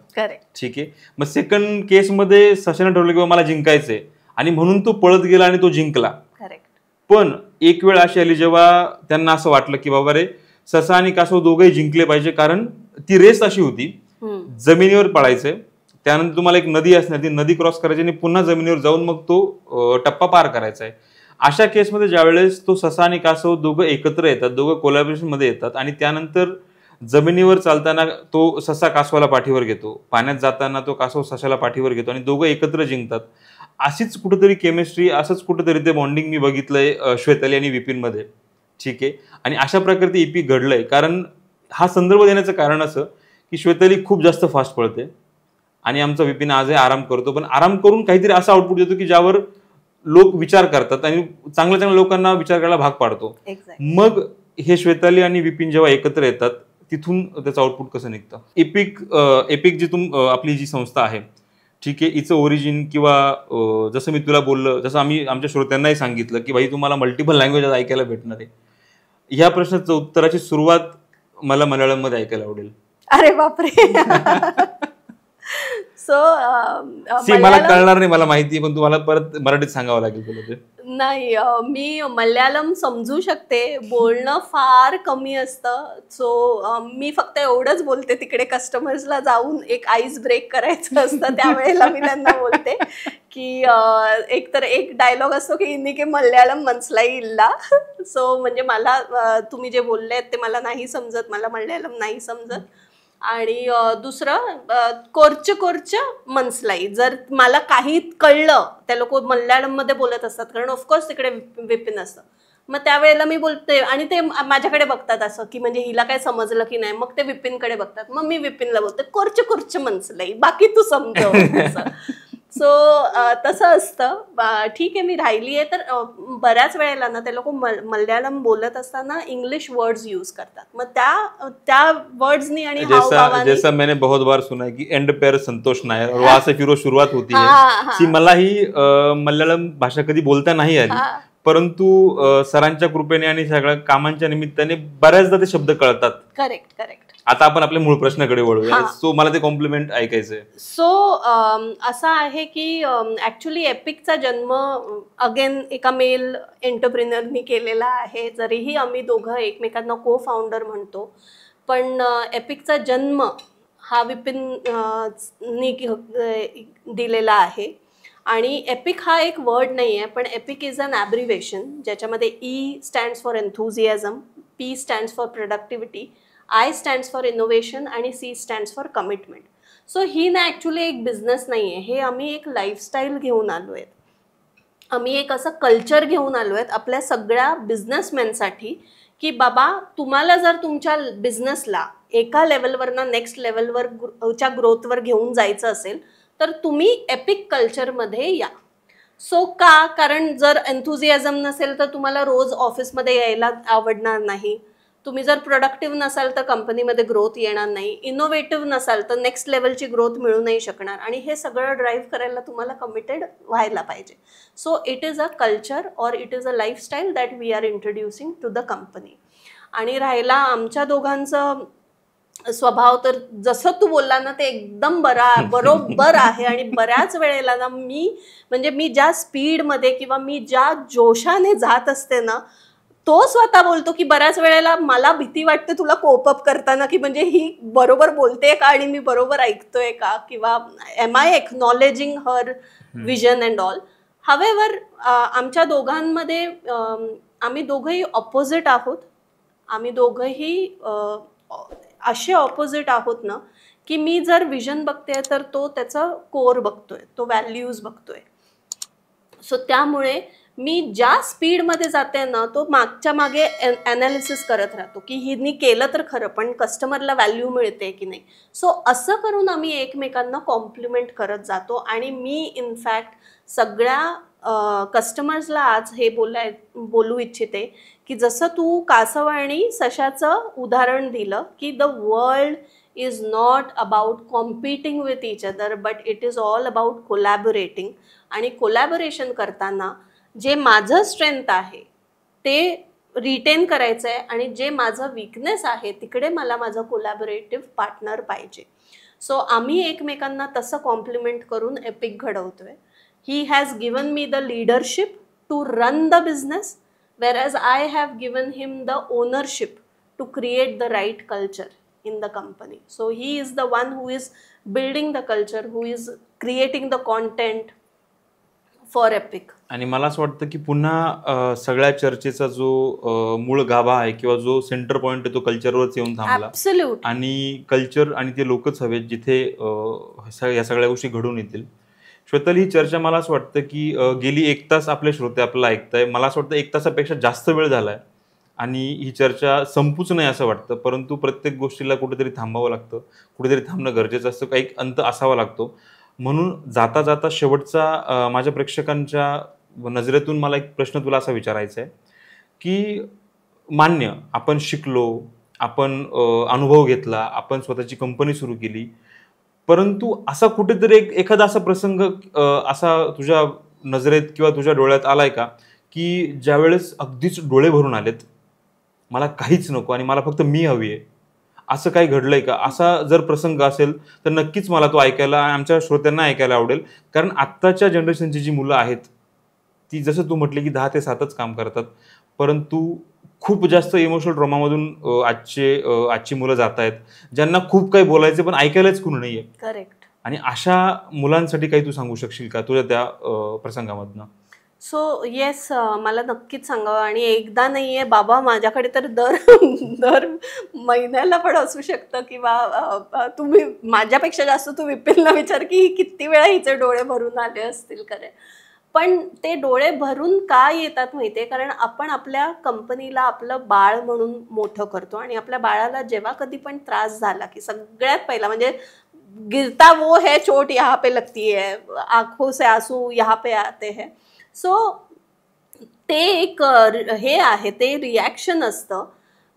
ठीक आहे. मग सेकंड केसमध्ये सशाने ठरवलं की मला जिंकायचंय आणि म्हणून तो पळत गेला आणि तो जिंकला. करेक्ट. पण एक वेळ अशी आली जेव्हा त्यांना असं वाटलं की बाबा रे, ससा आणि कासव दोघंही जिंकले पाहिजे, कारण ती रेस अशी होती, जमिनीवर पळायचंय, त्यानंतर तुम्हाला एक नदी असणार, ती नदी क्रॉस करायची आणि पुन्हा जमिनीवर जाऊन मग तो टप्पा पार करायचा आहे. अशा केसमध्ये ज्यावेळेस तो ससा आणि कासव दोघं एकत्र येतात, दोघं कोलॅबोरेशन मध्ये येतात आणि त्यानंतर जमिनीवर चालताना तो ससा कासवाला पाठीवर घेतो, पाण्यात जाताना तो कासव सशाला पाठीवर घेतो आणि दोघं एकत्र जिंकतात. अशीच कुठेतरी केमिस्ट्री, असंच कुठेतरी ते बॉन्डिंग मी बघितलंय श्वेताली आणि विपिन मध्ये. ठीक आहे. आणि अशा प्रकारे ते एपिक घडलंय. कारण हा संदर्भ देण्याचं कारण असं की श्वेताली खूप जास्त फास्ट पळते आणि आमचा विपिन आजही आराम करतो, पण आराम करून काहीतरी असा आउटपुट देतो की ज्यावर लोक विचार करतात आणि चांगल्या चांगल्या लोकांना विचार करायला भाग पाडतो. मग हे श्वेताली आणि विपिन जेव्हा एकत्र येतात, तिथून त्याचं आउटपुट कसं निघतं. एपिक जी आपली जी संस्था आहे, ठीक आहे, हिचं ओरिजिन किंवा जसं मी तुला बोललं, जसं आम्ही आमच्या श्रोत्यांनाही सांगितलं की भाई तुम्हाला मल्टिपल लँग्वेजेस ऐकायला भेटणार आहे, ह्या प्रश्नाचं उत्तराची सुरुवात मला मल्याळम मध्ये ऐकायला आवडेल. अरे बापरे. सो मला कळणार नाही, मला माहिती आहे, पण तुम्हाला परत मराठीत सांगावं लागेल तुला ते. नाही, मी मल्याळम समजू शकते, बोलणं फार कमी असतं. सो मी फक्त एवढंच बोलते, तिकडे कस्टमर्सला जाऊन एक आईस ब्रेक करायचं असतं, त्यावेळेला मी त्यांना बोलते की एक डायलॉग असतो की इन्निके मल्याळम मनसलाई इल्ला. सो म्हणजे मला तुम्ही जे बोलले ते मला नाही समजत, मला मल्याळम नाही समजत. आणि दुसरं कोर्च मनसलाई, जर मला काही कळलं, त्या लोक मल्याळम मध्ये बोलत असतात कारण ऑफकोर्स तिकडे विपिन असतं, मग त्यावेळेला मी बोलते आणि ते माझ्याकडे बघतात असं की म्हणजे हिला काय समजलं की नाही, मग ते विपिनकडे बघतात, मग मी विपिनला बोलते कोर्च मनसलाई, बाकी तू समजव. सो तसं असतं. ठीक आहे, मी राहिली आहे तर बऱ्याच वेळेला ना ते लोक मल्याळम बोलत असताना इंग्लिश वर्ड्स यूज करतात, मग त्या वर्ड्सनी आणि जैसा मैंने बहुत बार सुना है की एंड पेर संतोष नायर और वहां से फिर वो शुरुआत होती है. मलाही मल्याळम भाषा कधी बोलता नाही आली, परंतु सरांच्या कृपेने आणि सगळ्या कामांच्या निमित्ताने बऱ्याचदा ते शब्द कळतात. करेक्ट. आता आपण आपल्या मूळ प्रश्नाकडे वळूया. सो मला ते कॉम्प्लिमेंट ऐकायचंय. सो असं आहे की ऍक्च्युली एपिकचा जन्म अगेन एका मेल एंटरप्रिनरनी केलेला आहे, जरीही आम्ही दोघं एकमेकांना को फाउंडर म्हणतो, पण एपिकचा जन्म हा विपिन दिलेला आहे. आणि एपिक हा एक वर्ड नाही आहे, पण एपिक इज अन ॲब्रिव्हेशन, ज्याच्यामध्ये E stands for enthusiasm, P stands for productivity, I stands for innovation आणि C stands for commitment. So ही ना ॲक्च्युली एक बिझनेस नाही आहे, हे आम्ही एक लाईफस्टाईल घेऊन आलो आहेत, आम्ही एक असं कल्चर घेऊन आलो आहेत आपल्या सगळ्या बिझनेसमॅनसाठी की बाबा तुम्हाला जर तुमच्या बिझनेसला एका लेवलवरनं नेक्स्ट लेवलवरच्या ग्रोथवर घेऊन जायचं असेल तर तुम्ही एपिक कल्चरमध्ये या. सो कारण जर एन्थुझियाझम नसेल तर तुम्हाला रोज ऑफिसमध्ये यायला आवडणार नाही, तुम्ही जर प्रोडक्टिव्ह नसाल तर कंपनीमध्ये ग्रोथ येणार नाही, इनोव्हेटिव्ह नसाल तर नेक्स्ट लेवलची ग्रोथ मिळू नाही शकणार, आणि हे सगळं ड्राईव्ह करायला तुम्हाला कमिटेड व्हायला पाहिजे. So it is a culture और it is a lifestyle that we are introducing to the company. आणि राहिला आमच्या दोघांचं स्वभाव, तर जसं तू बोलला ना ते एकदम बरोबर आहे. आणि बऱ्याच वेळेला ना मी ज्या स्पीडमध्ये किंवा मी ज्या जोशाने जात असते ना, तो स्वतः बोलतो की बऱ्याच वेळेला मला भीती वाटते तुला कोपअप करताना की म्हणजे ही बरोबर बोलते का आणि मी बरोबर ऐकतोय का, किंवा am I acknowledging her vision and all. However आमच्या दोघांमध्ये आम्ही दोघंही ऑपोजिट आहोत. आम्ही दोघंही असे ऑपोजिट आहोत ना की मी जर विजन बघते तर तो त्याचं कोर बघतोय, तो व्हॅल्यूज बघतोय. सो त्यामुळे मी ज्या स्पीडमध्ये जाते ना तो मागच्या मागे ॲनालिसिस करत राहतो की हिनी केलं तर खरं पण कस्टमरला व्हॅल्यू मिळते की नाही. सो असं करून आम्ही एकमेकांना कॉम्प्लिमेंट करत जातो. आणि मी इनफॅक्ट सगळ्या कस्टमर्सला आज हे बोलू इच्छिते की जसं तू कासव आणि सशाचं उदाहरण दिलं की the world is not about competing with each other but it is all about collaborating. आणि कोलॅबोरेशन करताना जे माझं स्ट्रेंथ आहे ते रिटेन करायचं आहे आणि जे माझं वीकनेस आहे तिकडे मला माझं कोलॅबोरेटिव्ह पार्टनर पाहिजे. सो आम्ही एकमेकांना तसं कॉम्प्लिमेंट करून epic घडवतोय. He has given me the leadership to run the business, whereas I have given him the ownership to create the right culture in the company. So he is the one who is building the culture, who is creating the content for Epic. आणि मला असं वाटतं की पुन्हा सगळ्या चर्चेचा जो मूळ गाभा आहे किंवा जो सेंटर पॉइंट आहे तो कल्चरवरच येऊन थांबला. Absolute. आणि कल्चर आणि ते लोकच हवेत जिथे या सगळ्या गोष्टी घडून येतील. श्वेतल, ही चर्चा मला असं वाटतं की गेली 1 तास आपले श्रोते आपल्याला ऐकताय. मला असं वाटतं 1 तासापेक्षा जास्त वेळ झालाय आणि ही चर्चा संपूच नाही असं वाटतं, परंतु प्रत्येक गोष्टीला कुठेतरी थांबावं लागतं, कुठेतरी थांबणं गरजेचं असतं, काही अंत असावा लागतो. म्हणून जाता जाता शेवटचा माझ्या प्रेक्षकांच्या नजरेतून मला एक प्रश्न तुला असा विचारायचा आहे की मान्य आपण शिकलो, आपण अनुभव घेतला, आपण स्वतःची कंपनी सुरू केली, परंतु असा कुठेतरी एखादा असा प्रसंग असा तुझ्या नजरेत किंवा तुझ्या डोळ्यात आलाय का की ज्यावेळेस अगदीच डोळे भरून आलेत, मला काहीच नको आणि मला फक्त मी हवी आहे, असं काही घडलंय का? असा जर प्रसंग असेल तर नक्कीच मला तो ऐकायला आणि आमच्या श्रोत्यांना ऐकायला आवडेल. कारण आत्ताच्या जनरेशनची जी मुलं आहेत ती जसं तू म्हटली की 10 ते 7च काम करतात, परंतु खूप जास्त इमोशनल ट्रॉमामधून आजची मुलं जात आहेत, ज्यांना खूप काही बोलायचं पण ऐकायलाच कोणी नाहीये. करेक्ट. आणि अशा मुलांसाठी काही तू सांगू शकशील का तुझ्या त्या प्रसंगामधनं? सो येस, मला नक्कीच सांगावं. आणि एकदा नाही आहे बाबा, माझ्याकडे तर दर महिन्याला पण असू शकतं किंवा तुम्ही माझ्यापेक्षा जास्त तू विपिनला विचार की किती वेळा हिचे डोळे भरून आले असतील खरे. पण ते डोळे भरून का येतात माहिती आहे? कारण आपण आपल्या कंपनीला आपलं बाळ म्हणून मोठं करतो आणि आपल्या बाळाला जेव्हा कधी पण त्रास झाला की सगळ्यात पहिला म्हणजे गिरता वो है चोट यहाँ पे लगती है, आंखों से आंसू यहाँ पे आते हैं. सो ते एक हे आहे, ते रिॲक्शन असतं.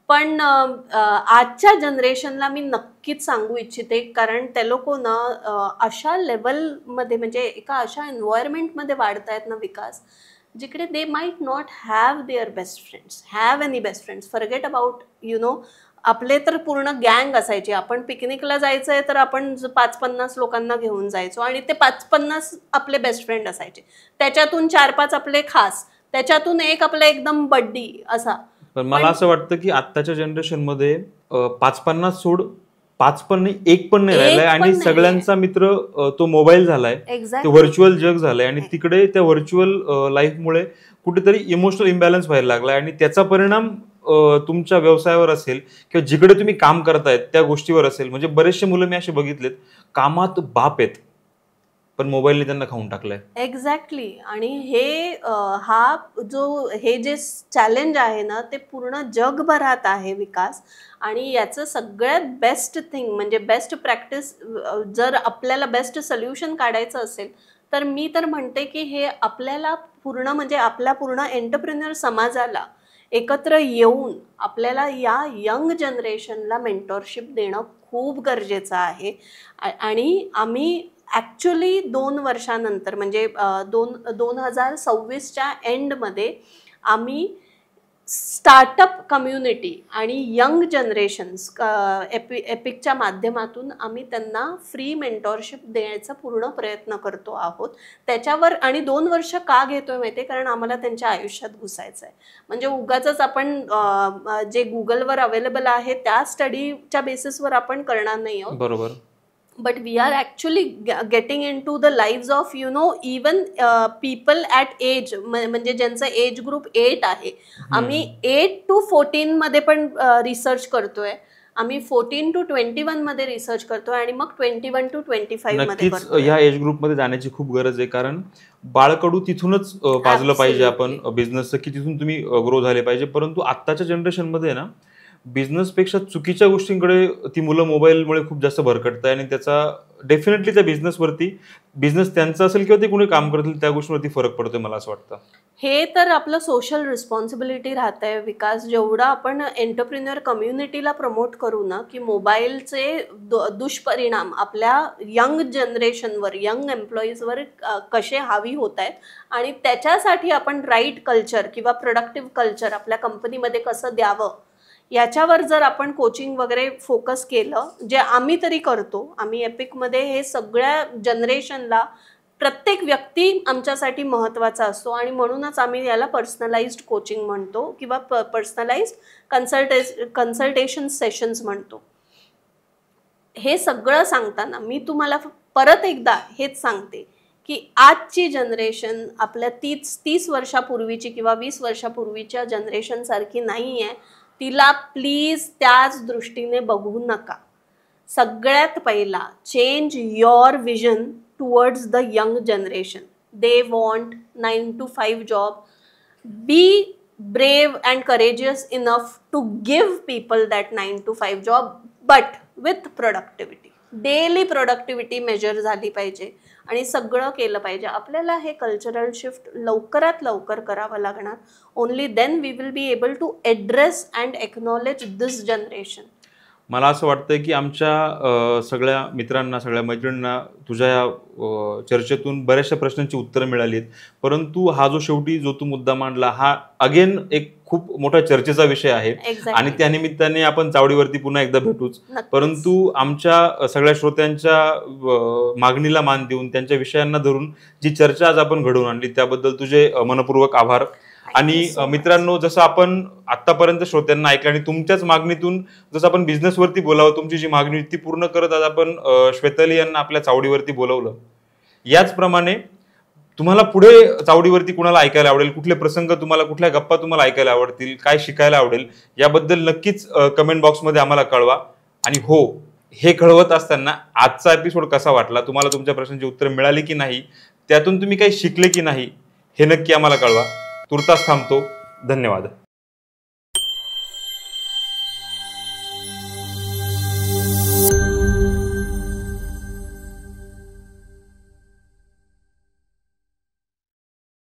पण आजच्या जनरेशनला मी नक्कीच सांगू इच्छिते, कारण ते लोक ना अशा लेवलमध्ये म्हणजे एका अशा एन्व्हायरमेंटमध्ये वाढत आहेत ना विकास, जिकडे they might not have their best friends, have any best friends. Forget about आपले तर पूर्ण गँग असायची. आपण पिकनिकला जायचं आहे तर आपण 5-50 लोकांना घेऊन जायचो आणि ते 5-50 आपले बेस्ट फ्रेंड असायचे. त्याच्यातून 4-5 आपले खास, त्याच्यातून एक आपलं एकदम बड्डी असा. पण मला असं वाटतं की आत्ताच्या जनरेशनमध्ये 5-50 सोड, 5 पण नाही, 1 पण नाही राहिलाय आणि सगळ्यांचा मित्र तो मोबाईल झालाय, ते व्हर्च्युअल जग झालंय आणि तिकडे त्या व्हर्च्युअल लाईफमुळे कुठेतरी इमोशनल इम्बॅलन्स व्हायला लागलाय आणि त्याचा परिणाम तुमच्या व्यवसायावर असेल किंवा जिकडे तुम्ही काम करतायत त्या गोष्टीवर असेल. म्हणजे बरेचसे मुलं मी असे बघितलेत, कामात बाप आहेत पण मोबाईलने त्यांना खाऊन टाकलंय. एक्झॅक्टली. आणि हे जे चॅलेंज आहे ना ते पूर्ण जगभरात आहे विकास. आणि याचं सगळ्यात बेस्ट थिंग म्हणजे बेस्ट प्रॅक्टिस, जर आपल्याला बेस्ट सोल्युशन काढायचं असेल तर मी तर म्हणते की हे आपल्याला पूर्ण म्हणजे आपल्या पूर्ण एंटरप्रेन्युअर समाजाला एकत्र येऊन आपल्याला या यंग जनरेशनला मेंटॉरशिप देणं खूप गरजेचं आहे. आणि आम्ही ॲक्च्युली 2 वर्षानंतर म्हणजे 2026च्या एंडमध्ये आम्ही स्टार्टअप कम्युनिटी आणि यंग जनरेशन्स एपिकच्या माध्यमातून आम्ही त्यांना फ्री मेंटॉरशिप देण्याचा पूर्ण प्रयत्न करतो आहोत त्याच्यावर. आणि 2 वर्ष का घेतोय माहिती आहे? कारण आम्हाला त्यांच्या आयुष्यात घुसायचं आहे. म्हणजे उगाचच आपण जे गुगलवर अवेलेबल आहे त्या स्टडीच्या बेसिसवर आपण करणार नाही आहोत. बरोबर. But we are actually getting into the lives of even people at age, म्हणजे ज्यांचं एज ग्रुप 8 आहे. आम्ही 8 to 14 मध्ये पण रिसर्च करतोय, आम्ही 14 to 21 मध्ये रिसर्च करतोय आणि मग 21 to 25 मध्ये. नक्कीच या एज ग्रुपमध्ये जाण्याची खूप गरज आहे, कारण बाळकडू तिथूनच पाजलं पाहिजे आपण बिझनेसचं की तिथून तुम्ही ग्रो झाले पाहिजे. परंतु आत्ताच्या जनरेशनमध्ये ना बिझनेसपेक्षा चुकीच्या गोष्टींकडे ती मुलं मोबाईलमुळे खूप जास्त भरकटत आहे आणि त्याचा डेफिनेटली त्या बिझनेस त्यांचा असेल किंवा ते कोणी काम करतील त्या गोष्टीवरती फरक पडतोय मला असं वाटतं. हे तर आपलं सोशल रिस्पॉन्सिबिलिटी राहत आहे विकास. जेवढा आपण एंटरप्रिन्युअर कम्युनिटीला प्रमोट करू ना की मोबाईलचे दुष्परिणाम आपल्या यंग जनरेशनवर, यंग एम्प्लॉईजवर कसे हावी होत आहेत आणि त्याच्यासाठी आपण राईट कल्चर किंवा प्रोडक्टिव्ह कल्चर आपल्या कंपनीमध्ये कसं द्यावं याच्यावर जर आपण कोचिंग वगैरे फोकस केलं, जे आम्ही तरी करतो. आम्ही एपिकमध्ये हे सगळ्या जनरेशनला प्रत्येक व्यक्ती आमच्यासाठी महत्त्वाचा असतो आणि म्हणूनच आम्ही याला पर्सनलाइज्ड कोचिंग म्हणतो किंवा पर्सनलाइज्ड कन्सल्टेशन सेशन्स म्हणतो. हे सगळं सांगताना मी तुम्हाला परत एकदा हेच सांगते की आजची जनरेशन आपल्या 30 वर्षापूर्वीची किंवा 20 वर्षापूर्वीच्या जनरेशन सारखी नाही आहे. तिला प्लीज त्याच दृष्टीने बघू नका. सगळ्यात पहिला change your vision towards the young generation. They want 9 to 5 job. Be brave and courageous enough to give people that 9 to 5 job, but with productivity. Daily productivity measure झाली पाहिजे आणि सगळं केलं पाहिजे. आपल्याला हे कल्चरल शिफ्ट लवकरात लवकर करावं लागणार. Only then we will be able to address and acknowledge this generation. मला असं वाटतं की आमच्या सगळ्या मित्रांना, सगळ्या मैत्रिणींना तुझ्या या चर्चेतून बऱ्याचशा प्रश्नांची उत्तरं मिळाली आहेत. परंतु हा जो शेवटी जो तू मुद्दा मांडला हा अगेन एक खूप मोठा चर्चेचा विषय आहे आणि त्यानिमित्ताने आपण चावडीवरती पुन्हा एकदा भेटूच. परंतु आमच्या सगळ्या श्रोत्यांच्या मागणीला मान देऊन त्यांच्या विषयांना धरून जी चर्चा आज आपण घडवून आणली त्याबद्दल तुझे मनपूर्वक आभार. आणि मित्रांनो, जसं आपण आतापर्यंत श्रोत्यांना ऐकलं आणि तुमच्याच मागणीतून जसं आपण बिझनेसवरती बोलावं, तुमची जी मागणी ती पूर्ण करत आज आपण श्वेताली यांना आपल्या चावडीवरती बोलावलं. याचप्रमाणे तुम्हाला पुढे चावडीवरती कुणाला ऐकायला आवडेल, कुठले प्रसंग तुम्हाला, कुठल्या गप्पा तुम्हाला ऐकायला आवडतील, काय शिकायला आवडेल, याबद्दल नक्कीच कमेंट बॉक्समध्ये आम्हाला कळवा. आणि हो, हे कळवत असताना आजचा एपिसोड कसा वाटला, तुम्हाला तुमच्या प्रश्नांची उत्तरं मिळाली की नाही, त्यातून तुम्ही काही शिकले की नाही, हे नक्की आम्हाला कळवा. तुर्तास थांबतो. धन्यवाद.